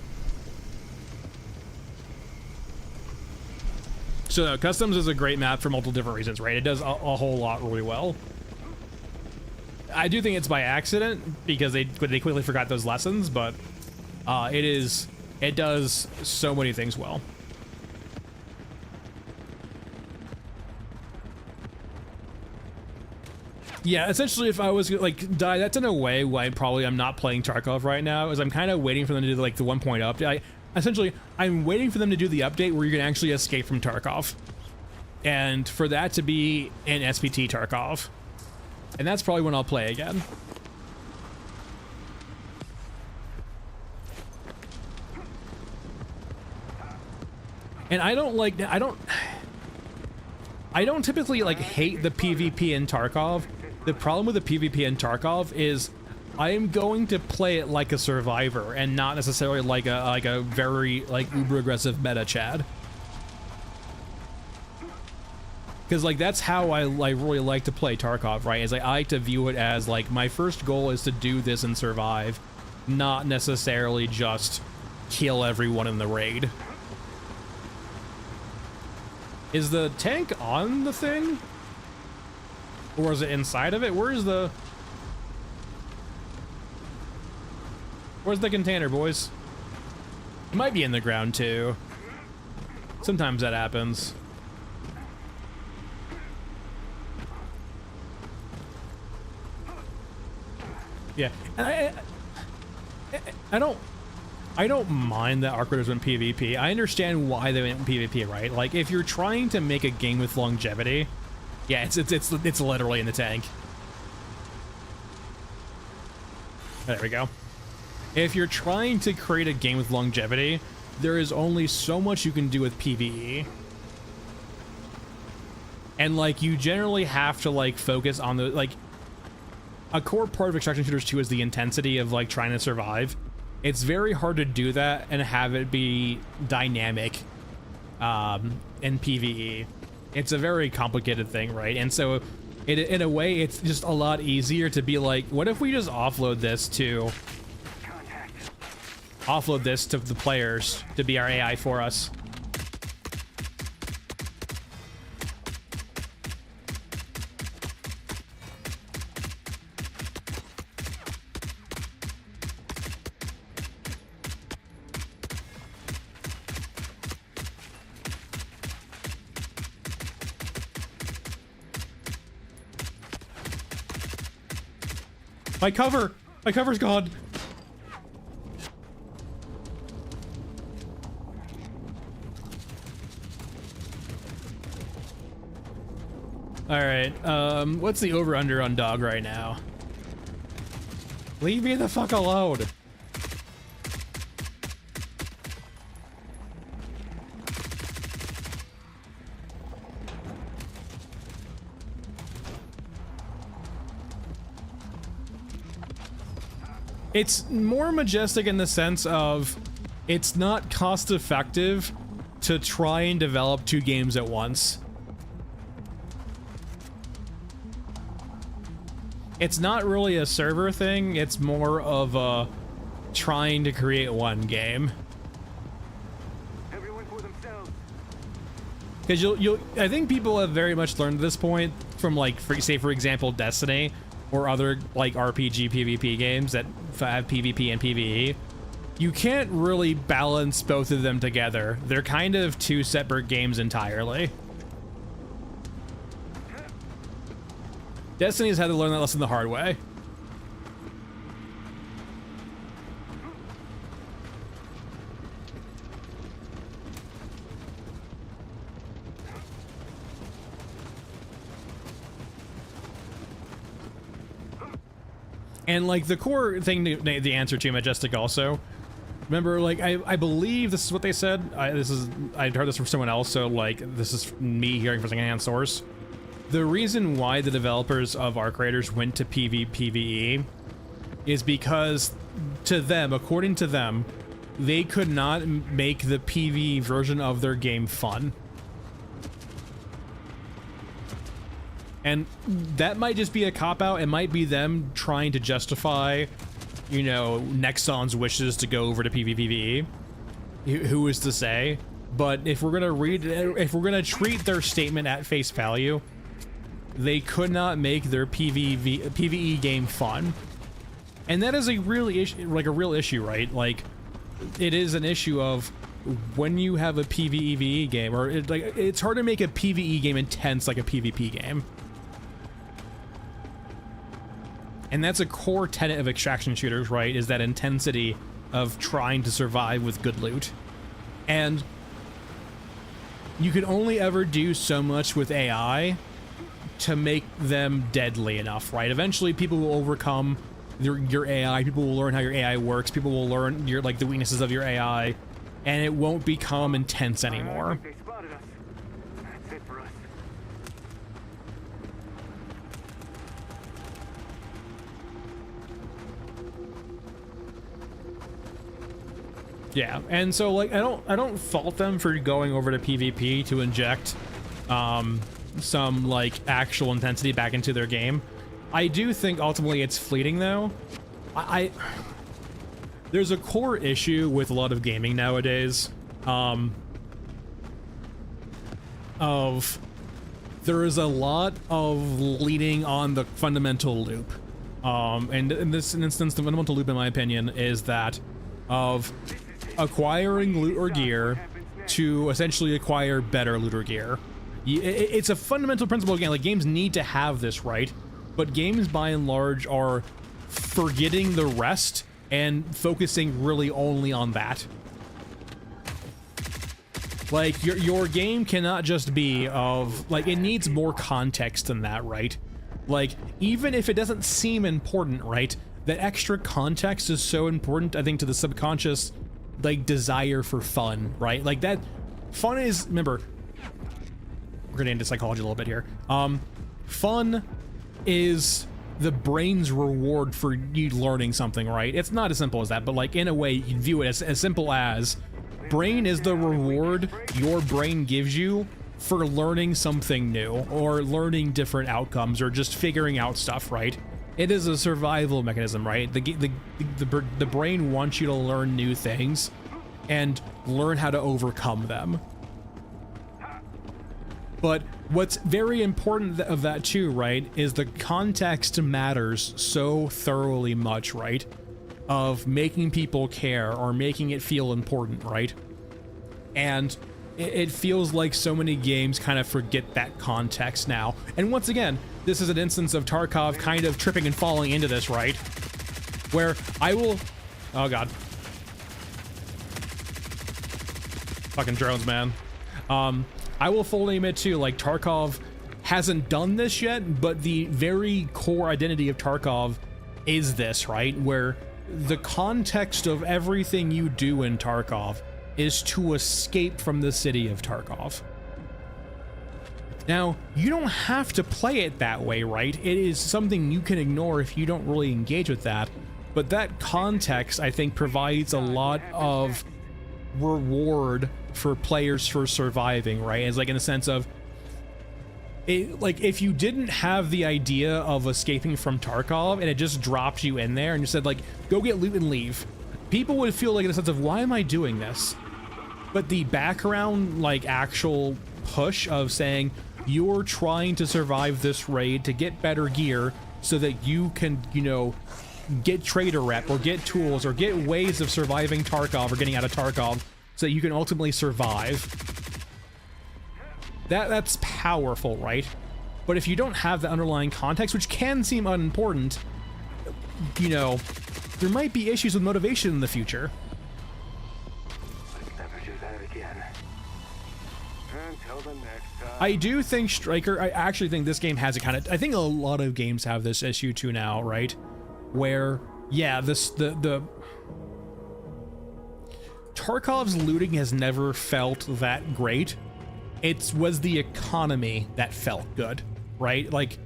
So Customs is a great map for multiple different reasons, right? It does a whole lot really well. I do think it's by accident because they quickly forgot those lessons, but it does so many things well. Yeah, essentially, if I was like die, that's in a way why I'm not playing Tarkov right now, is I'm kind of waiting for them to do like the 1.0 update. Essentially, I'm waiting for them to do the update where you can actually escape from Tarkov, and for that to be in SPT Tarkov, and that's probably when I'll play again. And I don't typically like hate the PvP in Tarkov. The problem with the PvP in Tarkov is I am going to play it like a survivor and not necessarily like a very like uber aggressive meta Chad. Because like that's how I really like to play Tarkov, right? Is I like to view it as like my first goal is to do this and survive, not necessarily just kill everyone in the raid. Is the tank on the thing? Or is it inside of it? Where's the container, boys? It might be in the ground too. Sometimes that happens. Yeah, and I don't mind that Arc Raiders went PvP. I understand why they went PvP, right? Like, if you're trying to make a game with longevity, yeah, it's literally in the tank. There we go. If you're trying to create a game with longevity, there is only so much you can do with PvE. And like, you generally have to like focus on the, like, a core part of extraction shooters too is the intensity of like trying to survive. It's very hard to do that and have it be dynamic in PvE. It's a very complicated thing, right? And so in a way, it's just a lot easier to be like, what if we just offload this to the players to be our AI for us? My cover! My cover's gone! Alright, what's the over-under on dog right now? Leave me the fuck alone! It's more majestic in the sense of it's not cost effective to try and develop 2 games at once. It's not really a server thing, it's more of a trying to create one game. Everyone for themselves. Because I think people have very much learned at this point from like, say for example, Destiny or other like RPG PvP games that have PvP and PvE. You can't really balance both of them together. They're kind of 2 separate games entirely. Destiny's had to learn that lesson the hard way. And like the core thing, the answer to Majestic also, remember, like I believe this is what they said. I heard this from someone else, so like this is me hearing from secondhand source. The reason why the developers of Arc Raiders went to PvE is because, to them, according to them, they could not make the PvE version of their game fun. And that might just be a cop-out. It might be them trying to justify, you know, Nexon's wishes to go over to PvPvE. Who is to say? But if we're gonna treat their statement at face value, they could not make their PvE game fun. And that is a real issue, right? Like, it is an issue of when you have a PvE game, or it's hard to make a PvE game intense like a PvP game. And that's a core tenet of extraction shooters, right? Is that intensity of trying to survive with good loot. And you can only ever do so much with AI to make them deadly enough, right? Eventually people will overcome your AI, people will learn how your AI works, people will learn the weaknesses of your AI, and it won't become intense anymore. They spotted us. That's it for us. Yeah, and so like I don't fault them for going over to PvP to inject some like actual intensity back into their game. I do think ultimately it's fleeting though. There's a core issue with a lot of gaming nowadays of there is a lot of leaning on the fundamental loop. And in this instance, the fundamental loop in my opinion is that of acquiring loot or gear to essentially acquire better loot or gear. It's a fundamental principle again, like games need to have this, right? But games by and large are forgetting the rest and focusing really only on that. Like your game cannot just be of like, it needs more context than that, right? Like even if it doesn't seem important, right? that extra context is so important, I think, to the subconscious, like, desire for fun, right? Like, that fun is, remember, we're gonna into psychology a little bit here. Fun is the brain's reward for you learning something, right? It's not as simple as that, but like, in a way, you can view it as simple as brain is the reward your brain gives you for learning something new or learning different outcomes or just figuring out stuff, right? It is a survival mechanism, right? The brain wants you to learn new things and learn how to overcome them. But what's very important of that too, right, is the context matters so thoroughly much, right? Of making people care or making it feel important, right? And it feels like so many games kind of forget that context now. And once again, this is an instance of Tarkov kind of tripping and falling into this, right? Where I will... Oh, God. Fucking drones, man. I will fully admit, too, like, Tarkov hasn't done this yet, but the very core identity of Tarkov is this, right? Where the context of everything you do in Tarkov is to escape from the city of Tarkov. Now, you don't have to play it that way, right? It is something you can ignore if you don't really engage with that. But that context, I think, provides a lot of reward for players for surviving, right? It's like in the sense of, like, if you didn't have the idea of escaping from Tarkov and it just dropped you in there and you said, like, go get loot and leave, people would feel like in a sense of, why am I doing this? But the background, like, actual push of saying you're trying to survive this raid to get better gear so that you can, you know, get trader rep or get tools or get ways of surviving Tarkov or getting out of Tarkov so that you can ultimately survive. That's powerful, right? But if you don't have the underlying context, which can seem unimportant, you know, there might be issues with motivation in the future. Let's never do that again. Until the next time. I do think Striker, I actually think this game has a kind of, I think a lot of games have this issue too now, right? Where, yeah, the Tarkov's looting has never felt that great. It was the economy that felt good, right? Like,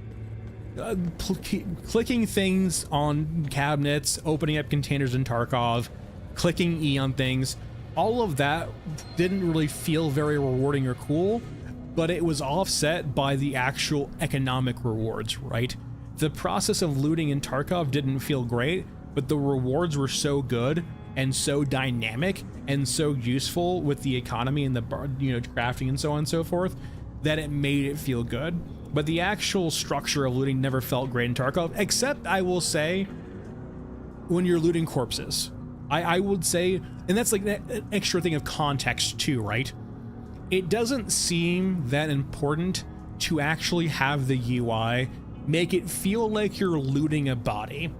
clicking things on cabinets, opening up containers in Tarkov, clicking E on things, all of that didn't really feel very rewarding or cool, but it was offset by the actual economic rewards, right? The process of looting in Tarkov didn't feel great, but the rewards were so good and so dynamic and so useful with the economy and the, you know, crafting and so on and so forth, that it made it feel good. But the actual structure of looting never felt great in Tarkov, except, I will say, when you're looting corpses. I would say, and that's like an extra thing of context too, right? It doesn't seem that important to actually have the UI make it feel like you're looting a body.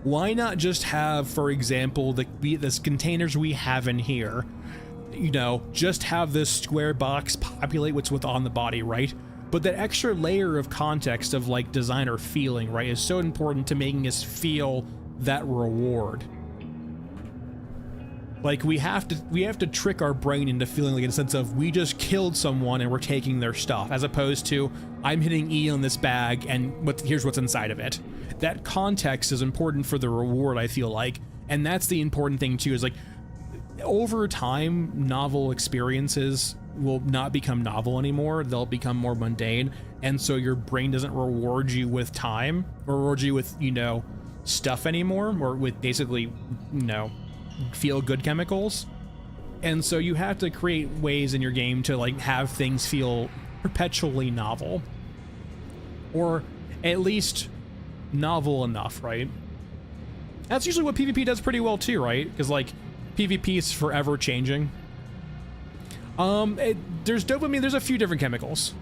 Why not just have, for example, this containers we have in here, you know, just have this square box populate what's on the body, right? But that extra layer of context of, like, design or feeling, right, is so important to making us feel that reward. Like, we have to trick our brain into feeling like, in a sense of, we just killed someone and we're taking their stuff, as opposed to, I'm hitting E on this bag and here's what's inside of it. That context is important for the reward, I feel like, and that's the important thing too, is like, over time, novel experiences will not become novel anymore. They'll become more mundane, and so your brain doesn't reward you with time, or reward you with, you know, stuff anymore, or with basically, you know, feel good chemicals. And so you have to create ways in your game to, like, have things feel perpetually novel, or at least novel enough, right? That's usually what PvP does pretty well too, right? Because, like, PvP is forever changing. There's dopamine, there's a few different chemicals.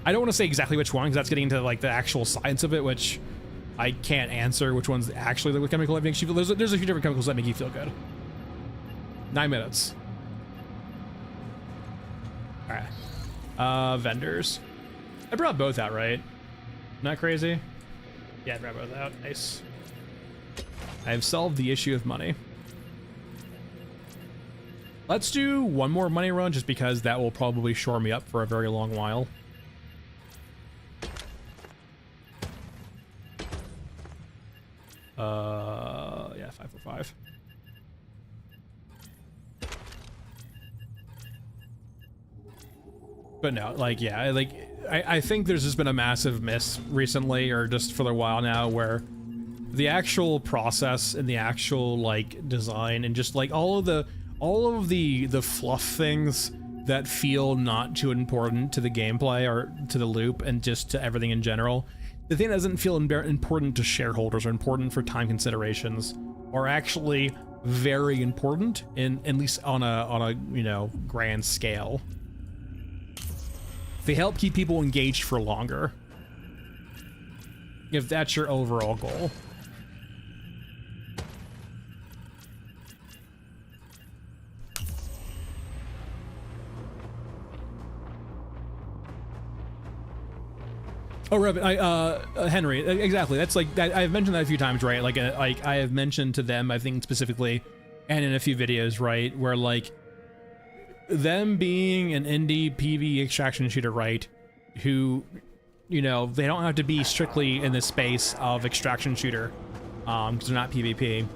I don't want to say exactly which one, because that's getting into, like, the actual science of it, which I can't answer which one's actually the chemical that makes you feel. There's a few different chemicals that make you feel good. 9 minutes. Alright. Vendors. I brought both out, right? Not crazy? Yeah, I brought both out. Nice. I have solved the issue of money. Let's do one more money run just because that will probably shore me up for a very long while. Yeah, 5 for 5. But no, like, yeah, like, I think there's just been a massive miss recently, or just for a while now, where the actual process and the actual, like, design and just, like, all of the fluff things that feel not too important to the gameplay or to the loop and just to everything in general, the thing that doesn't feel important to shareholders or important for time considerations are actually very important, in at least on a you know, grand scale. They help keep people engaged for longer, if that's your overall goal. Oh, Revan, Henry, exactly. That's like, I've mentioned that a few times, right? Like I have mentioned to them, I think specifically, and in a few videos, right, where like them being an indie PvE extraction shooter, right, who, you know, they don't have to be strictly in the space of extraction shooter, because they're not PvP.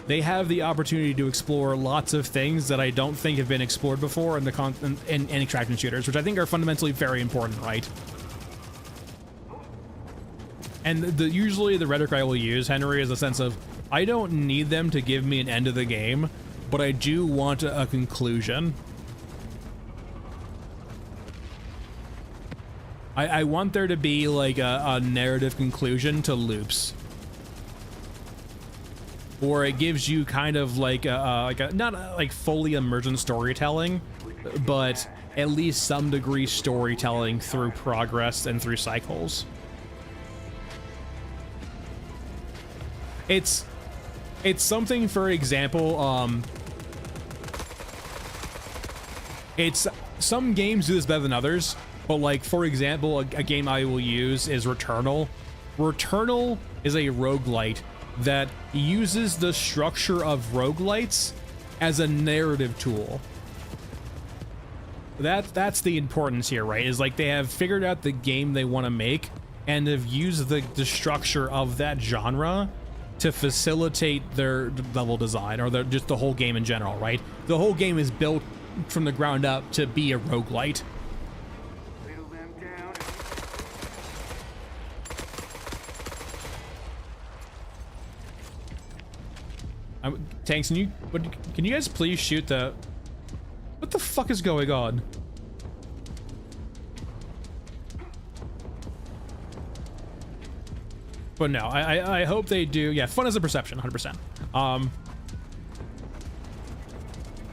They have the opportunity to explore lots of things that I don't think have been explored before in the in extraction shooters, which I think are fundamentally very important, right? And usually the rhetoric I will use, Henry, is a sense of, I don't need them to give me an end of the game, but I do want a conclusion. I want there to be like a narrative conclusion to loops, or it gives you kind of like not like fully immersion storytelling, but at least some degree storytelling through progress and through cycles. It's something, for example, it's some games do this better than others, but like, for example, a game I will use is Returnal. Returnal is a roguelite that uses the structure of roguelites as a narrative tool. That's the importance here, right? Is like they have figured out the game they want to make and have used the structure of that genre to facilitate their level design, or just the whole game in general, right? The whole game is built from the ground up to be a roguelite. Whittle them down. Tanks, can you guys please shoot the... What the fuck is going on? But no, I hope they do. Yeah, fun is a perception, 100%. And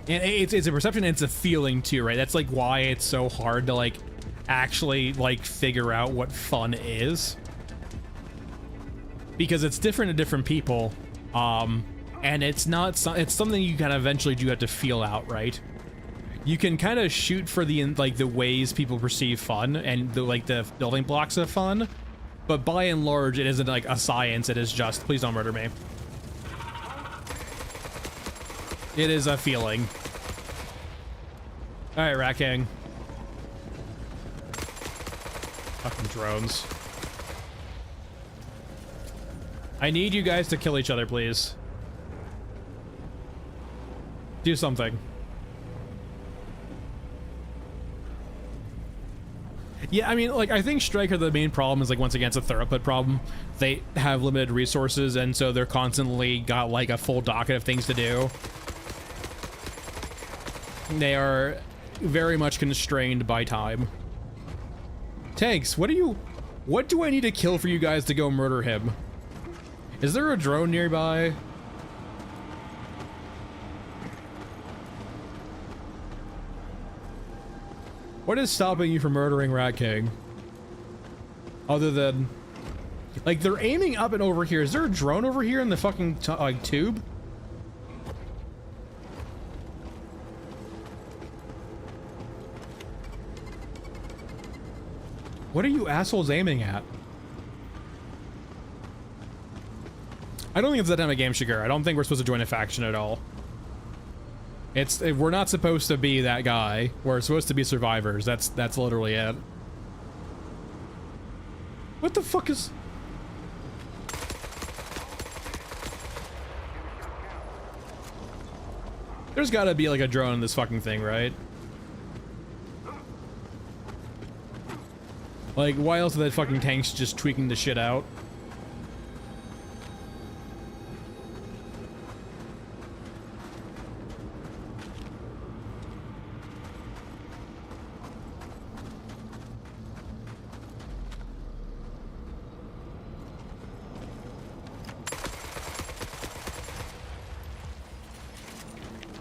it's a perception and it's a feeling too, right? That's like why it's so hard to like actually like figure out what fun is, because it's different to different people. And it's something you kind of eventually do have to feel out, right? You can kind of shoot for the ways people perceive fun and the building blocks of fun. But by and large, it isn't like a science, it is just, please don't murder me. It is a feeling. Alright, Rat King. Fucking drones. I need you guys to kill each other, please. Do something. Yeah, I mean, like, I think Striker, the main problem is, like, once again, it's a throughput problem. They have limited resources, and so they're constantly got, like, a full docket of things to do. They are very much constrained by time. Tanks, what do I need to kill for you guys to go murder him? Is there a drone nearby? What is stopping you from murdering Rat King? Other than, like, they're aiming up and over here. Is there a drone over here in the fucking like tube? What are you assholes aiming at? I don't think it's that time of game, Shiger. I don't think we're supposed to join a faction at all. We're not supposed to be that guy. We're supposed to be survivors. That's literally it. What the fuck is... There's gotta be like a drone in this fucking thing, right? Like, why else are that fucking tanks just tweaking the shit out?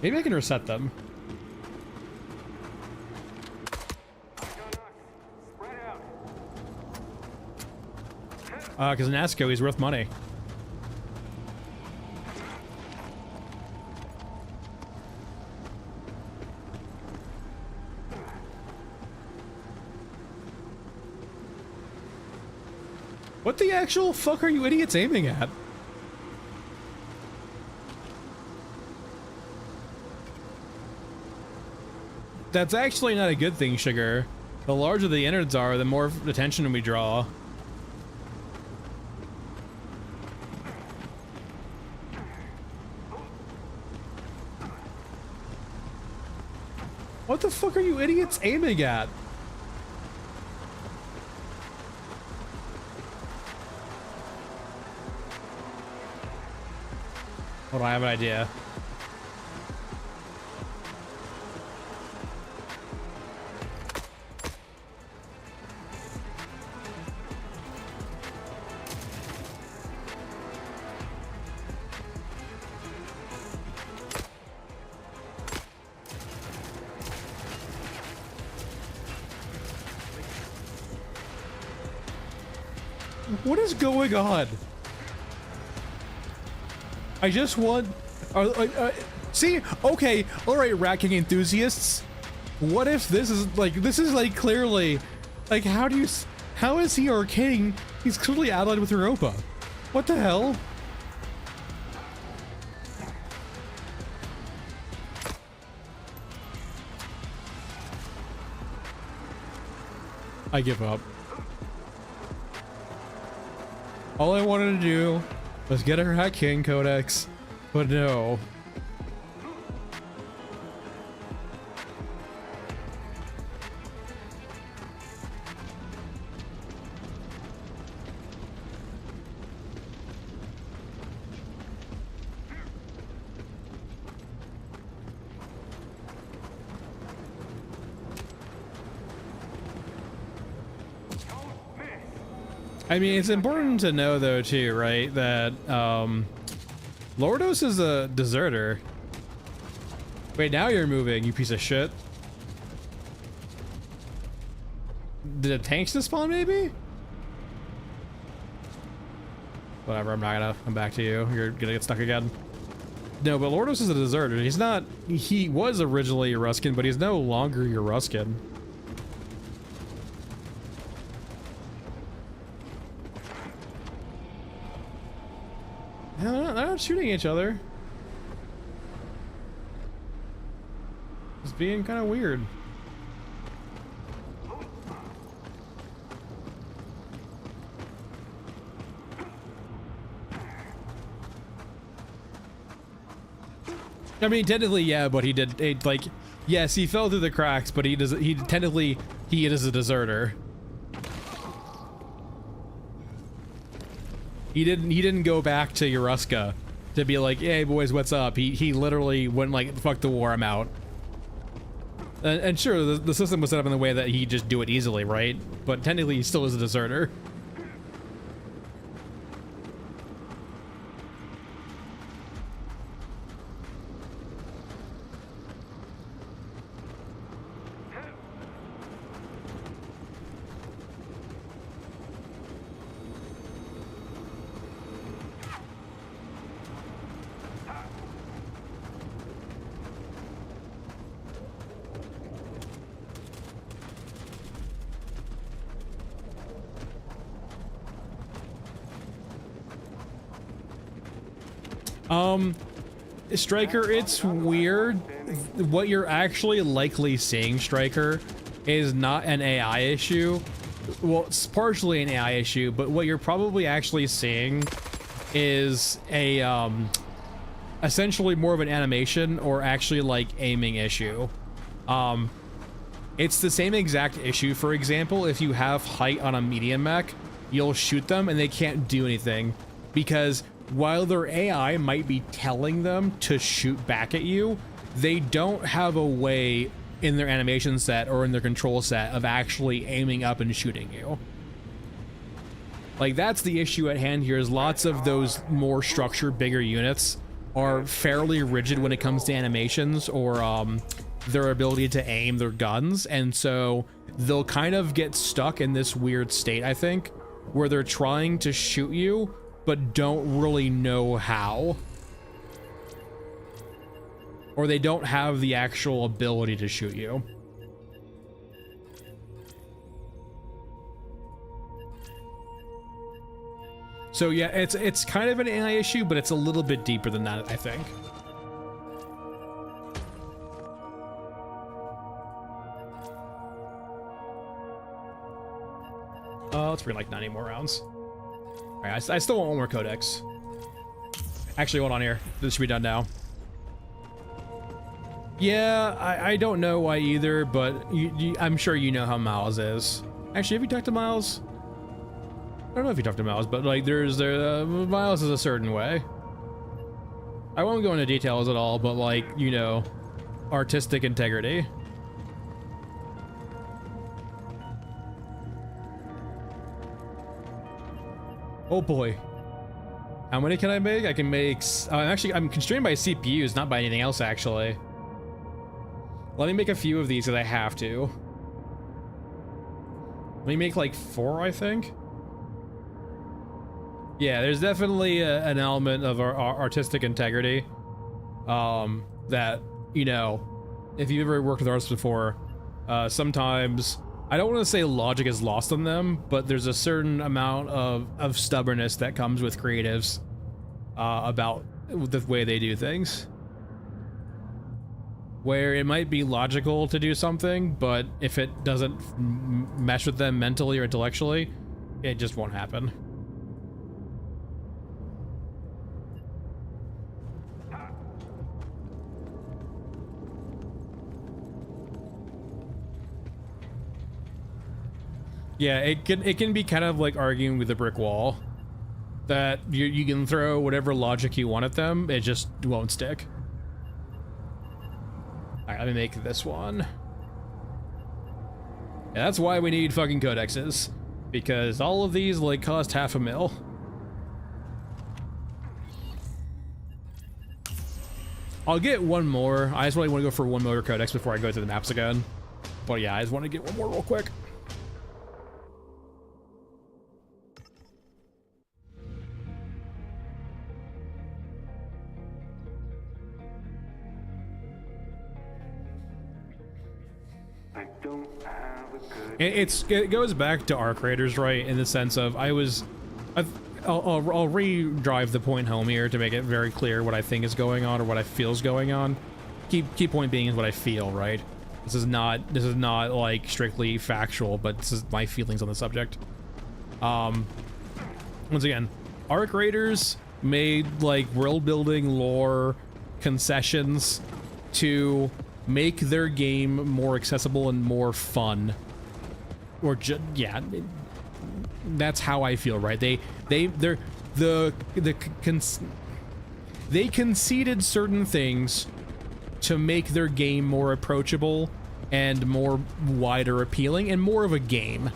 Maybe I can reset them. Because Nasco, he's worth money. What the actual fuck are you idiots aiming at? That's actually not a good thing, Sugar. The larger the innards are, the more attention we draw. What the fuck are you idiots aiming at? Hold on, I have an idea. What is going on? I just want... see? Okay, alright, Rat King enthusiasts. What if this is like clearly... Like, how is he our king? He's clearly allied with Europa. What the hell? I give up. All I wanted to do was get a Rat King Codex, but no. I mean, it's important to know, though, too, right, that, Lordos is a deserter. Wait, now you're moving, you piece of shit. Did the tanks just spawn, maybe? Whatever, I'm not gonna come back to you. You're gonna get stuck again. No, but Lordos is a deserter. He's not... He was originally a Ruskin, but he's no longer your Ruskin. They're not shooting each other. It's being kind of weird. I mean, technically, yeah, but he did like, yes, he fell through the cracks, but he technically is a deserter. He didn't go back to Yoruska to be like, hey boys, what's up? He literally went like, fuck the war, I'm out. And sure, the system was set up in a way that he just do it easily, right? But technically he still is a deserter. Striker, it's weird. What you're actually likely seeing, Striker, is not an AI issue. Well, it's partially an AI issue, but what you're probably actually seeing is a essentially more of an animation or actually like aiming issue. It's the same exact issue. For example, if you have height on a medium mech, you'll shoot them and they can't do anything because while their AI might be telling them to shoot back at you, they don't have a way in their animation set or in their control set of actually aiming up and shooting you. Like, that's the issue at hand here, is lots of those more structured, bigger units are fairly rigid when it comes to animations or their ability to aim their guns, and so they'll kind of get stuck in this weird state, I think, where they're trying to shoot you but don't really know how, or they don't have the actual ability to shoot you. So yeah, it's kind of an AI issue, but it's a little bit deeper than that, I think. Let's bring like 90 more rounds. All right, I still want one more codex. Actually, hold on here. This should be done now. Yeah, I don't know why either, but I'm sure you know how Miles is. Actually, have you talked to Miles? I don't know if you talked to Miles, but like Miles is a certain way. I won't go into details at all, but like, you know, artistic integrity. Oh boy. How many can I make? I can make, I'm constrained by CPUs, not by anything else actually. Let me make a few of these because I have to. Let me make like 4, I think. Yeah, there's definitely an element of our artistic integrity that, you know, if you've ever worked with artists before, sometimes, I don't want to say logic is lost on them, but there's a certain amount of stubbornness that comes with creatives about the way they do things. Where it might be logical to do something, but if it doesn't mesh with them mentally or intellectually, it just won't happen. Yeah, it can be kind of like arguing with a brick wall. That you can throw whatever logic you want at them, it just won't stick. Alright, let me make this one. Yeah, that's why we need fucking codexes. Because all of these like cost $500,000. I'll get one more. I just really want to go for one more codex before I go to the maps again. But yeah, I just want to get one more real quick. It goes back to our creators, right? In the sense of I'll re-drive the point home here to make it very clear what I think is going on or what I feel is going on. Key point being is what I feel, right? This is not like strictly factual, but this is my feelings on the subject. Once again, our creators made like world building lore concessions to make their game more accessible and more fun. Or just, yeah, that's how I feel, right? They conceded certain things to make their game more approachable and more wider appealing and more of a game.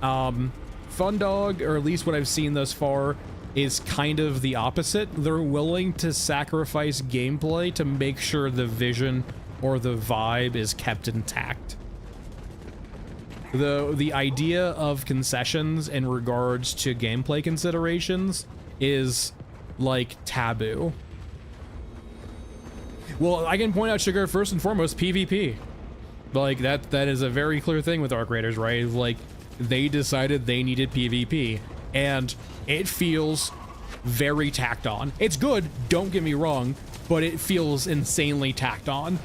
Fundog, or at least what I've seen thus far, is kind of the opposite. They're willing to sacrifice gameplay to make sure the vision or the vibe is kept intact. The idea of concessions in regards to gameplay considerations is like taboo. Well, I can point out, Sugar, first and foremost, PvP. Like that is a very clear thing with our creators, right? Like they decided they needed PvP, and it feels very tacked on. It's good, don't get me wrong, but it feels insanely tacked on.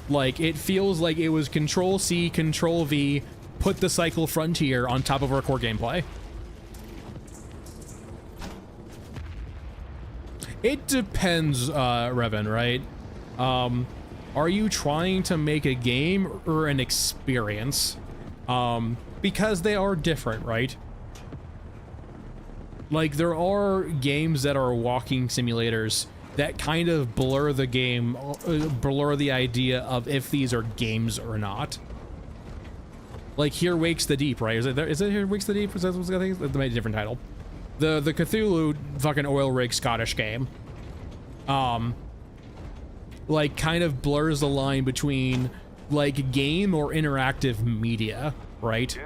Like, it feels like it was Control C, Control V, put the Cycle Frontier on top of our core gameplay. It depends, Revan, right? Are you trying to make a game or an experience? Because they are different, right? Like, there are games that are walking simulators that kind of blur the game, blur the idea of if these are games or not. Like, Here Wakes the Deep, right? Is it Here Wakes the Deep? Is that what's I think? That made a different title. The Cthulhu fucking oil rig Scottish game. Like, kind of blurs the line between, like, game or interactive media, right? Just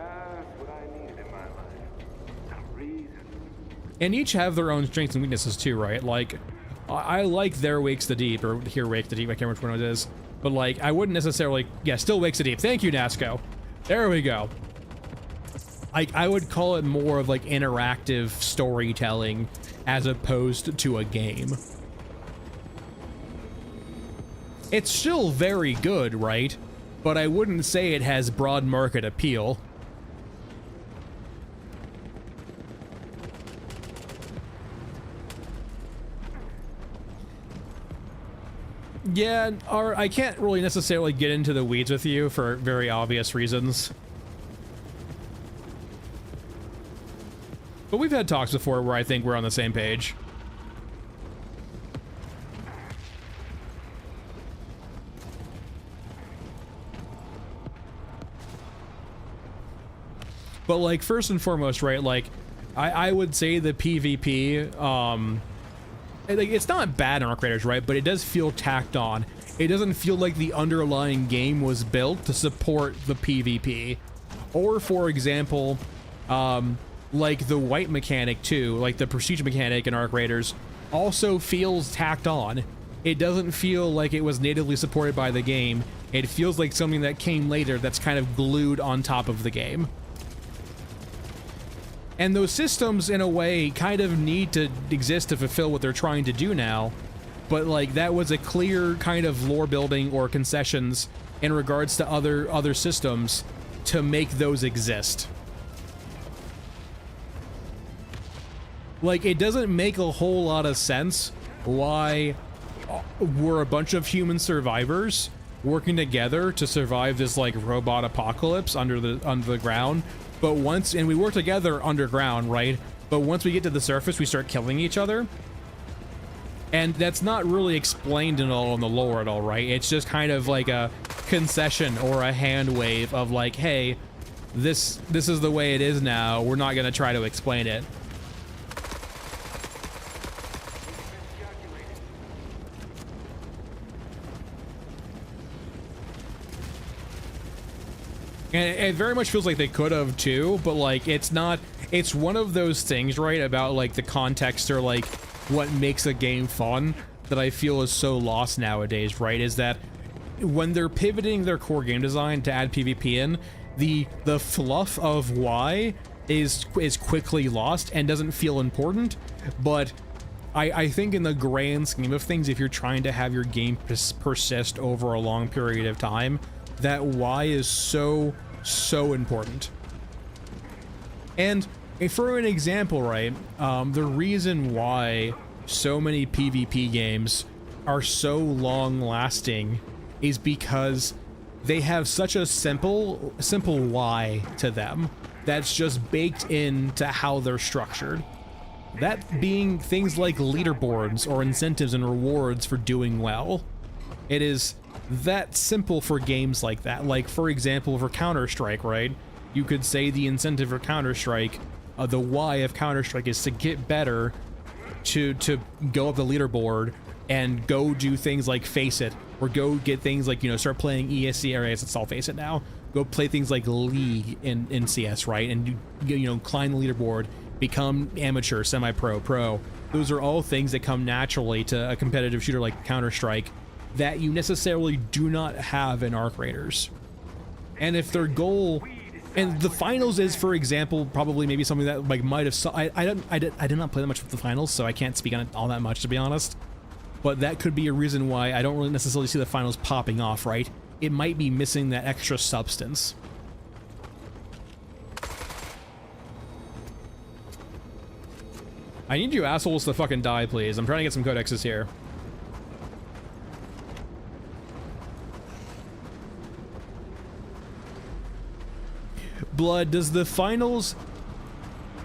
what I needed in my life. A reason. And each have their own strengths and weaknesses too, right? Like, I like There Wakes the Deep, or Here Wakes the Deep, I can't remember which one it is. But, like, I wouldn't necessarily, yeah, Still Wakes the Deep. Thank you, Nasco. There we go. I would call it more of, like, interactive storytelling as opposed to a game. It's still very good, right? But I wouldn't say it has broad market appeal. Yeah, or I can't really necessarily get into the weeds with you for very obvious reasons. But we've had talks before where I think we're on the same page. But, like, first and foremost, right, like, I would say the PvP, like, it's not bad in Arc Raiders, right, but it does feel tacked on. It doesn't feel like the underlying game was built to support the PvP. Or, for example, like, the white mechanic, too, like, the procedure mechanic in Arc Raiders, also feels tacked on. It doesn't feel like it was natively supported by the game. It feels like something that came later that's kind of glued on top of the game. And those systems, in a way, kind of need to exist to fulfill what they're trying to do now. But, like, that was a clear kind of lore building or concessions in regards to other systems to make those exist. Like, it doesn't make a whole lot of sense why we're a bunch of human survivors working together to survive this, like, robot apocalypse under the ground. But once, and we work together underground, right? But once we get to the surface, we start killing each other. And that's not really explained in all in the lore at all, right? It's just kind of like a concession or a hand wave of like, hey, this is the way it is now. We're not gonna try to explain it. And it very much feels like they could have too, but like it's not, it's one of those things, right, about like the context or like what makes a game fun that I feel is so lost nowadays, right, is that when they're pivoting their core game design to add PvP in, the fluff of why is quickly lost and doesn't feel important. But I think in the grand scheme of things, if you're trying to have your game persist over a long period of time, that why is so important. And for an example, right, the reason why so many PvP games are so long lasting is because they have such a simple why to them that's just baked into how they're structured. That being things like leaderboards or incentives and rewards for doing well. It is that simple for games like that. Like, for example, for Counter-Strike, right? You could say the incentive for Counter-Strike, the why of Counter-Strike is to get better, to go up the leaderboard and go do things like Face It, or go get things like, you know, start playing ESC areas. It's all Face It now. Go play things like League in CS, right? And you know, climb the leaderboard, become amateur, semi-pro, pro. Those are all things that come naturally to a competitive shooter like Counter-Strike that you necessarily do not have in Arc Raiders. And if their goal, And the finals is, for example, probably maybe something that like might have. I did not play that much with the finals, so I can't speak on it all that much, to be honest. But that could be a reason why I don't really necessarily see the finals popping off, right? It might be missing that extra substance. I need you assholes to fucking die, please. I'm trying to get some codexes here. Blood, does the finals...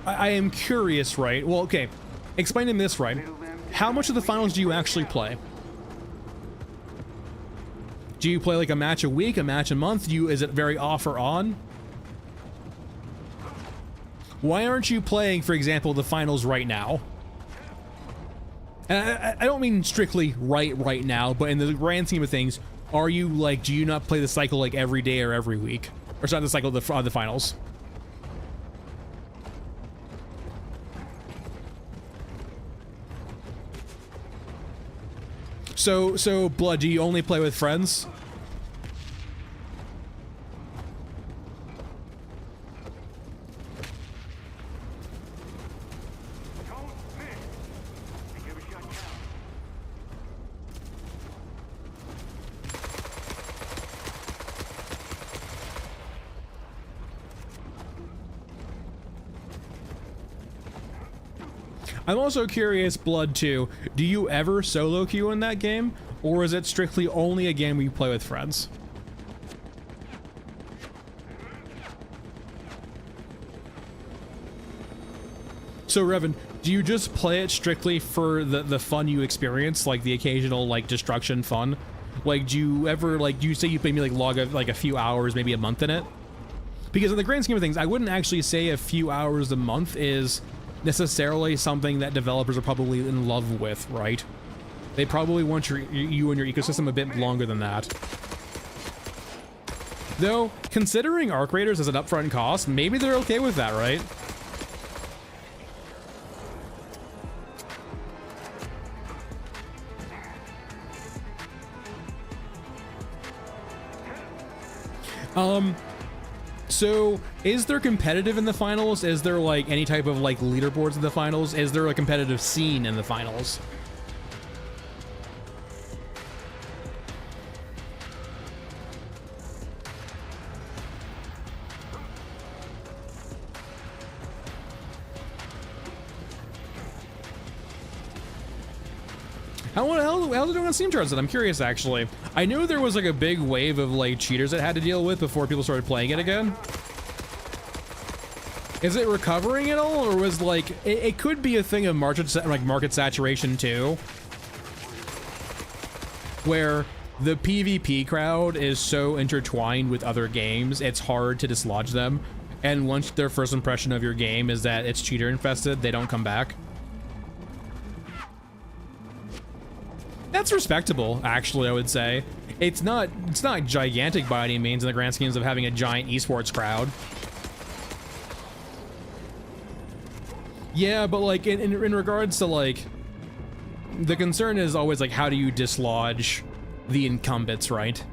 I am curious, right? Well, okay. Explain to me this, right? How much of the finals do you actually play? Do you play like a match a week, a match a month? Is it very off or on? Why aren't you playing, for example, the finals right now? And I don't mean strictly right now, but in the grand scheme of things, are you like, do you not play the cycle like every day or every week? Or sorry, the cycle of the finals. So Blood, do you only play with friends? I'm also curious, Blood, too. Do you ever solo queue in that game? Or is it strictly only a game where you play with friends? So, Revan, do you just play it strictly for the fun you experience? Like, the occasional, like, destruction fun? Like, do you ever, like, do you say you maybe, like, log a few hours, maybe a month in it? Because in the grand scheme of things, I wouldn't actually say a few hours a month is necessarily something that developers are probably in love with, right? They probably want you and your ecosystem a bit longer than that. Though, considering arc raiders as an upfront cost, maybe they're okay with that, right? So, is there competitive in the finals? Is there, like, any type of, like, leaderboards in the finals? Is there a competitive scene in the finals? How's it doing on Steam charts? I'm curious, actually. I knew there was like a big wave of like cheaters that had to deal with before people started playing it again. Is it recovering at all, or was like it could be a thing of market saturation too, where the PvP crowd is so intertwined with other games, it's hard to dislodge them. And once their first impression of your game is that it's cheater infested, they don't come back. That's respectable, actually, I would say. It's not gigantic by any means in the grand schemes of having a giant esports crowd. Yeah, but like in regards to like, the concern is always like, how do you dislodge the incumbents, right?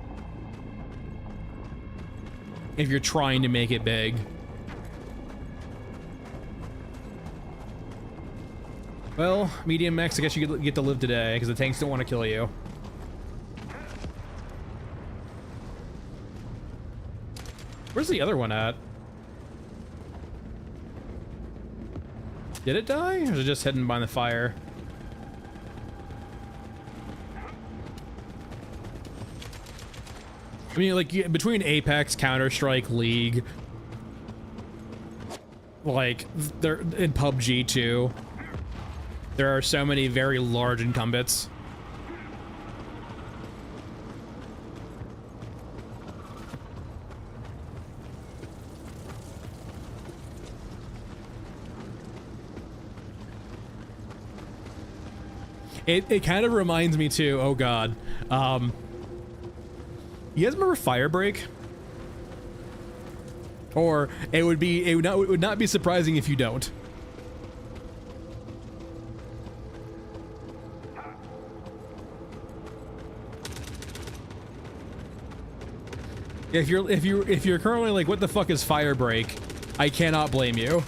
If you're trying to make it big. Well, medium max, I guess you get to live today, because the tanks don't want to kill you. Where's the other one at? Did it die, or is it just hidden behind the fire? I mean, like, between Apex, Counter-Strike, League, like, they're in PUBG too. There are so many very large incumbents. It kind of reminds me too, oh god. You guys remember Firebreak? Or it would not be surprising if you don't. If you're currently like, what the fuck is Firebreak? I cannot blame you.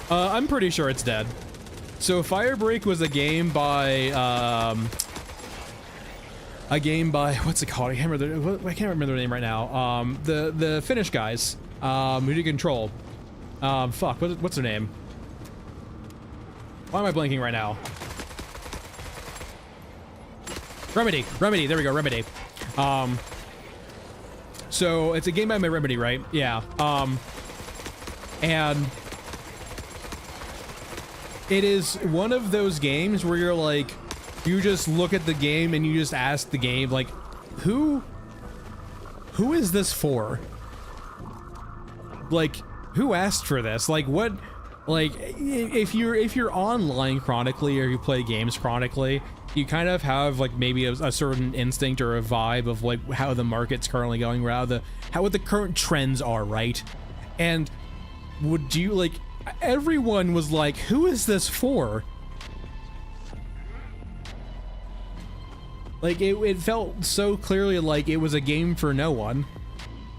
I'm pretty sure it's dead. So Firebreak was a game by what's it called? I can't remember their name right now. The Finnish guys who did Control. Fuck, what's their name? Why am I blanking right now? Remedy, there we go, Remedy. So it's a game by Remedy, right? Yeah. And it is one of those games where you're like, you just look at the game and you just ask the game, like, who is this for? Like, who asked for this? Like, what? Like, if you're online chronically, or you play games chronically, you kind of have like maybe a certain instinct or a vibe of like how the market's currently going, what the current trends are, right? And would you like? Everyone was like, who is this for? Like, it felt so clearly like it was a game for no one.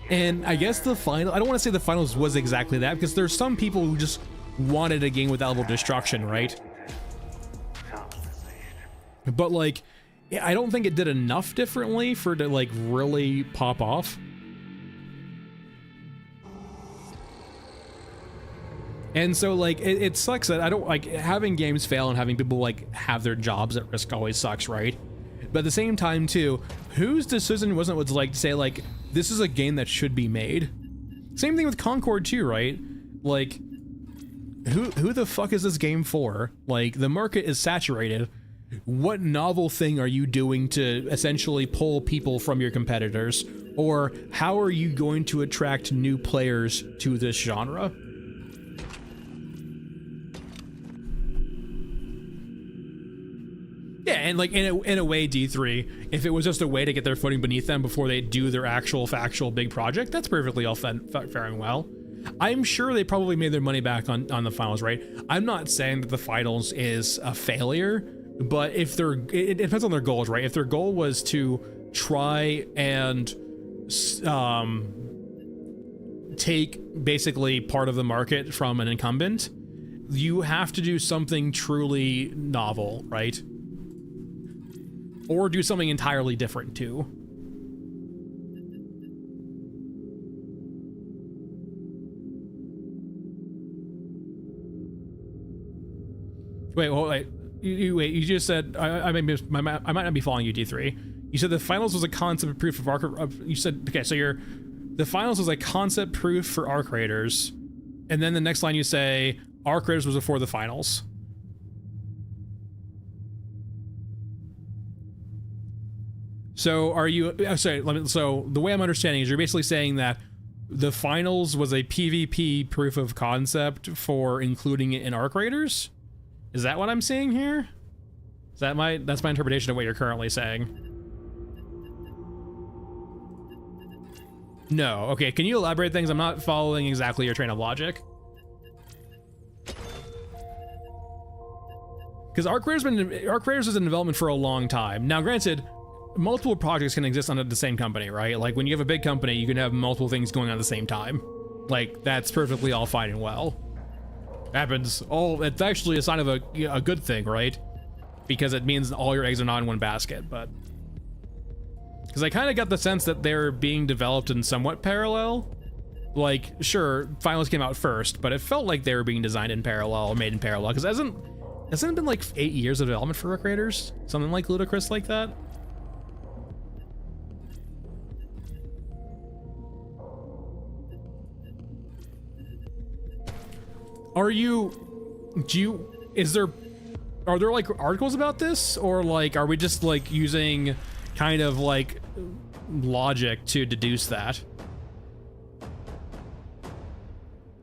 And I guess the final, I don't want to say the finals was exactly that, because there's some people who just wanted a game with level destruction, right? But like, I don't think it did enough differently for it to like really pop off. And so like, it sucks that I don't like having games fail and having people like have their jobs at risk always sucks, right? But at the same time too, whose decision wasn't to like say like, this is a game that should be made? Same thing with Concord too, right? Like, who the fuck is this game for? Like, the market is saturated. What novel thing are you doing to essentially pull people from your competitors? Or how are you going to attract new players to this genre? Yeah, and like in a way, D3, if it was just a way to get their footing beneath them before they do their factual big project, that's perfectly all faring well. I'm sure they probably made their money back on the finals, right? I'm not saying that the finals is a failure, but if it depends on their goals, right? If their goal was to try and take basically part of the market from an incumbent, you have to do something truly novel, right? Or do something entirely different too. Wait, you just said, I might not be following you, D3. You said the finals was a concept proof of arc, you said, okay, so the finals was a concept proof for arc raiders, and then the next line you say, arc raiders was before the finals. So are you, so the way I'm understanding is you're basically saying that the finals was a PvP proof of concept for including it in arc raiders? Is that what I'm seeing here? That's my interpretation of what you're currently saying. No, okay, can you elaborate things? I'm not following exactly your train of logic. Because Arc Raiders is in development for a long time. Now granted, multiple projects can exist under the same company, right? Like when you have a big company, you can have multiple things going on at the same time. Like that's perfectly all fine and well. Happens. It's actually a sign of a good thing, right? Because it means all your eggs are not in one basket, but... Because I kind of got the sense that they're being developed in somewhat parallel. Like, sure, finals came out first, but it felt like they were being designed in parallel or made in parallel. Because hasn't it been like 8 years of development for Arc Raiders? Something like ludicrous like that? Are there like articles about this, or like are we just like using kind of like logic to deduce that?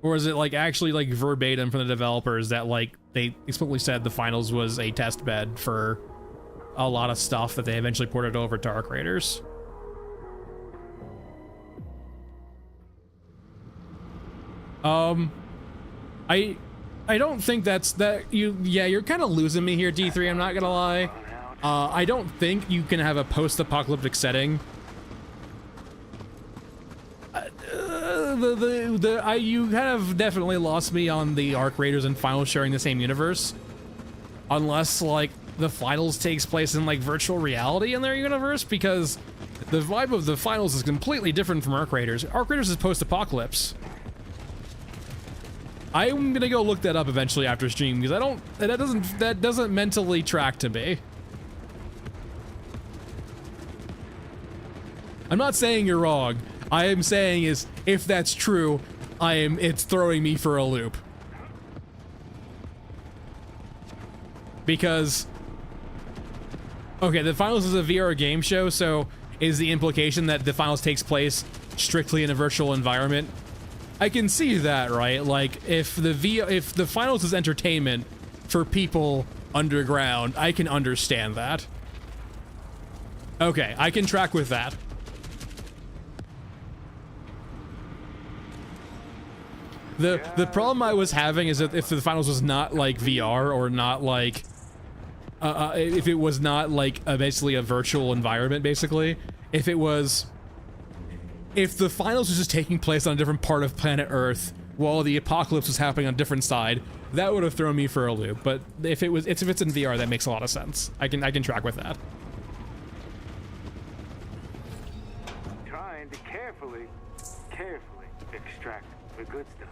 Or is it like actually like verbatim from the developers that like they explicitly said the finals was a test bed for a lot of stuff that they eventually ported over to Arc Raiders? I don't think that's that. You're kind of losing me here, D3. I'm not gonna lie. I don't think you can have a post-apocalyptic setting. You kind of definitely lost me on the Arc Raiders and Finals sharing the same universe, unless like the Finals takes place in like virtual reality in their universe, because the vibe of the Finals is completely different from Arc Raiders. Arc Raiders is post-apocalypse. I'm gonna go look that up eventually after stream, because that doesn't mentally track to me. I'm not saying you're wrong. I am saying is, if that's true, it's throwing me for a loop. Because, okay, the Finals is a VR game show, so is the implication that the Finals takes place strictly in a virtual environment? I can see that, right? Like, if the Finals is entertainment for people underground, I can understand that. Okay, I can track with that. The problem I was having is that if the Finals was not like VR, or not like if it was not like basically a virtual environment, basically, if the Finals was just taking place on a different part of planet Earth while the apocalypse was happening on a different side, that would have thrown me for a loop. But if it's in VR, that makes a lot of sense. I can track with that. Trying to carefully extract the good stuff.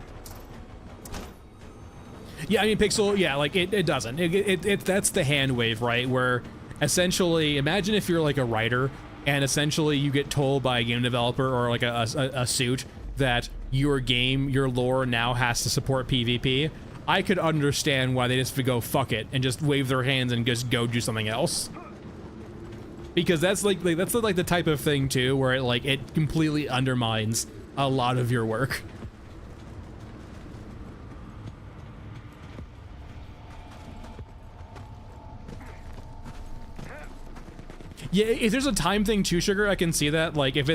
Yeah, I mean, Pixel, yeah, like, it doesn't. That's the hand wave, right? Where, essentially, imagine if you're, like, a writer, and essentially you get told by a game developer or, like, a suit that your game, your lore now has to support PvP. I could understand why they just would go, fuck it, and just wave their hands and just go do something else. Because that's, like the type of thing, too, where it completely undermines a lot of your work. Yeah, if there's a time thing too, Sugar, I can see that. Like, if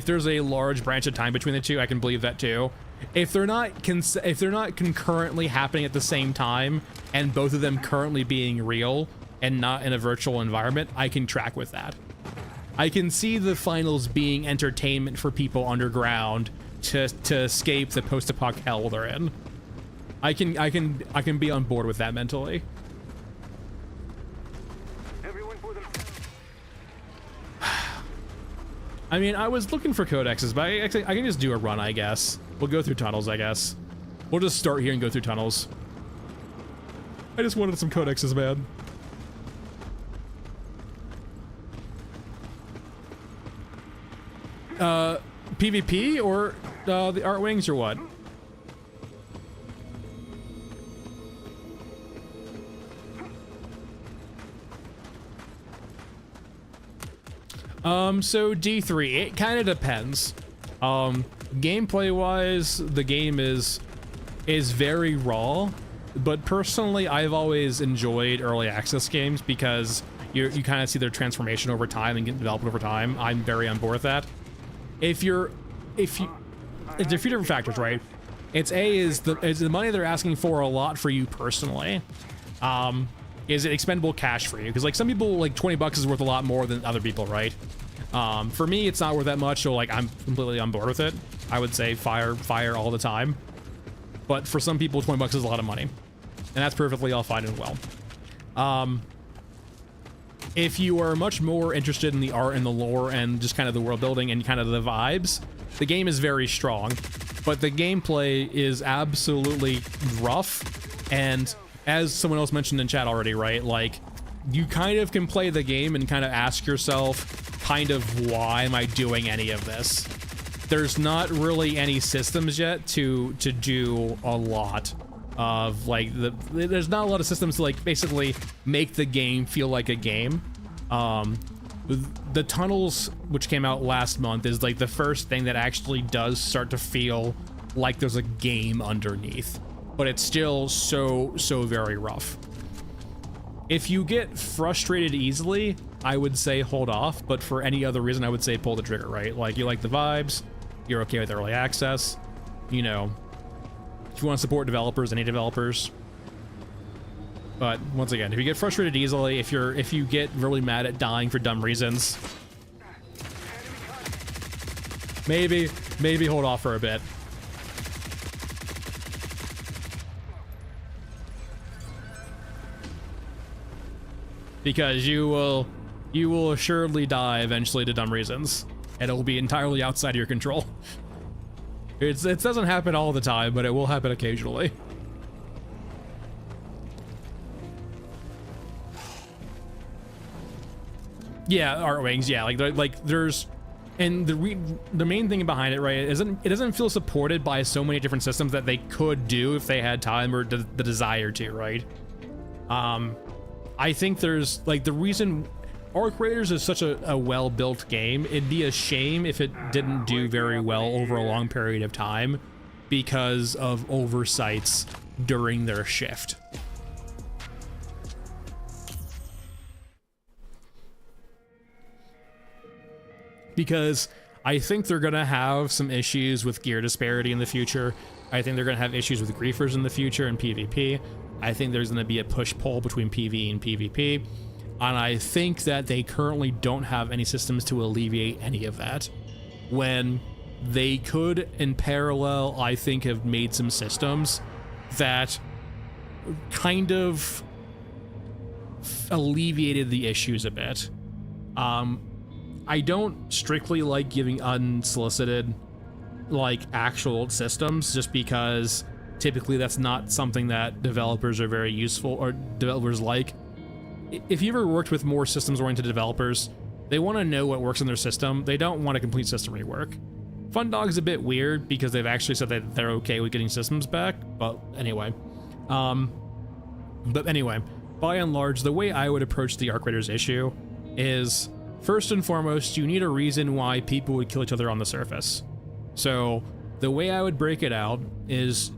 there's a large branch of time between the two, I can believe that too. If they're not concurrently happening at the same time, and both of them currently being real and not in a virtual environment, I can track with that. I can see the Finals being entertainment for people underground to escape the post-apoc hell they're in. I can be on board with that mentally. I mean, I was looking for codexes, but I can just do a run, I guess. We'll go through tunnels, I guess. We'll just start here and go through tunnels. I just wanted some codexes, man. PvP or the Art Wings or what? So D3, it kind of depends. Gameplay wise, the game is very raw, but personally I've always enjoyed early access games because you kind of see their transformation over time and get developed over time. I'm very on board with that. It's a few different factors, right? Is the money they're asking for a lot for you personally? Is it expendable cash for you? Because like some people, like 20 bucks is worth a lot more than other people, right? For me, it's not worth that much, so like I'm completely on board with it. I would say fire all the time. But for some people, 20 bucks is a lot of money, and that's perfectly all fine and well. If you are much more interested in the art and the lore and just kind of the world building and kind of the vibes, the game is very strong, but the gameplay is absolutely rough. And as someone else mentioned in chat already, right? Like, you kind of can play the game and kind of ask yourself, kind of, why am I doing any of this? There's not really any systems yet to do a lot of like there's not a lot of systems to like basically make the game feel like a game. The tunnels, which came out last month, is like the first thing that actually does start to feel like there's a game underneath, but it's still so very rough. If you get frustrated easily, I would say hold off, but for any other reason, I would say pull the trigger, right? Like, you like the vibes, you're okay with early access, you know, if you want to support developers, any developers, But once again, if you get frustrated easily, if you get really mad at dying for dumb reasons, maybe hold off for a bit. Because you will assuredly die eventually to dumb reasons, and it will be entirely outside of your control. It doesn't happen all the time, but it will happen occasionally. Yeah, art wings. Yeah, like there's, and the main thing behind it, right? It doesn't feel supported by so many different systems that they could do if they had time or the desire to, right? I think there's like the reason Arc Raiders is such a well-built game. It'd be a shame if it didn't do very well over a long period of time because of oversights during their shift. Because I think they're going to have some issues with gear disparity in the future. I think they're going to have issues with griefers in the future in PvP. I think there's going to be a push-pull between PvE and PvP. And I think that they currently don't have any systems to alleviate any of that. When they could, in parallel, I think, have made some systems that kind of alleviated the issues a bit. I don't strictly like giving unsolicited, like, actual systems, just because typically that's not something that developers are very useful, or developers like. If you ever worked with more systems-oriented developers, they want to know what works in their system. They don't want a complete system rework. Fundog's a bit weird because they've actually said that they're okay with getting systems back, but anyway. By and large, the way I would approach the Arc Raiders issue is, first and foremost, you need a reason why people would kill each other on the surface. So the way I would break it out is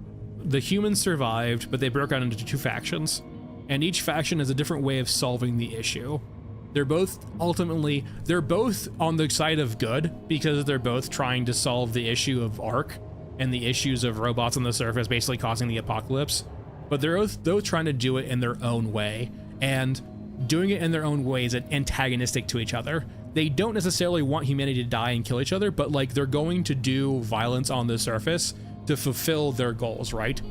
the humans survived, but they broke out into two factions. And each faction has a different way of solving the issue. They're both on the side of good because they're both trying to solve the issue of Arc and the issues of robots on the surface basically causing the apocalypse. But they're both trying to do it in their own way, and doing it in their own way is antagonistic to each other. They don't necessarily want humanity to die and kill each other, but like they're going to do violence on the surface to fulfill their goals, right?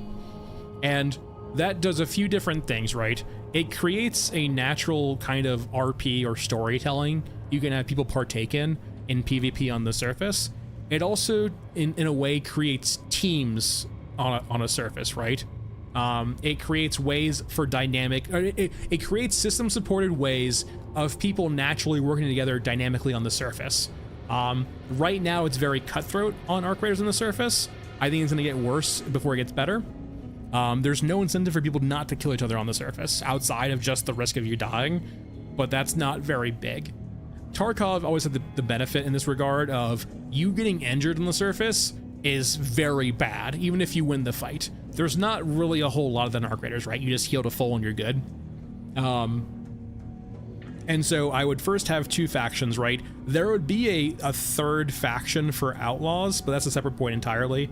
And that does a few different things, right? It creates a natural kind of RP or storytelling you can have people partake in PvP on the surface. It also, in a way, creates teams on a surface, right? It creates ways for dynamic, it creates system-supported ways of people naturally working together dynamically on the surface. Right now, it's very cutthroat on Arc Raiders on the surface. I think it's going to get worse before it gets better. There's no incentive for people not to kill each other on the surface, outside of just the risk of you dying, but that's not very big. Tarkov always had the benefit in this regard of you getting injured on the surface is very bad, even if you win the fight. There's not really a whole lot of that in Arc Raiders, right? You just heal to full and you're good. And so I would first have two factions, right? There would be a third faction for outlaws, but that's a separate point entirely.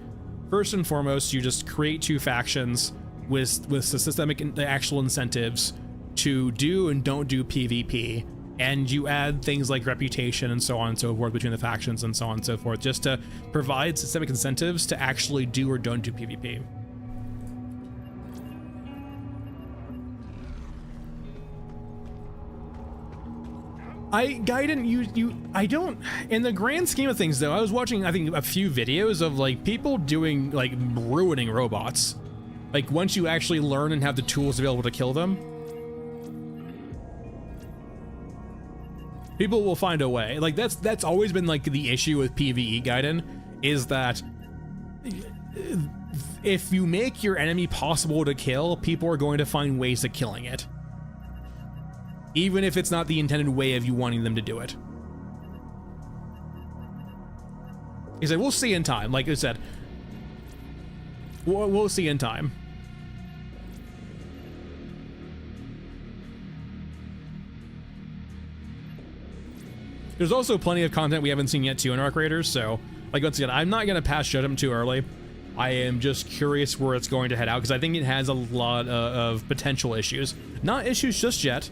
First and foremost, you just create two factions with the systemic actual incentives to do and don't do PvP, and you add things like reputation and so on and so forth between the factions and so on and so forth, just to provide systemic incentives to actually do or don't do PvP. I don't, in the grand scheme of things though, I was watching, I think, a few videos of like people doing, like, ruining robots. Like, once you actually learn and have the tools available to kill them, people will find a way. Like, that's always been like the issue with PvE Gaiden, is that if you make your enemy possible to kill, people are going to find ways of killing it. Even if it's not the intended way of you wanting them to do it. He said, we'll see in time. Like I said, we'll see in time. There's also plenty of content we haven't seen yet too in Arc Raiders, so, like, once again, I'm not going to pass judgment too early. I am just curious where it's going to head out, because I think it has a lot of potential issues. Not issues just yet,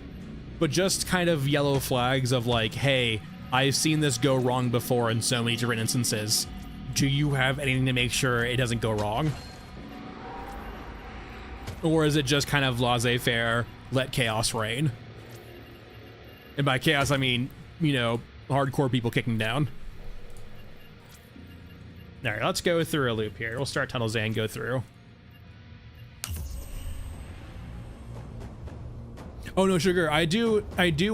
but just kind of yellow flags of like, hey, I've seen this go wrong before in so many different instances. Do you have anything to make sure it doesn't go wrong? Or is it just kind of laissez-faire, let chaos reign? And by chaos, I mean, you know, hardcore people kicking down. All right, let's go through a loop here. We'll start tunnels A and go through. Oh no, Sugar, I do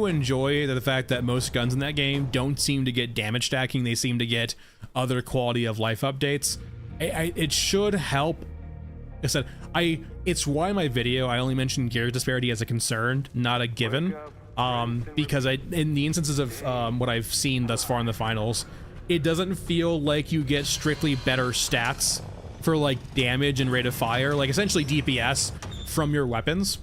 enjoy the fact that most guns in that game don't seem to get damage stacking. They seem to get other quality of life updates. It should help. Like I said, it's why in my video I only mentioned gear disparity as a concern, not a given. Because in the instances of what I've seen thus far in the finals, it doesn't feel like you get strictly better stats for like damage and rate of fire, like essentially DPS from your weapons,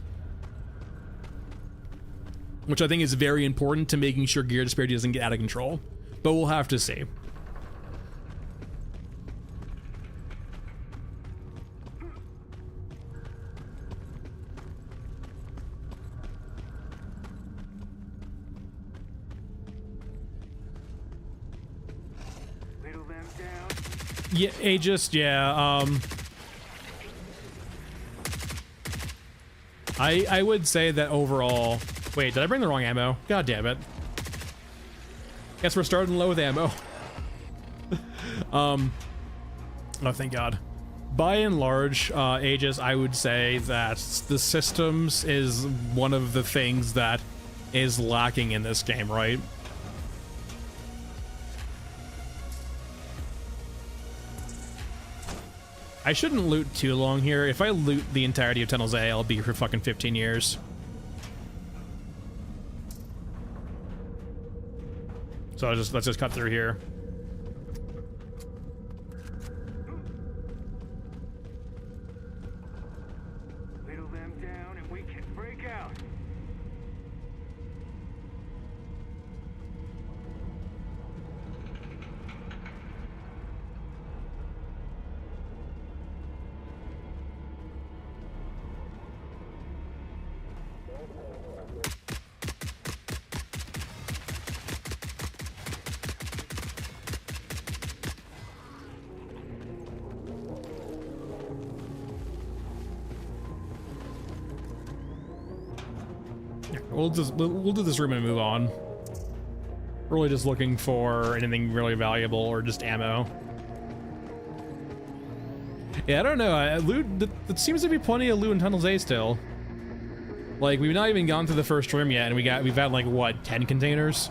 which I think is very important to making sure gear disparity doesn't get out of control, but we'll have to see. Yeah, I would say that overall... Wait, did I bring the wrong ammo? God damn it. Guess we're starting low with ammo. Oh, thank God. By and large, Aegis, I would say that the systems is one of the things that is lacking in this game, right? I shouldn't loot too long here. If I loot the entirety of Tunnels A, I'll be here for fucking 15 years. So let's just cut through here. Whittle them down and we can break out. We'll do this room and move on. Really just looking for anything really valuable or just ammo. Yeah, I don't know. Loot. It seems to be plenty of loot in Tunnels A still. Like, we've not even gone through the first room yet, and we've had like what, 10 containers?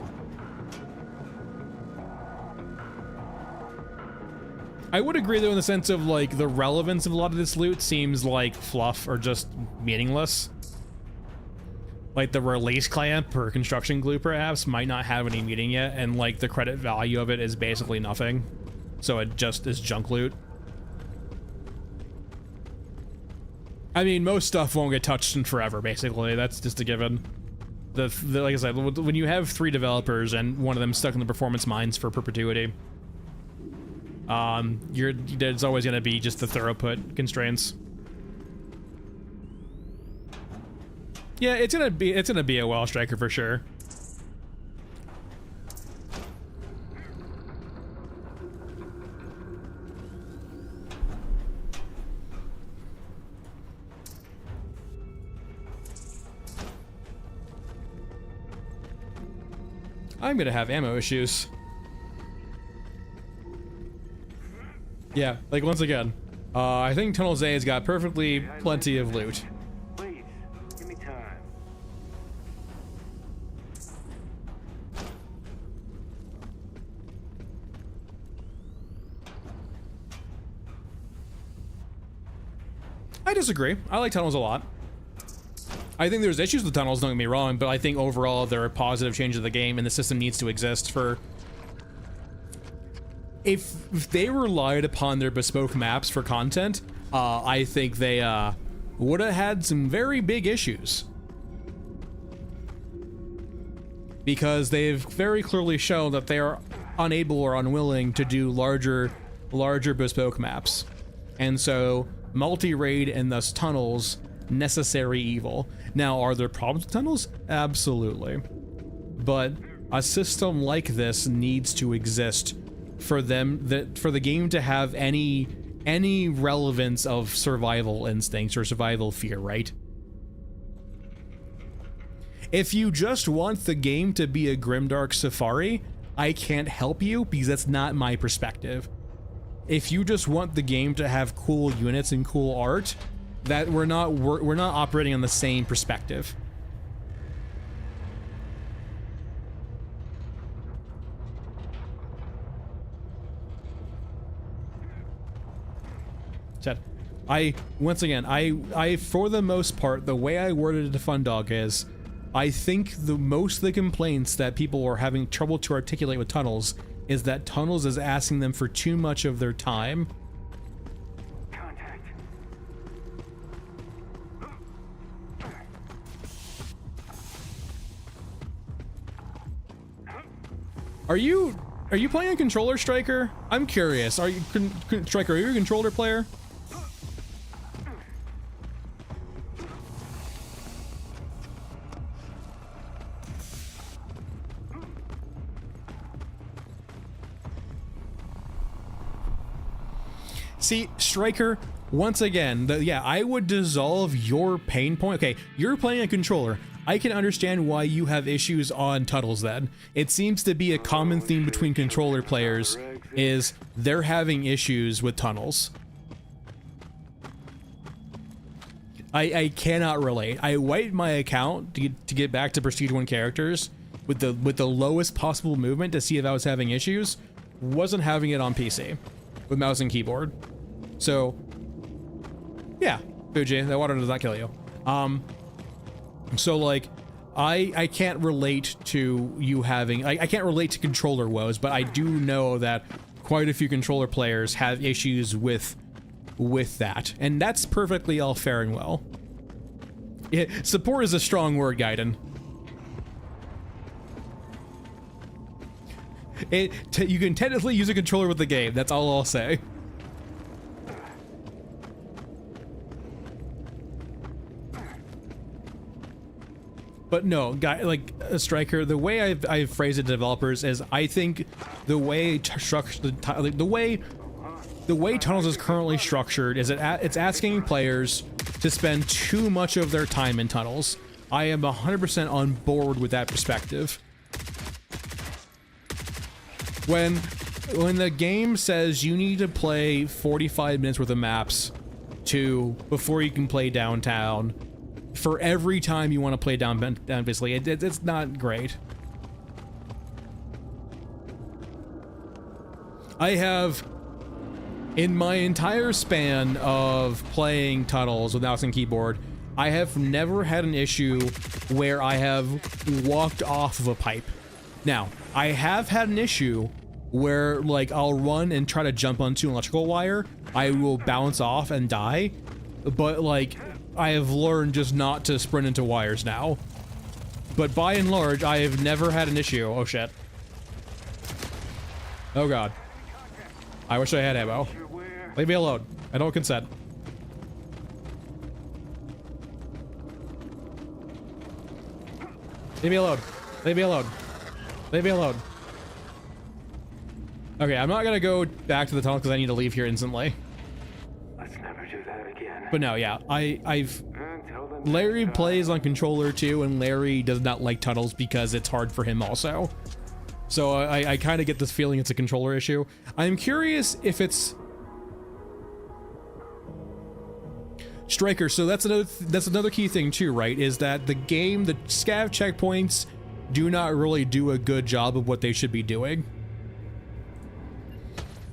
I would agree though in the sense of like the relevance of a lot of this loot seems like fluff or just meaningless. Like the release clamp or construction glue perhaps might not have any meaning yet, and like the credit value of it is basically nothing. So it just is junk loot. I mean, most stuff won't get touched in forever, basically. That's just a given. Like I said, when you have 3 developers and one of them stuck in the performance mines for perpetuity, there's always going to be just the throughput constraints. Yeah, it's gonna be a wall striker for sure. I'm gonna have ammo issues. Yeah, like once again, I think Tunnels A has got perfectly plenty of loot. Please, give me time. I disagree. I like tunnels a lot. I think there's issues with tunnels, don't get me wrong, but I think overall they're a positive change of the game, and the system needs to exist for... If they relied upon their bespoke maps for content, I think they would have had some very big issues. Because they've very clearly shown that they are unable or unwilling to do larger bespoke maps. And so multi-raid and thus tunnels, necessary evil. Now, are there problems with tunnels? Absolutely. But a system like this needs to exist for the game to have any relevance of survival instincts or survival fear, right? If you just want the game to be a grimdark safari, I can't help you because that's not my perspective. If you just want the game to have cool units and cool art, that we're not operating on the same perspective. Once again, I for the most part, the way I worded it to Fundog is, I think most of the complaints that people are having trouble to articulate with tunnels is that tunnels is asking them for too much of their time. Contact. Are you playing a controller, Striker? I'm curious. Are you Striker? Are you a controller player? See, Striker, once again, yeah, I would dissolve your pain point. Okay, you're playing a controller. I can understand why you have issues on tunnels then. It seems to be a common theme between controller players is they're having issues with tunnels. I cannot relate. I wiped my account to get back to Prestige 1 characters with the lowest possible movement to see if I was having issues. Wasn't having it on PC with mouse and keyboard. So yeah, Fuji, that water does not kill you. So like I can't relate to you having I can't relate to controller woes, but I do know that quite a few controller players have issues with that, and that's perfectly all fair and well. Support is a strong word, Gaiden. You can technically use a controller with the game, that's all I'll say. But no, like a Striker, the way I've phrased it to developers is I think the way the way Tunnels is currently structured is it's asking players to spend too much of their time in tunnels. I am 100% on board with that perspective. When the game says you need to play 45 minutes worth of maps before you can play downtown, for every time you want to play down basically, it's not great. I have, in my entire span of playing tunnels with mouse and keyboard, I have never had an issue where I have walked off of a pipe. Now, I have had an issue where like I'll run and try to jump onto an electrical wire, I will bounce off and die, but like I have learned just not to sprint into wires now. But by and large, I have never had an issue. Oh shit. Oh god. I wish I had ammo. Leave me alone. I don't consent. Leave me alone. Leave me alone. Leave me alone. Okay, I'm not gonna go back to the tunnel because I need to leave here instantly. Let's never do that again. But no, yeah, Larry plays on controller too, and Larry does not like tunnels because it's hard for him also. So I kind of get this feeling it's a controller issue. I'm curious if it's Striker. So that's another key thing too, right? Is that the scav checkpoints do not really do a good job of what they should be doing.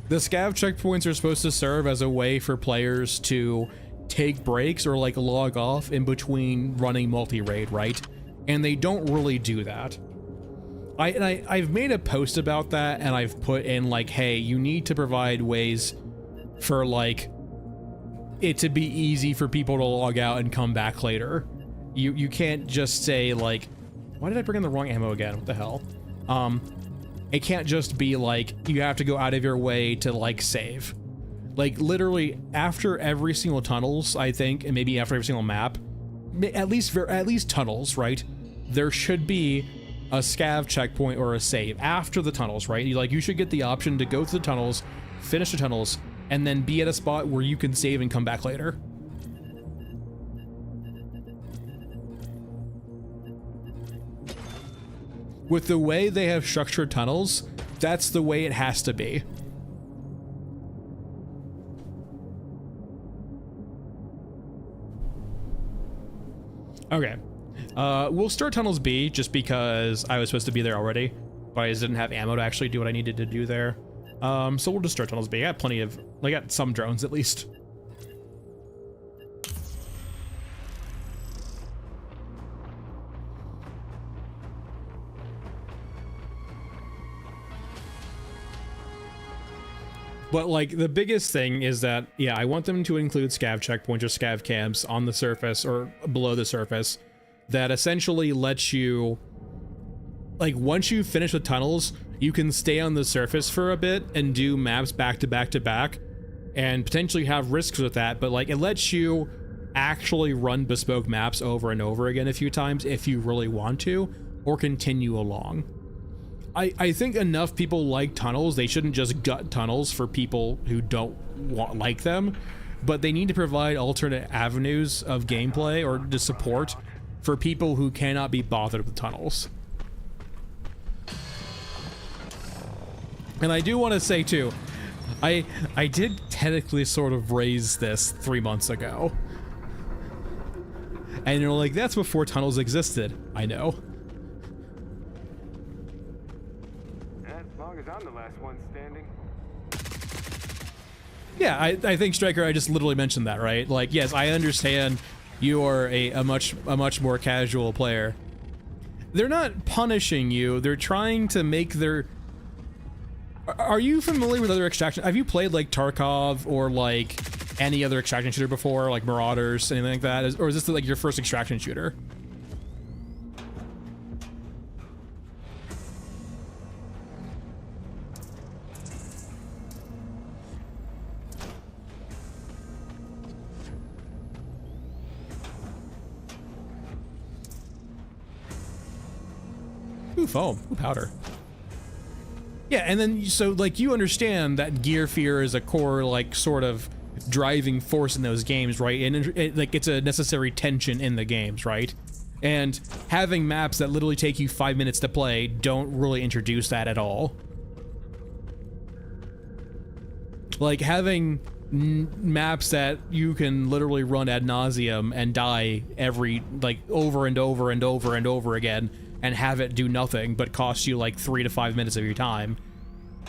The scav checkpoints are supposed to serve as a way for players to take breaks or like log off in between running multi-raid, right? And they don't really do that. I've made a post about that, and I've put in like, hey, you need to provide ways for like it to be easy for people to log out and come back later. You can't just say like, why did I bring in the wrong ammo again? What the hell? It can't just be like you have to go out of your way to like save. Like literally after every single tunnels, I think, and maybe after every single map, at least tunnels, right? There should be a scav checkpoint or a save after the tunnels, right? You should get the option to go through the tunnels, finish the tunnels, and then be at a spot where you can save and come back later. With the way they have structured tunnels, that's the way it has to be. Okay. We'll start tunnels B just because I was supposed to be there already, but I just didn't have ammo to actually do what I needed to do there. So we'll just start tunnels B. I got plenty of, I got some drones at least. But like the biggest thing is that, yeah, I want them to include scav checkpoints or scav camps on the surface or below the surface that essentially lets you, like, once you finish the tunnels, you can stay on the surface for a bit and do maps back to back to back and potentially have risks with that. But like, it lets you actually run bespoke maps over and over again a few times if you really want to, or continue along. I think enough people like tunnels. They shouldn't just gut tunnels for people who don't like them, but they need to provide alternate avenues of gameplay or to support for people who cannot be bothered with tunnels. And I do want to say too, I did technically sort of raise this 3 months ago. And you're like, that's before tunnels existed. I know. I'm the last one standing. Yeah, I think, Striker, I just literally mentioned that, right? Like, yes, I understand you are a much more casual player. They're not punishing you. They're trying to make their... Are you familiar with other extraction? Have you played like Tarkov or like any other extraction shooter before, like Marauders, anything like that? Or is this like your first extraction shooter? Ooh, foam. Ooh, powder. Yeah, and then, so, like, you understand that gear fear is a core, like, sort of driving force in those games, right? And, like, it's a necessary tension in the games, right? And having maps that literally take you 5 minutes to play don't really introduce that at all. Like, having maps that you can literally run ad nauseum and die every, like, over and over and over and over again and have it do nothing but cost you like 3 to 5 minutes of your time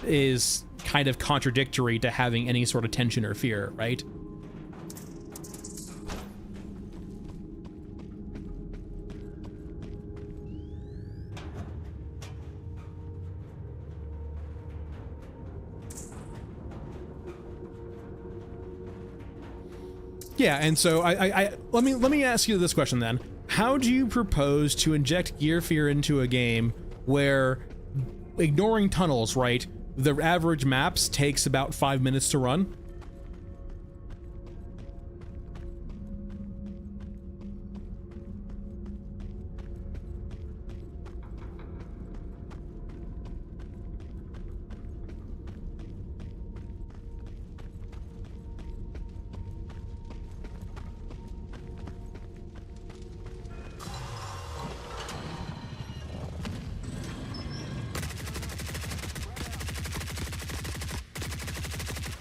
is kind of contradictory to having any sort of tension or fear, right? Yeah, and so let me ask you this question then. How do you propose to inject gear fear into a game where, ignoring tunnels, right, the average maps takes about 5 minutes to run?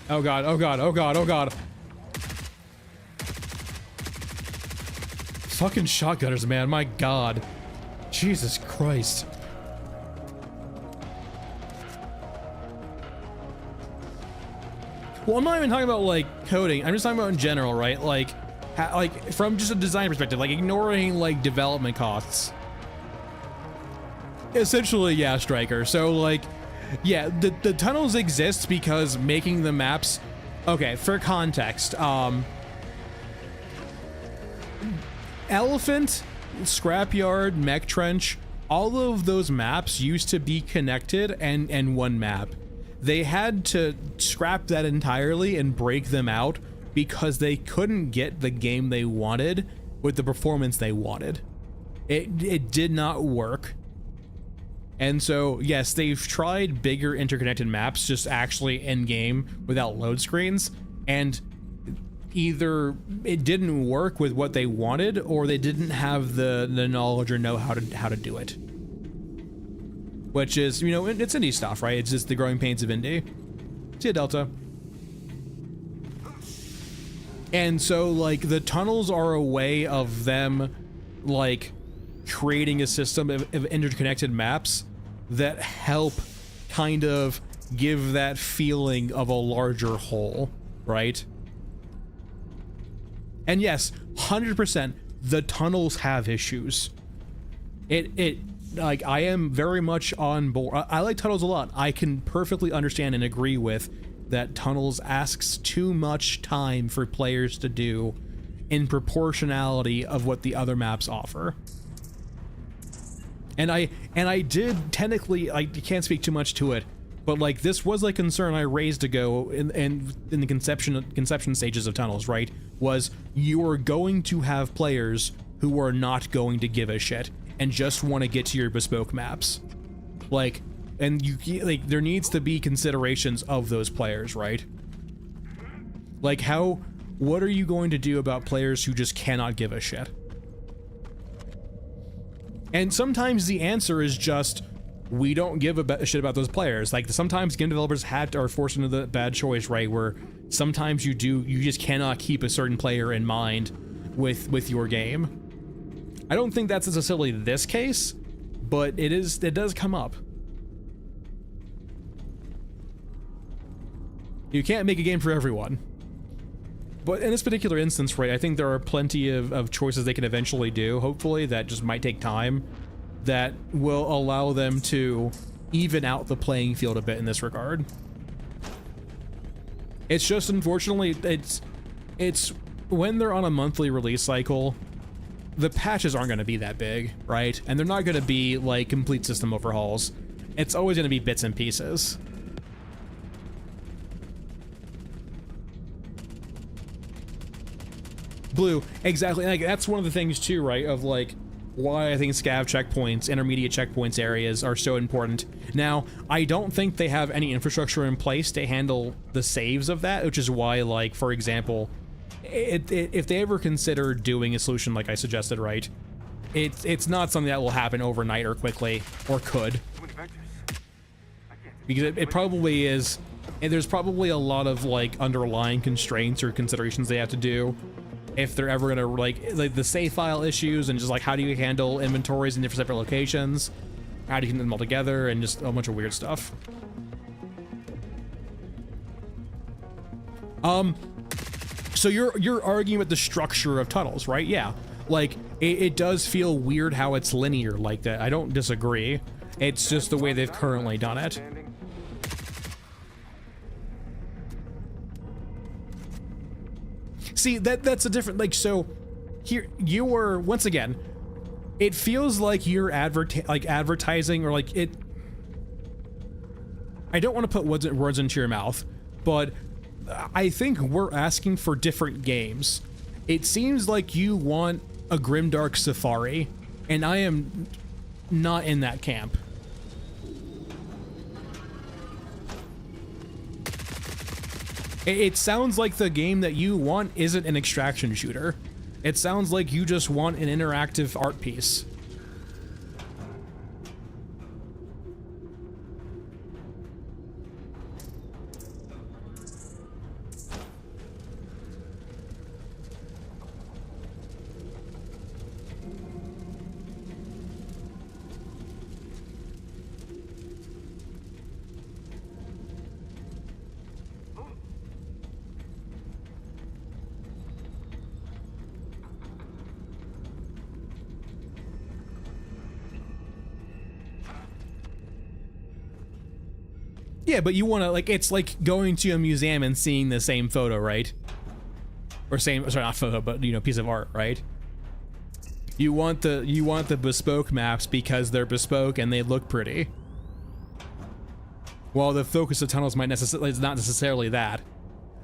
Oh god, oh god, oh god, oh god. Fucking shotgunners, man, my god. Jesus Christ. Well, I'm not even talking about, like, coding. I'm just talking about in general, right? Like, like, from just a design perspective, like, ignoring, like, development costs. Essentially, yeah, Striker. So, like, yeah, the tunnels exist because making the maps... Okay, for context, Elephant, Scrapyard, Mech Trench, all of those maps used to be connected and one map. they had to scrap that entirely and break them out because they couldn't get the game they wanted with the performance they wanted. It did not work. And so, yes, they've tried bigger interconnected maps just actually in game without load screens, and either it didn't work with what they wanted, or they didn't have the knowledge or know how to do it. Which is, you know, it's indie stuff, right? It's just the growing pains of indie. See ya, Delta. And so, like, the tunnels are a way of them, like, creating a system of interconnected maps that help kind of give that feeling of a larger whole, right? And yes, 100%, the tunnels have issues. Like, I am very much on board. I like tunnels a lot. I can perfectly understand and agree with that tunnels asks too much time for players to do in proportionality of what the other maps offer. And I did technically, I can't speak too much to it, but like this was a concern I raised ago in the conception stages of tunnels, right? Was you are going to have players who are not going to give a shit and just want to get to your bespoke maps. Like, and like there needs to be considerations of those players, right? Like what are you going to do about players who just cannot give a shit? And sometimes the answer is just, we don't give a shit about those players. Like, sometimes game developers are forced into the bad choice, right? Where sometimes you just cannot keep a certain player in mind with your game. I don't think that's necessarily this case, but it does come up. You can't make a game for everyone. But in this particular instance, right, I think there are plenty of choices they can eventually do, hopefully, that just might take time, that will allow them to even out the playing field a bit in this regard. It's just, unfortunately, it's when they're on a monthly release cycle, the patches aren't going to be that big, right? And they're not going to be, like, complete system overhauls. It's always going to be bits and pieces. Blue, exactly. Like, that's one of the things too, right, of like why I think scav checkpoints, intermediate checkpoints areas are so important. Now, I don't think they have any infrastructure in place to handle the saves of that, which is why, like, for example, if they ever consider doing a solution like I suggested, right, it's not something that will happen overnight or quickly, or could, because it probably is, and there's probably a lot of like underlying constraints or considerations they have to do if they're ever gonna like the save file issues, and just like how do you handle inventories in different separate locations, how do you get them all together, and just a bunch of weird stuff. So you're arguing with the structure of tunnels, right? Yeah, like it does feel weird how it's linear like that. I don't disagree. It's just the way they've currently done it. See, that's a different, like, so here you were, once again, it feels like you're advertising, or like it, I don't want to put words into your mouth, but I think we're asking for different games. It seems like you want a grimdark safari, and I am not in that camp. It sounds like the game that you want isn't an extraction shooter. It sounds like you just want an interactive art piece. Yeah, but you want to, like, it's like going to a museum and seeing the same photo, right? Or sorry, not photo, but, you know, piece of art, right? You want the bespoke maps because they're bespoke and they look pretty. while the focus of tunnels might necessarily is not necessarily that.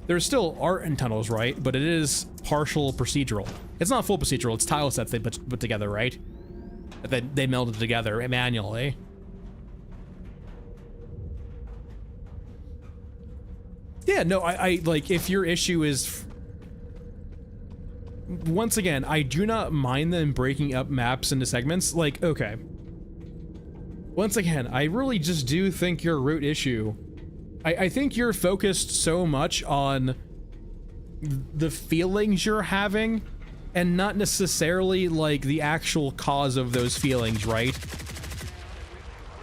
There's still art in tunnels, right? But it is partial procedural. It's not full procedural. It's tile sets they put together, right? That they melded together manually. Yeah, no, I like, if your issue is, once again, I do not mind them breaking up maps into segments. Like, okay. Once again, I really just do think your root issue, I think you're focused so much on the feelings you're having and not necessarily like the actual cause of those feelings, right?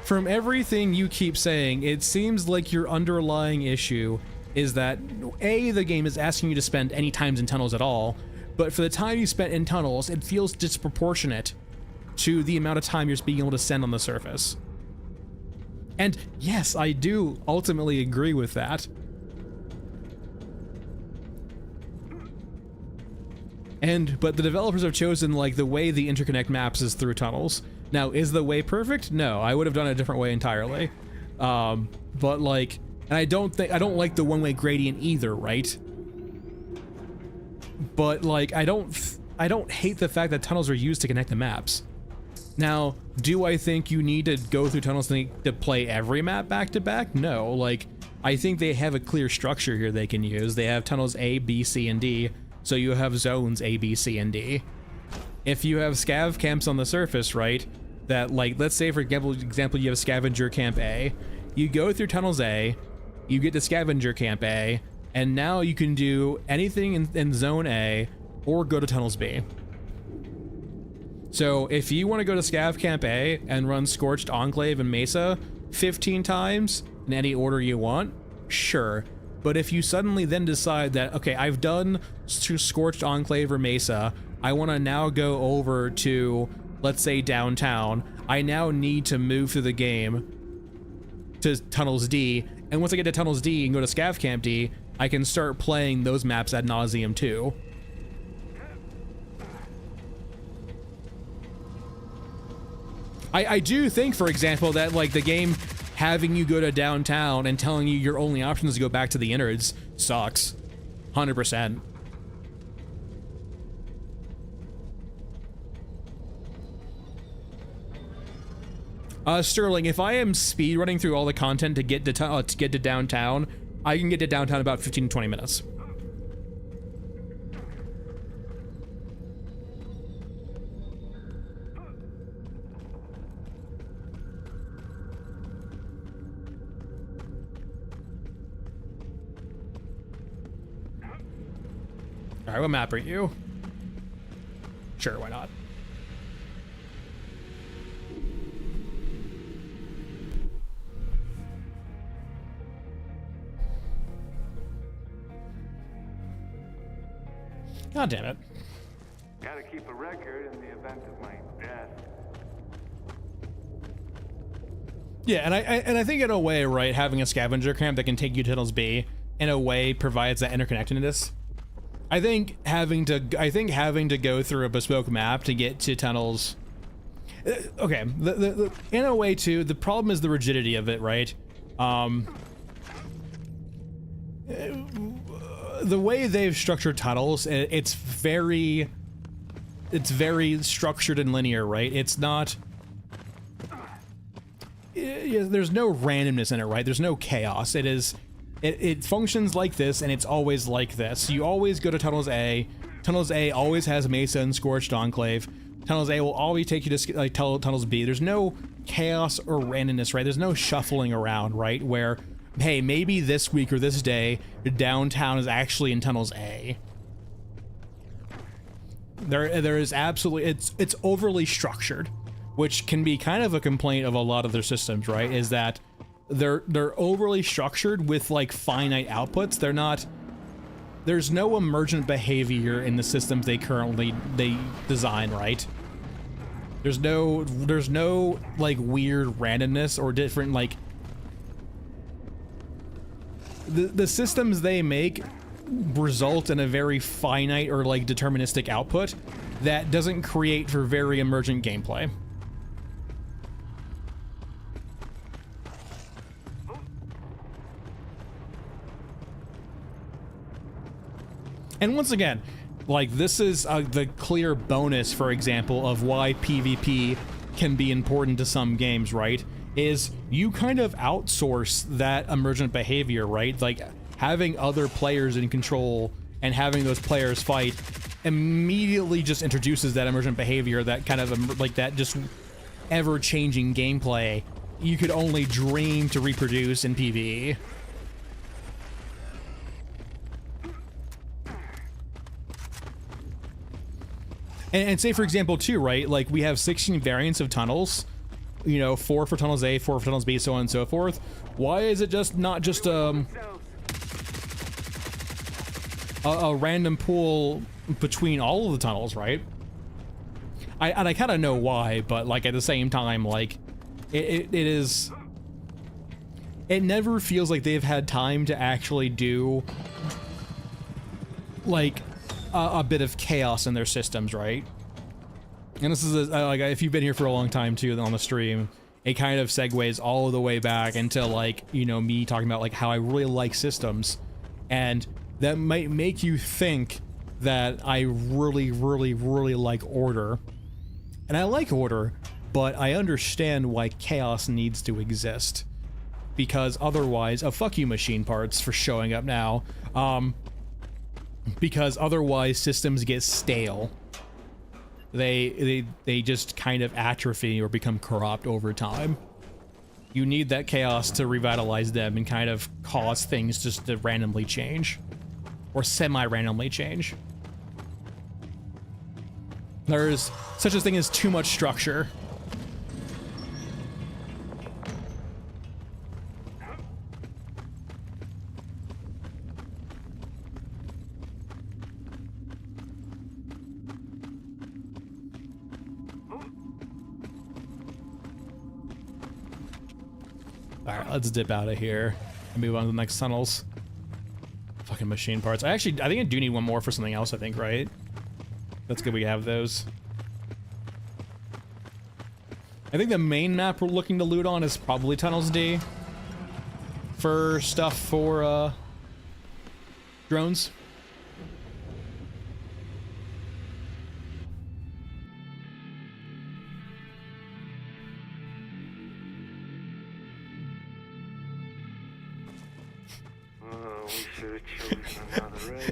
From everything you keep saying, it seems like your underlying issue is that A, the game is asking you to spend any times in tunnels at all, but for the time you spent in tunnels, it feels disproportionate to the amount of time you're being able to spend on the surface. And yes, I do ultimately agree with that. But the developers have chosen, like, the way the interconnect maps is through tunnels. Now, is the way perfect? No, I would have done it a different way entirely. But like, and I don't like the one-way gradient either, right? But like, I don't hate the fact that tunnels are used to connect the maps. Now, do I think you need to go through tunnels to play every map back to back? No, like, I think they have a clear structure here they can use. They have tunnels A, B, C, and D, so you have zones A, B, C, and D. If you have scav camps on the surface, right, that, like, let's say for example you have scavenger camp A, you go through tunnels A, you get to scavenger camp A, and now you can do anything in zone A or go to tunnels B. So if you want to go to scav camp A and run Scorched Enclave and Mesa 15 times in any order you want, sure. But if you suddenly then decide that, okay, I've done Scorched Enclave or Mesa, I want to now go over to, let's say, downtown, I now need to move through the game to Tunnels D, and once I get to Tunnels D and go to Scav Camp D, I can start playing those maps ad nauseum too. I do think, for example, that like the game having you go to downtown and telling you your only option is to go back to the innards sucks. 100%. Sterling, if I am speed running through all the content to get to downtown, I can get to downtown in about 15 to 20 minutes. All right, what map are you? Sure, why not? God damn it. Gotta keep a record in the event of my death. Yeah, and I think in a way, right, having a scavenger camp that can take you to Tunnels B in a way provides that interconnectedness. I think having to go through a bespoke map to get to tunnels. Okay, in a way too, the problem is the rigidity of it, right? The way they've structured tunnels, it's very structured and linear, right? It's not. There's no randomness in it, right? There's no chaos. It functions like this, and it's always like this. You always go to Tunnels A. Tunnels A always has Mesa and Scorched Enclave. Tunnels A will always take you to like Tunnels B. There's no chaos or randomness, right? There's no shuffling around, right? Where, hey, maybe this week or this day, downtown is actually in Tunnels A. There is absolutely, it's overly structured, which can be kind of a complaint of a lot of their systems, right? Is that they're overly structured with like finite outputs. They're not. There's no emergent behavior in the systems they design, right? There's no like weird randomness or different like. The systems they make result in a very finite or like deterministic output that doesn't create for very emergent gameplay. And once again, like, this is the clear bonus, for example, of why PvP can be important to some games, right? Is you kind of outsource that emergent behavior, right? Like, having other players in control and having those players fight immediately just introduces that emergent behavior, that kind of, like, that just ever-changing gameplay you could only dream to reproduce in PvE. And say, for example, too, right, like, we have 16 variants of tunnels, you know, 4 for tunnels A, 4 for tunnels B, so on and so forth. Why is it just not just a random pool between all of the tunnels, right? I kind of know why, but, like, at the same time, like, it never feels like they've had time to actually do, like, a bit of chaos in their systems, right? And this is like, if you've been here for a long time too on the stream, it kind of segues all the way back into, like, you know, me talking about, like, how I really like systems, and that might make you think that I really like order. And I like order, but I understand why chaos needs to exist, because otherwise, fuck you, machine parts, for showing up now. Because otherwise systems get stale. They just kind of atrophy or become corrupt over time. You need that chaos to revitalize them and kind of cause things just to randomly change, or semi-randomly change. There's such a thing as too much structure. Alright, let's dip out of here and move on to the next tunnels. Fucking machine parts. I think I do need one more for something else, I think, right? That's good we have those. I think the main map we're looking to loot on is probably Tunnels D. For stuff for, drones.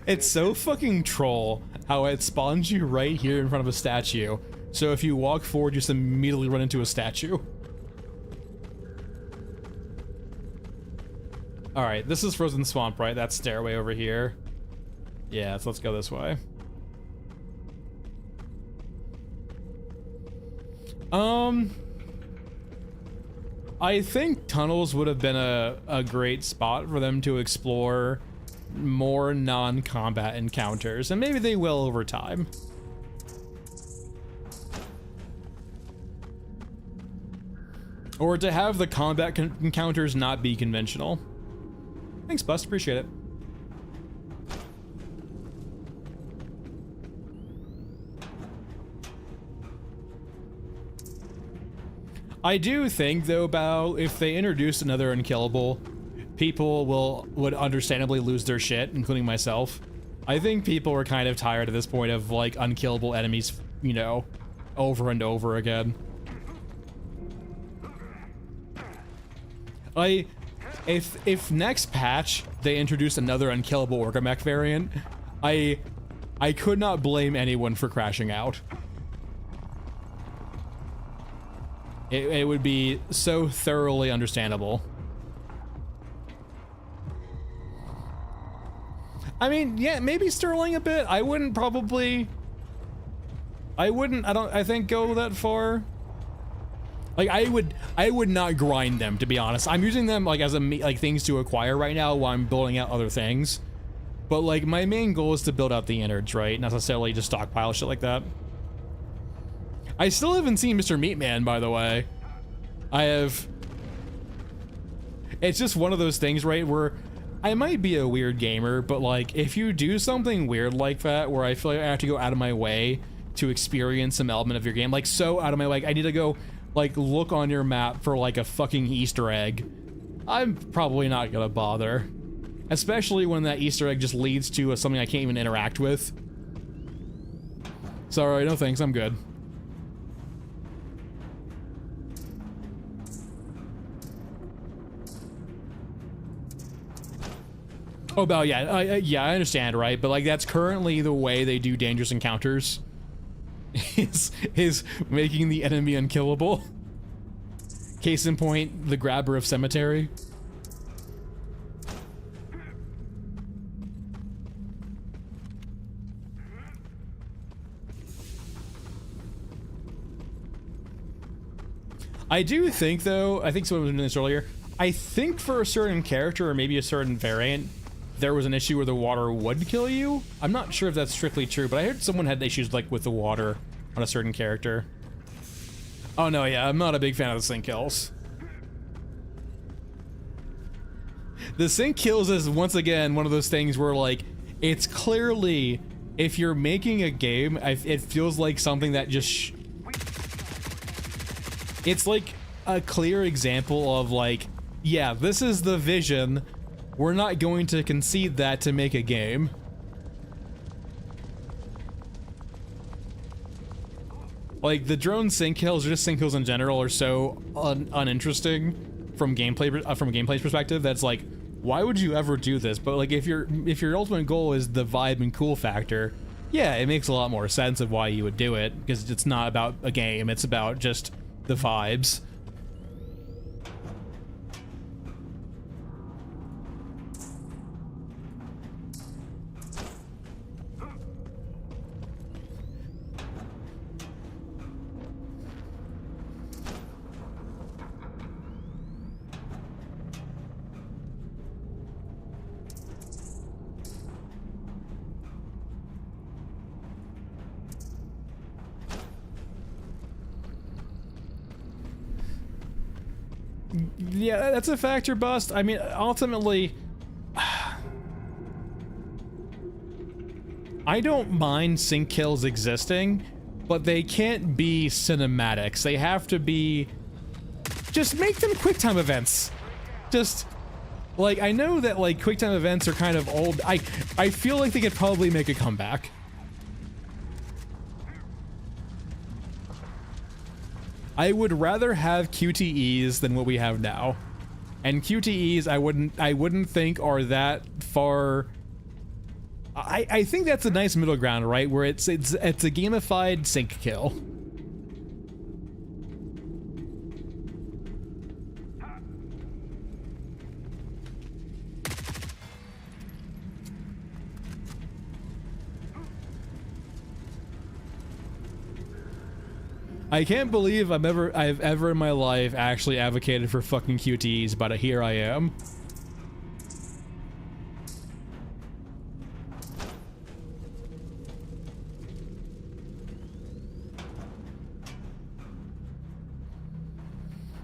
It's so fucking troll how it spawns you right here in front of a statue. So if you walk forward, you just immediately run into a statue. Alright, this is Frozen Swamp, right? That stairway over here. Yeah, so let's go this way. I think tunnels would have been a great spot for them to explore more non-combat encounters, and maybe they will over time. Or to have the combat encounters not be conventional. Thanks, Bust. Appreciate it. I do think, though, about if they introduce another unkillable, people would understandably lose their shit, including myself. I think people are kind of tired at this point of, like, unkillable enemies, you know, over and over again. If next patch they introduce another unkillable Orgamech variant, I could not blame anyone for crashing out. It would be so thoroughly understandable. I mean, yeah, maybe Sterling a bit. I think go that far. Like, I would not grind them, to be honest. I'm using them, like, as things to acquire right now while I'm building out other things. But, like, my main goal is to build out the innards, right? Not necessarily just stockpile shit like that. I still haven't seen Mr. Meatman, by the way. It's just one of those things, right, where I might be a weird gamer, but, like, if you do something weird like that, where I feel like I have to go out of my way to experience some element of your game, like, so out of my way, I need to go, like, look on your map for, like, a fucking Easter egg, I'm probably not gonna bother. Especially when that Easter egg just leads to something I can't even interact with. Sorry, no thanks, I'm good. Oh, well, yeah, yeah, I understand, right? But like, that's currently the way they do dangerous encounters. is making the enemy unkillable. Case in point, the grabber of cemetery. I do think, though, I think someone was doing this earlier, I think for a certain character or maybe a certain variant, there was an issue where the water would kill you. I'm not sure if that's strictly true, but I heard someone had issues like with the water on a certain character. Oh no, yeah, I'm not a big fan of the sink kills. The sink kills is once again one of those things where like, it's clearly, if you're making a game, it feels like something that just it's like a clear example of like, yeah, this is the vision. We're not going to concede that to make a game. Like, the drone sink kills, or just sink kills in general, are so uninteresting from gameplay's perspective. That's like, why would you ever do this? But like, if your ultimate goal is the vibe and cool factor, yeah, it makes a lot more sense of why you would do it, because it's not about a game, it's about just the vibes. Yeah, that's a factor, Bust. I mean, ultimately, I don't mind sink kills existing, but they can't be cinematics. They have to be, just make them QuickTime events. Just, like, I know that, like, QuickTime events are kind of old. I feel like they could probably make a comeback. I would rather have QTEs than what we have now. And QTEs I wouldn't think are that far. I think that's a nice middle ground, right? Where it's a gamified sink kill. I can't believe I've ever in my life actually advocated for fucking QTEs, but here I am.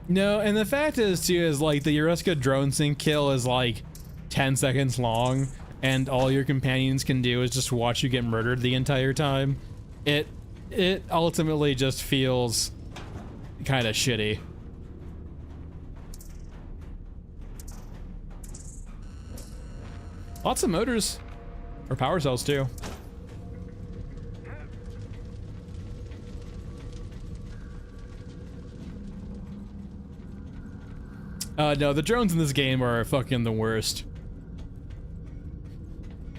No, and the fact is too is like the Eureka drone sink kill is like 10 seconds long, and all your companions can do is just watch you get murdered the entire time. It ultimately just feels kind of shitty. Lots of motors, or power cells too. No, the drones in this game are fucking the worst.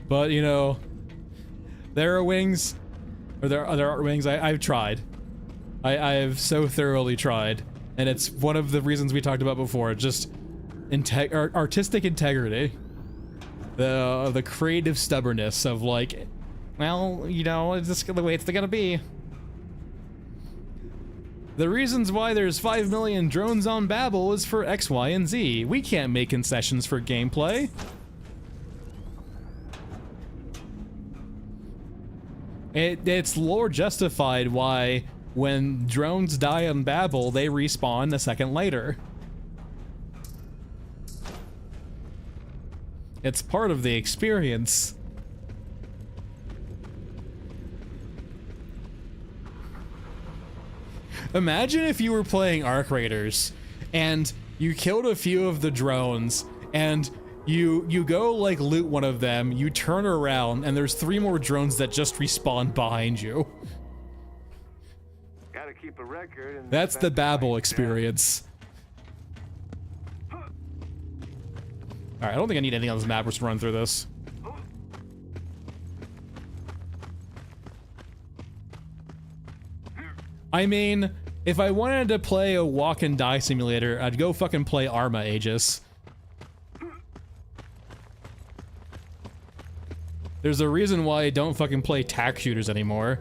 But, you know, there are wings, or there are wings. I've tried. I've so thoroughly tried, and it's one of the reasons we talked about before. Just artistic integrity, the creative stubbornness of like, well, you know, it's just the way it's gonna be. The reasons why there's 5 million drones on Babel is for X, Y, and Z. We can't make concessions for gameplay. It's lore justified why when drones die on Babel, they respawn a second later. It's part of the experience. Imagine if you were playing Arc Raiders and you killed a few of the drones and You go like loot one of them, you turn around, and there's 3 more drones that just respawn behind you. Gotta keep a record. And That's the Babel experience. Alright, I don't think I need anything on this map. We're just run through this. I mean, if I wanted to play a walk and die simulator, I'd go fucking play Arma Aegis. There's a reason why I don't fucking play tac shooters anymore.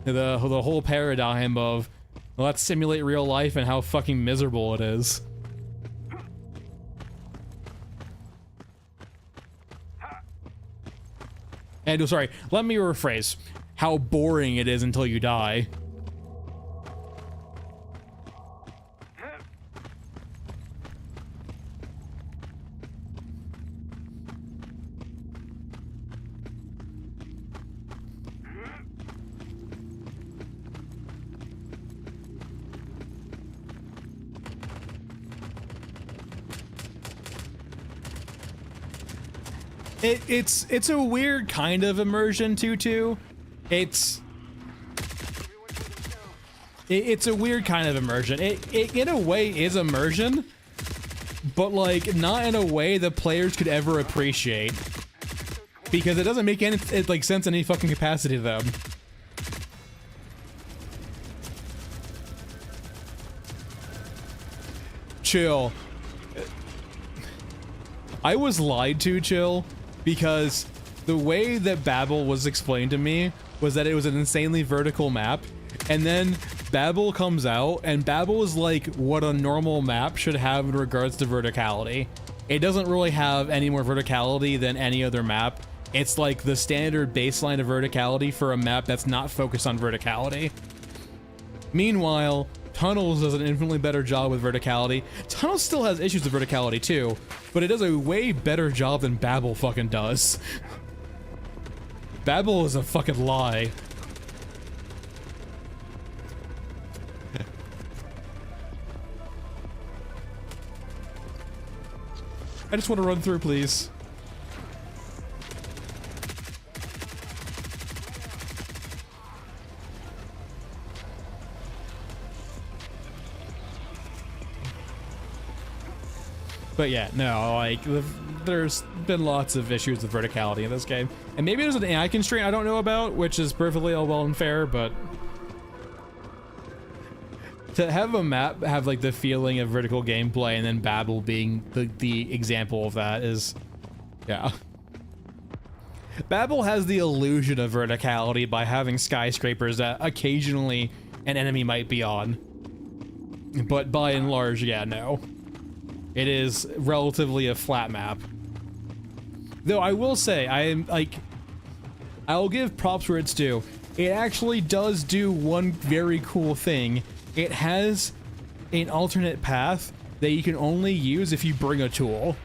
The whole paradigm of, well, let's simulate real life and how fucking miserable it is. And, sorry, let me rephrase. How boring it is until you die. It's a weird kind of immersion too. It's a weird kind of immersion. It in a way is immersion, but like not in a way the players could ever appreciate, because it doesn't make any sense in any fucking capacity to them. Chill. I was lied to, Chill, because the way that Babel was explained to me was that it was an insanely vertical map, and then Babel comes out, and Babel is like what a normal map should have in regards to verticality. It doesn't really have any more verticality than any other map. It's like the standard baseline of verticality for a map that's not focused on verticality. Meanwhile, Tunnels does an infinitely better job with verticality. Tunnels still has issues with verticality too, but it does a way better job than Babel fucking does. Babel is a fucking lie. I just want to run through, please. But yeah, no, like, there's been lots of issues with verticality in this game. And maybe there's an AI constraint I don't know about, which is perfectly all well and fair, but to have a map have like the feeling of vertical gameplay and then Babel being the example of that is, yeah. Babel has the illusion of verticality by having skyscrapers that occasionally an enemy might be on. But by and large, yeah, no. It is relatively a flat map. Though I will say, I'll give props where it's due. It actually does do one very cool thing. It has an alternate path that you can only use if you bring a tool.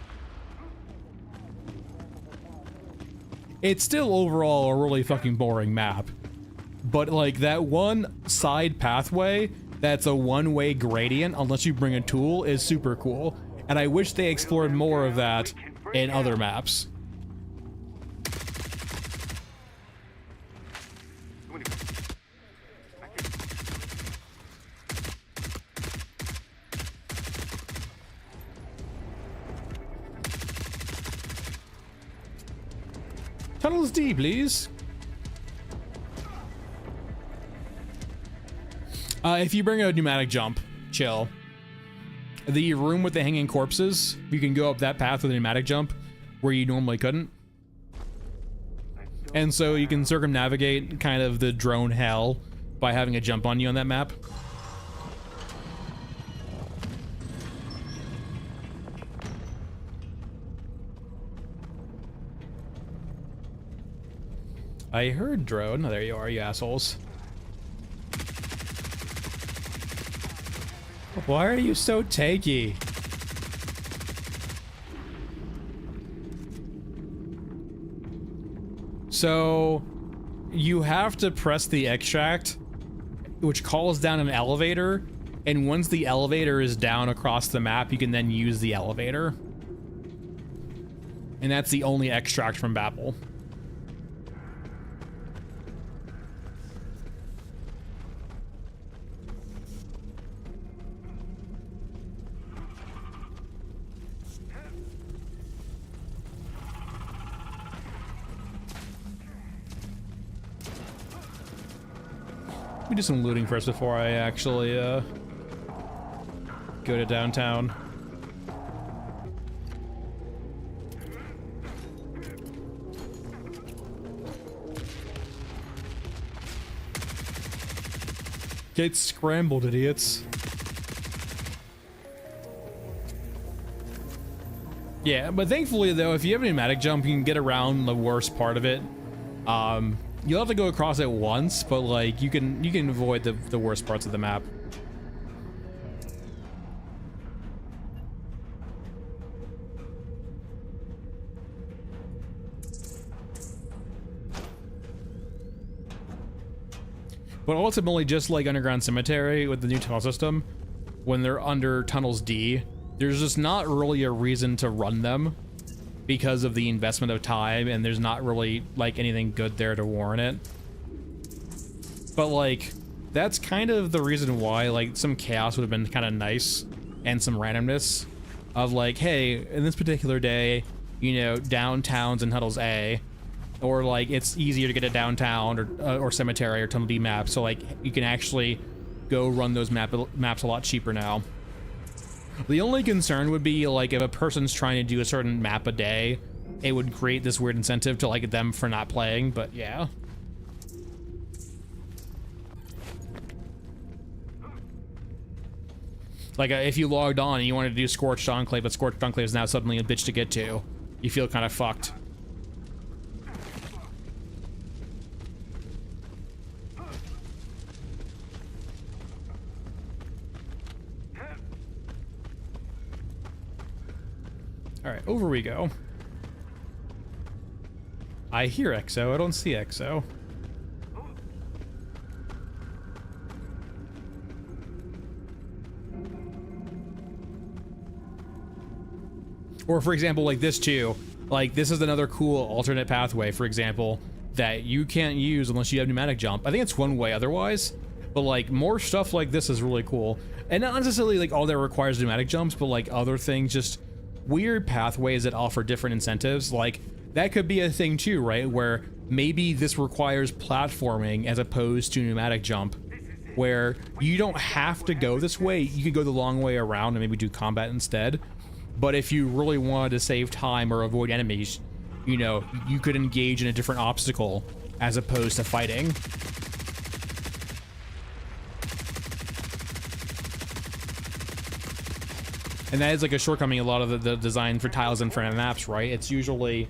It's still overall a really fucking boring map, but like that one side pathway that's a one-way gradient unless you bring a tool is super cool. And I wish they explored more of that in other maps. Tunnels D, please. If you bring a pneumatic jump, chill. The room with the hanging corpses, you can go up that path with a pneumatic jump where you normally couldn't. And so you can circumnavigate kind of the drone hell by having a jump on you on that map. I heard drone. Oh, there you are, you assholes. Why are you so tanky? So you have to press the extract, which calls down an elevator, and once the elevator is down across the map, you can then use the elevator. And that's the only extract from Babel. Let me do some looting first before I actually go to downtown. Get scrambled, idiots. Yeah, but thankfully though, if you have a pneumatic jump, you can get around the worst part of it. You'll have to go across it once, but like you can avoid the worst parts of the map. But ultimately, just like Underground Cemetery with the new tunnel system, when they're under Tunnels D, there's just not really a reason to run them because of the investment of time, and there's not really like anything good there to warrant it. But like, that's kind of the reason why like some chaos would have been kind of nice, and some randomness of like, hey, in this particular day, you know, downtown's in Tunnels A, or like it's easier to get to downtown or cemetery or Tunnel D map, so like you can actually go run those maps a lot cheaper now. The only concern would be like if a person's trying to do a certain map a day, it would create this weird incentive to like them for not playing, but yeah. Like if you logged on and you wanted to do Scorched Enclave, but Scorched Enclave is now suddenly a bitch to get to, you feel kind of fucked. All right, over we go. I hear Exo, I don't see Exo. Or for example, like this too. Like this is another cool alternate pathway, for example, that you can't use unless you have pneumatic jump. I think it's one way otherwise, but like more stuff like this is really cool. And not necessarily like all that requires pneumatic jumps, but like other things, just weird pathways that offer different incentives. Like that could be a thing too, right? Where maybe this requires platforming as opposed to pneumatic jump, where you don't have to go this way. You could go the long way around and maybe do combat instead. But if you really wanted to save time or avoid enemies, you know, you could engage in a different obstacle as opposed to fighting. And that is like a shortcoming a lot of the design for tiles in front of maps, right? It's usually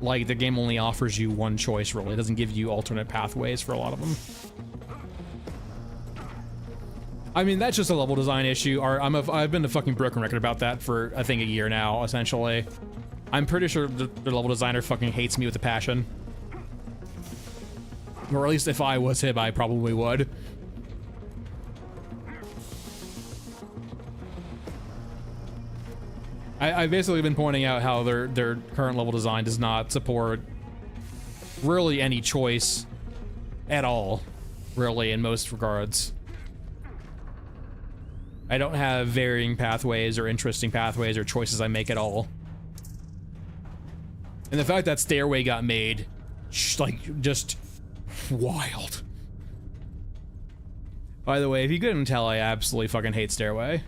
like the game only offers you one choice, really. It doesn't give you alternate pathways for a lot of them. I mean, that's just a level design issue. I've been a fucking broken record about that for, I think, a year now, essentially. I'm pretty sure the level designer fucking hates me with a passion. Or at least if I was him, I probably would. I've basically been pointing out how their current level design does not support really any choice at all, really, in most regards. I don't have varying pathways or interesting pathways or choices I make at all. And the fact that Stairway got made, like, just wild. By the way, if you couldn't tell, I absolutely fucking hate Stairway.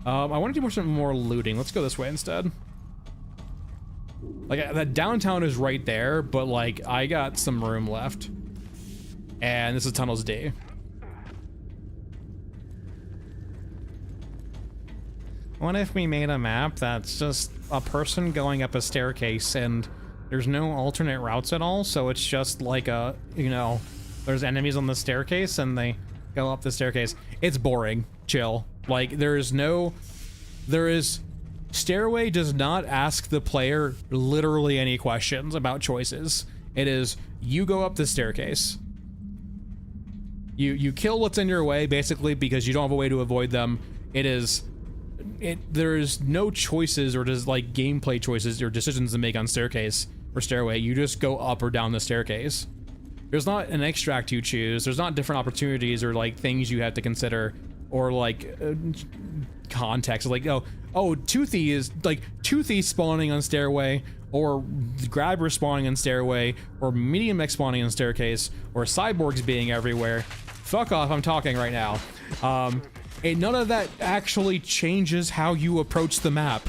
I want to do some more looting. Let's go this way instead. Like, that downtown is right there, but, like, I got some room left. And this is Tunnels D. What if we made a map that's just a person going up a staircase and there's no alternate routes at all? So it's just like a, you know, there's enemies on the staircase and they go up the staircase. It's boring. Chill. Like, Stairway does not ask the player literally any questions about choices. It is, you go up the staircase. You kill what's in your way, basically, because you don't have a way to avoid them. It is, there's no choices or just like gameplay choices or decisions to make on staircase or stairway. You just go up or down the staircase. There's not an extract you choose. There's not different opportunities or like things you have to consider or like context. Like, Toothy is like Toothy spawning on stairway, or Grabber spawning on stairway, or Medium Mech spawning on staircase, or cyborgs being everywhere. Fuck off, I'm talking right now. And none of that actually changes how you approach the map.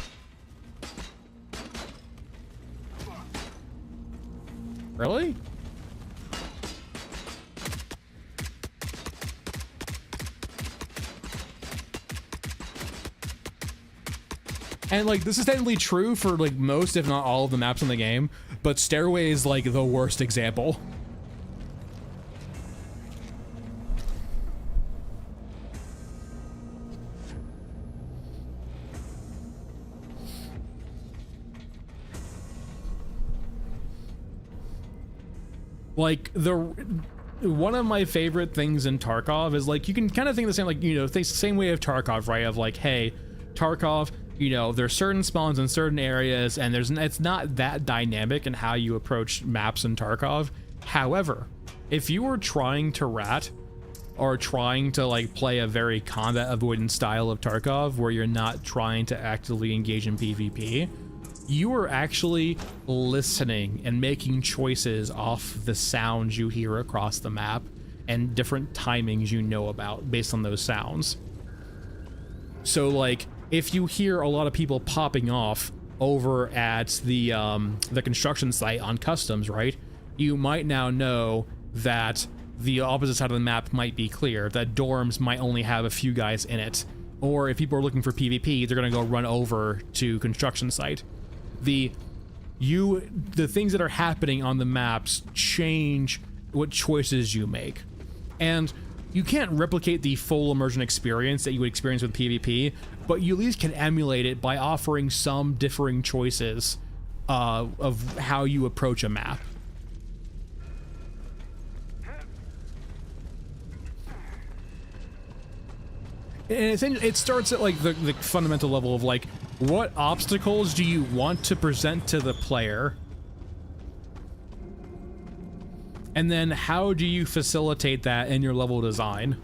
Really? And like, this is technically true for like most, if not all of the maps in the game, but Stairway is like the worst example. Like, one of my favorite things in Tarkov is like, you can kind of think the same, like, you know, the same way of Tarkov, right? Of like, hey, Tarkov, you know, there's certain spawns in certain areas, and it's not that dynamic in how you approach maps in Tarkov. However, if you were trying to rat or trying to like play a very combat avoidant style of Tarkov where you're not trying to actively engage in PvP, you are actually listening and making choices off the sounds you hear across the map and different timings you know about based on those sounds. So like, if you hear a lot of people popping off over at the construction site on customs, right? You might now know that the opposite side of the map might be clear, that dorms might only have a few guys in it. Or if people are looking for PvP, they're gonna go run over to construction site. The things that are happening on the maps change what choices you make. And you can't replicate the full immersion experience that you would experience with PvP, but you at least can emulate it by offering some differing choices of how you approach a map. And it starts at like the fundamental level of like, what obstacles do you want to present to the player? And then how do you facilitate that in your level design?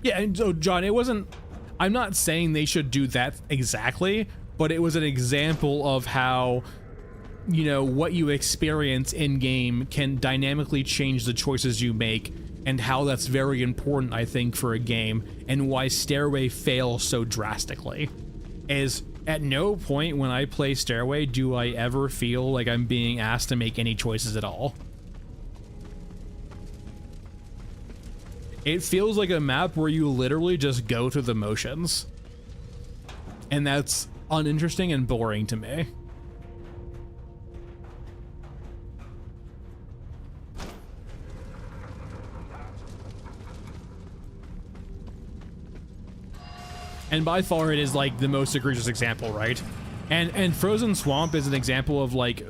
Yeah, and so John, I'm not saying they should do that exactly, but it was an example of how, you know, what you experience in game can dynamically change the choices you make, and how that's very important, I think, for a game, and why Stairway fails so drastically. Is at no point when I play Stairway do I ever feel like I'm being asked to make any choices at all. It feels like a map where you literally just go through the motions. And that's uninteresting and boring to me. And by far it is like the most egregious example, right? And Frozen Swamp is an example of like,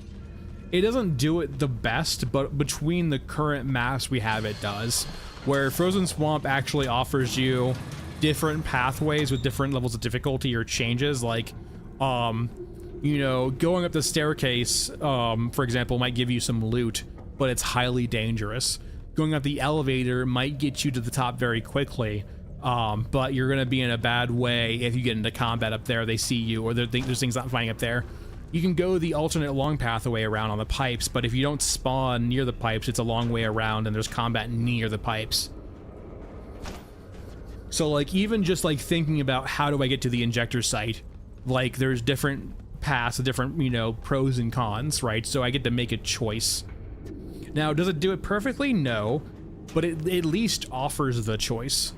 it doesn't do it the best, but between the current maps we have, it does. Where Frozen Swamp actually offers you different pathways with different levels of difficulty or changes, like, you know, going up the staircase, for example, might give you some loot, but it's highly dangerous. Going up the elevator might get you to the top very quickly, but you're gonna be in a bad way if you get into combat up there, they see you, or there's things not flying up there. You can go the alternate long pathway around on the pipes, but if you don't spawn near the pipes, it's a long way around and there's combat near the pipes. So like, even just like thinking about how do I get to the injector site, like there's different paths, different, you know, pros and cons, right? So I get to make a choice. Now, does it do it perfectly? No, but it at least offers the choice.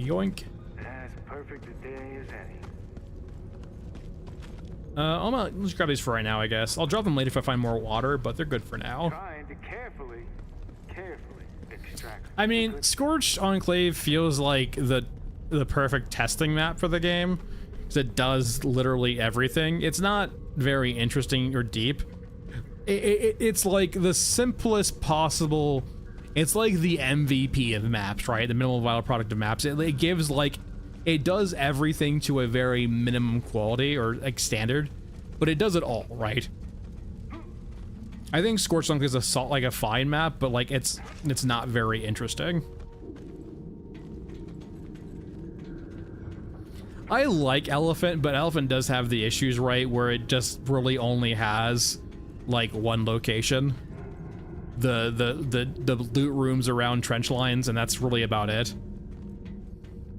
Yoink. As perfect a day as any. Let's grab these for right now, I guess. I'll drop them later if I find more water, but they're good for now. Trying to carefully extract. I mean, Scorched Enclave feels like the perfect testing map for the game, because it does literally everything. It's not very interesting or deep. It's like the simplest possible. It's like the MVP of maps, right? The minimal viable product of maps. It gives like, it does everything to a very minimum quality or like standard, but it does it all, right? I think Scorched Enclave is like a fine map, but like it's not very interesting. I like Elephant, but Elephant does have the issues, right, where it just really only has like one location. The loot rooms around trench lines, and that's really about it.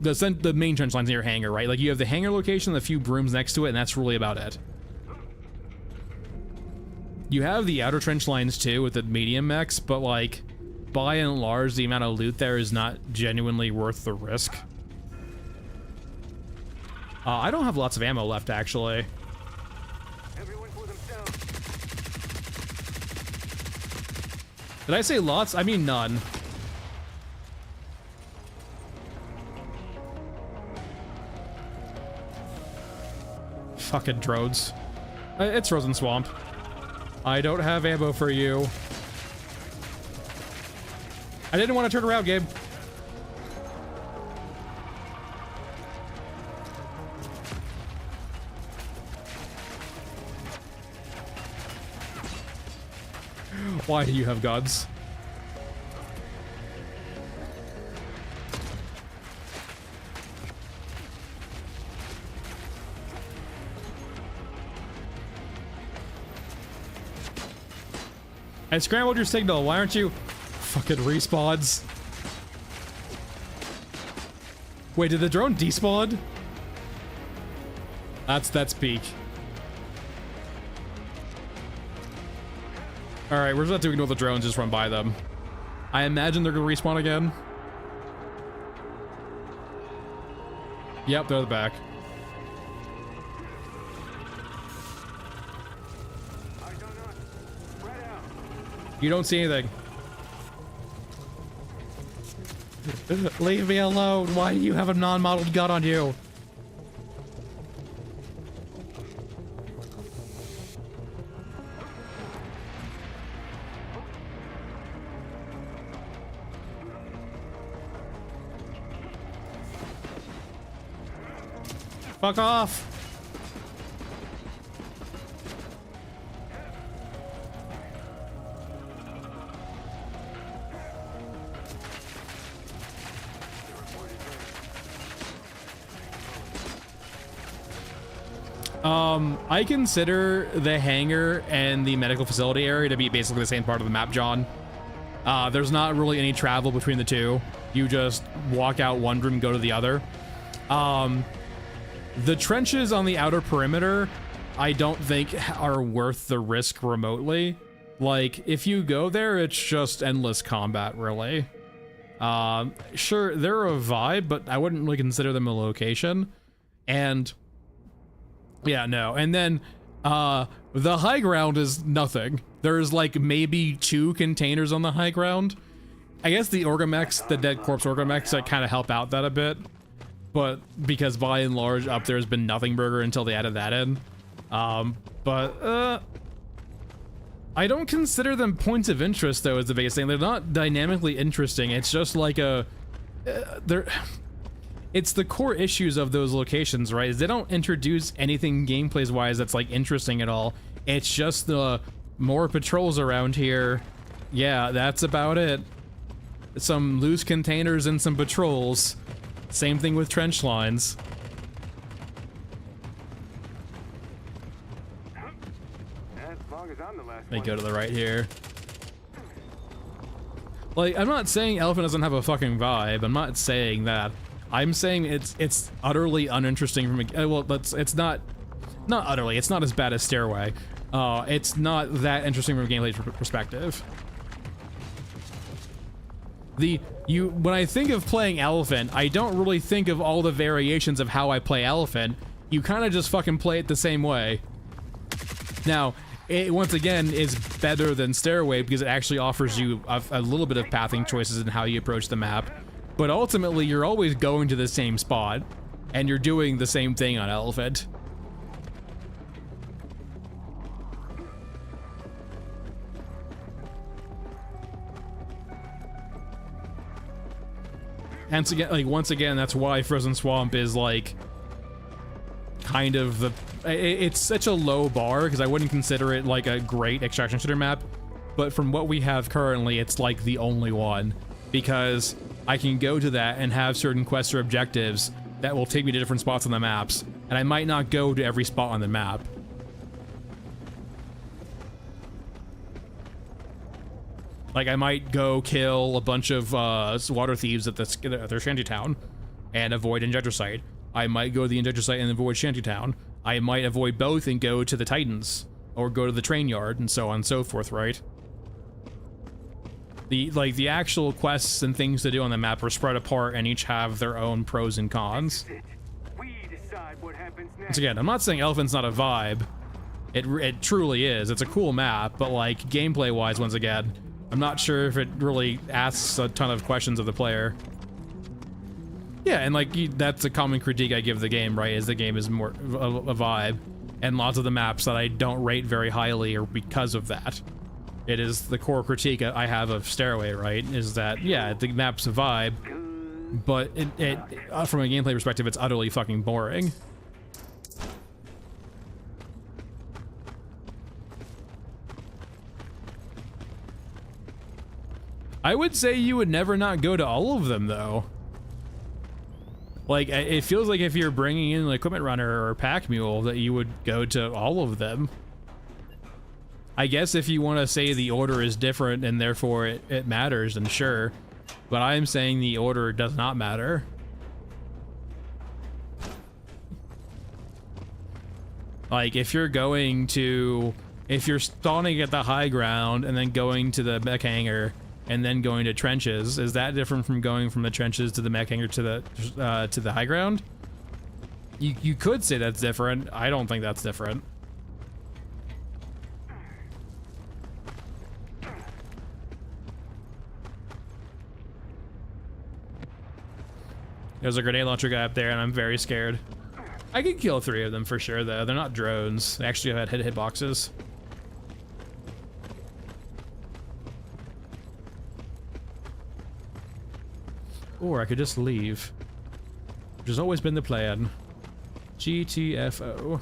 The main trench lines near hangar, right? Like you have the hangar location, a few rooms next to it, and that's really about it. You have the outer trench lines too with the medium mechs, but like by and large, the amount of loot there is not genuinely worth the risk. I don't have lots of ammo left, actually. Everyone for themselves. Did I say lots? I mean none. Fucking drones. It's Frozen Swamp. I don't have ammo for you. I didn't want to turn around, Gabe. Why do you have guns? I scrambled your signal. Why aren't you fucking respawns? Wait, did the drone despawn? That's peak. All right, we're just about to ignore the drones, just run by them. I imagine they're gonna respawn again. Yep, they're at the back. You don't see anything. Leave me alone. Why do you have a non-modeled gun on you? Fuck off. I consider the hangar and the medical facility area to be basically the same part of the map, John. There's not really any travel between the two. You just walk out one room, go to the other. The trenches on the outer perimeter, I don't think are worth the risk remotely. Like, if you go there, it's just endless combat, really. Sure, they're a vibe, but I wouldn't really consider them a location. And yeah, no. And then the high ground is nothing. There's like maybe 2 containers on the high ground. I guess the Orgamechs, the dead corpse Orgamechs, that kind of help out that a bit. But because by and large up there has been nothing burger until they added that in. I don't consider them points of interest though, is the biggest thing. They're not dynamically interesting. It's just like a it's the core issues of those locations, right? Is they don't introduce anything gameplays wise that's like interesting at all. It's just the more patrols around here. Yeah, that's about it. Some loose containers and some patrols. Same thing with trench lines. As long as I'm the last They one. go to the right here. Like, I'm not saying Elephant doesn't have a fucking vibe. I'm not saying that. I'm saying it's utterly uninteresting from a, well, it's not utterly. It's not as bad as Stairway. It's not that interesting from a gameplay perspective. When I think of playing Elephant, I don't really think of all the variations of how I play Elephant. You kind of just fucking play it the same way. Now, it once again is better than Stairway because it actually offers you a little bit of pathing choices in how you approach the map. But ultimately, you're always going to the same spot, and you're doing the same thing on Elephant. Hence again, like once again, that's why Frozen Swamp is like kind of the. It's such a low bar because I wouldn't consider it like a great extraction shooter map, but from what we have currently, it's like the only one because I can go to that and have certain quests or objectives that will take me to different spots on the maps, and I might not go to every spot on the map. Like, I might go kill a bunch of water thieves at their shantytown and avoid Injector Site. I might go to the Injector Site and avoid Shantytown. I might avoid both and go to the Titans, or go to the train yard, and so on and so forth, right? The actual quests and things to do on the map are spread apart and each have their own pros and cons. We decide what happens next. Once again, I'm not saying Elephant's not a vibe. It truly is. It's a cool map, but like gameplay-wise, once again, I'm not sure if it really asks a ton of questions of the player. Yeah, and like that's a common critique I give the game, right? Is the game is more of a vibe, and lots of the maps that I don't rate very highly are because of that. It is the core critique I have of Stairway, right? Is that yeah, the map's a vibe, but it from a gameplay perspective, it's utterly fucking boring. I would say you would never not go to all of them, though. Like, it feels like if you're bringing in an equipment runner or a pack mule, that you would go to all of them. I guess if you want to say the order is different and therefore it matters, then sure. But I'm saying the order does not matter. Like, if you're spawning at the high ground and then going to the mech hangar, and then going to trenches, is that different from going from the trenches to the mech hangar to the high ground? You could say that's different. I don't think that's different. There's a grenade launcher guy up there, and I'm very scared. I could kill 3 of them for sure, though. They're not drones. They actually have hitboxes. Or I could just leave, which has always been the plan. GTFO.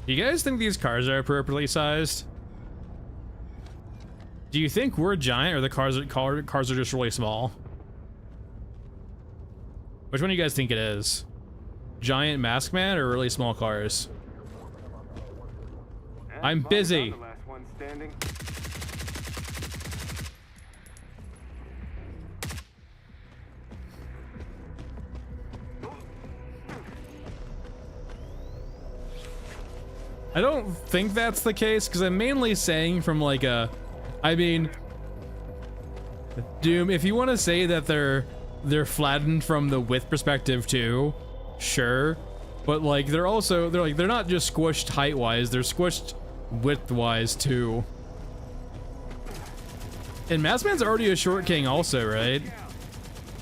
Do you guys think these cars are appropriately sized? Do you think we're giant or the cars are just really small? Which one do you guys think it is? Giant mask man or really small cars? I'm busy. I don't think that's the case because I'm mainly saying from like I mean, Doom, if you want to say that they're flattened from the width perspective too, sure, but like they're not just squished height-wise, they're squished width-wise too. And Maskman's already a short king also, right?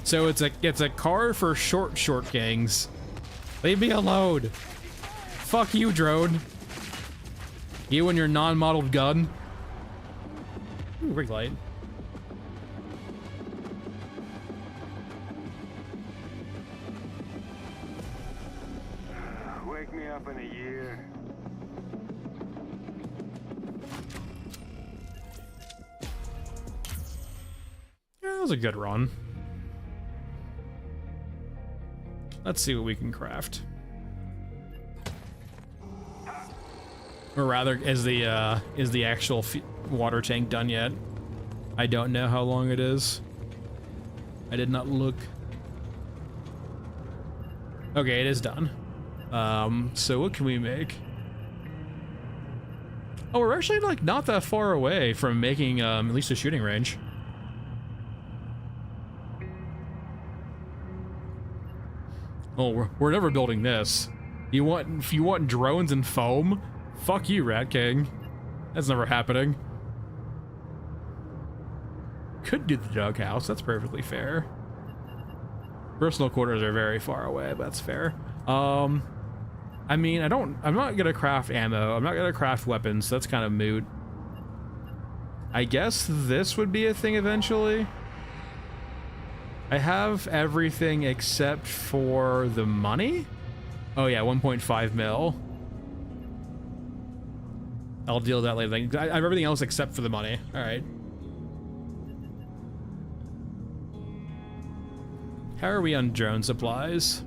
So it's a car for short kings. Leave me alone. Fuck you, drone. You and your non-modeled gun. Ooh, rig light. Wake me up in a year. Yeah, that was a good run. Let's see what we can craft. Or rather, is the actual water tank done yet? I don't know how long it is. I did not look. Okay, it is done. So what can we make? Oh, we're actually like not that far away from making at least a shooting range. Oh, we're never building this. You want drones and foam? Fuck you, Rat King. That's never happening. Could do the doghouse. That's perfectly fair. Personal quarters are very far away, but that's fair. I mean, I'm not gonna craft ammo. I'm not gonna craft weapons. So that's kind of moot. I guess this would be a thing eventually. I have everything except for the money. Oh yeah, 1.5 mil. I'll deal with that later. I have everything else except for the money. All right. How are we on drone supplies?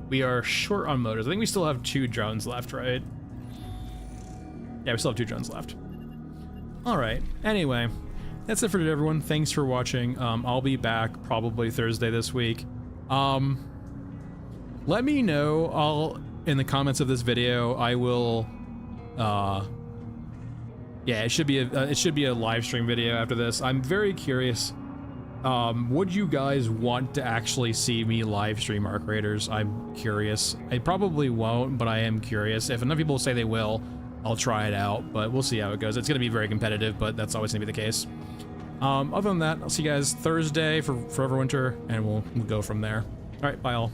We are short on motors. I think we still have 2 drones left, right? Yeah, we still have 2 drones left. All right. Anyway, that's it for today, everyone. Thanks for watching. I'll be back probably Thursday this week. Let me know. In the comments of this video, I will. Yeah, it should be a live stream video after this. I'm very curious. Would you guys want to actually see me live stream Arc Raiders? I'm curious. I probably won't, but I am curious. If enough people say they will, I'll try it out, but we'll see how it goes. It's going to be very competitive, but that's always going to be the case. Other than that, I'll see you guys Thursday for Forever Winter, and we'll go from there. All right, bye all.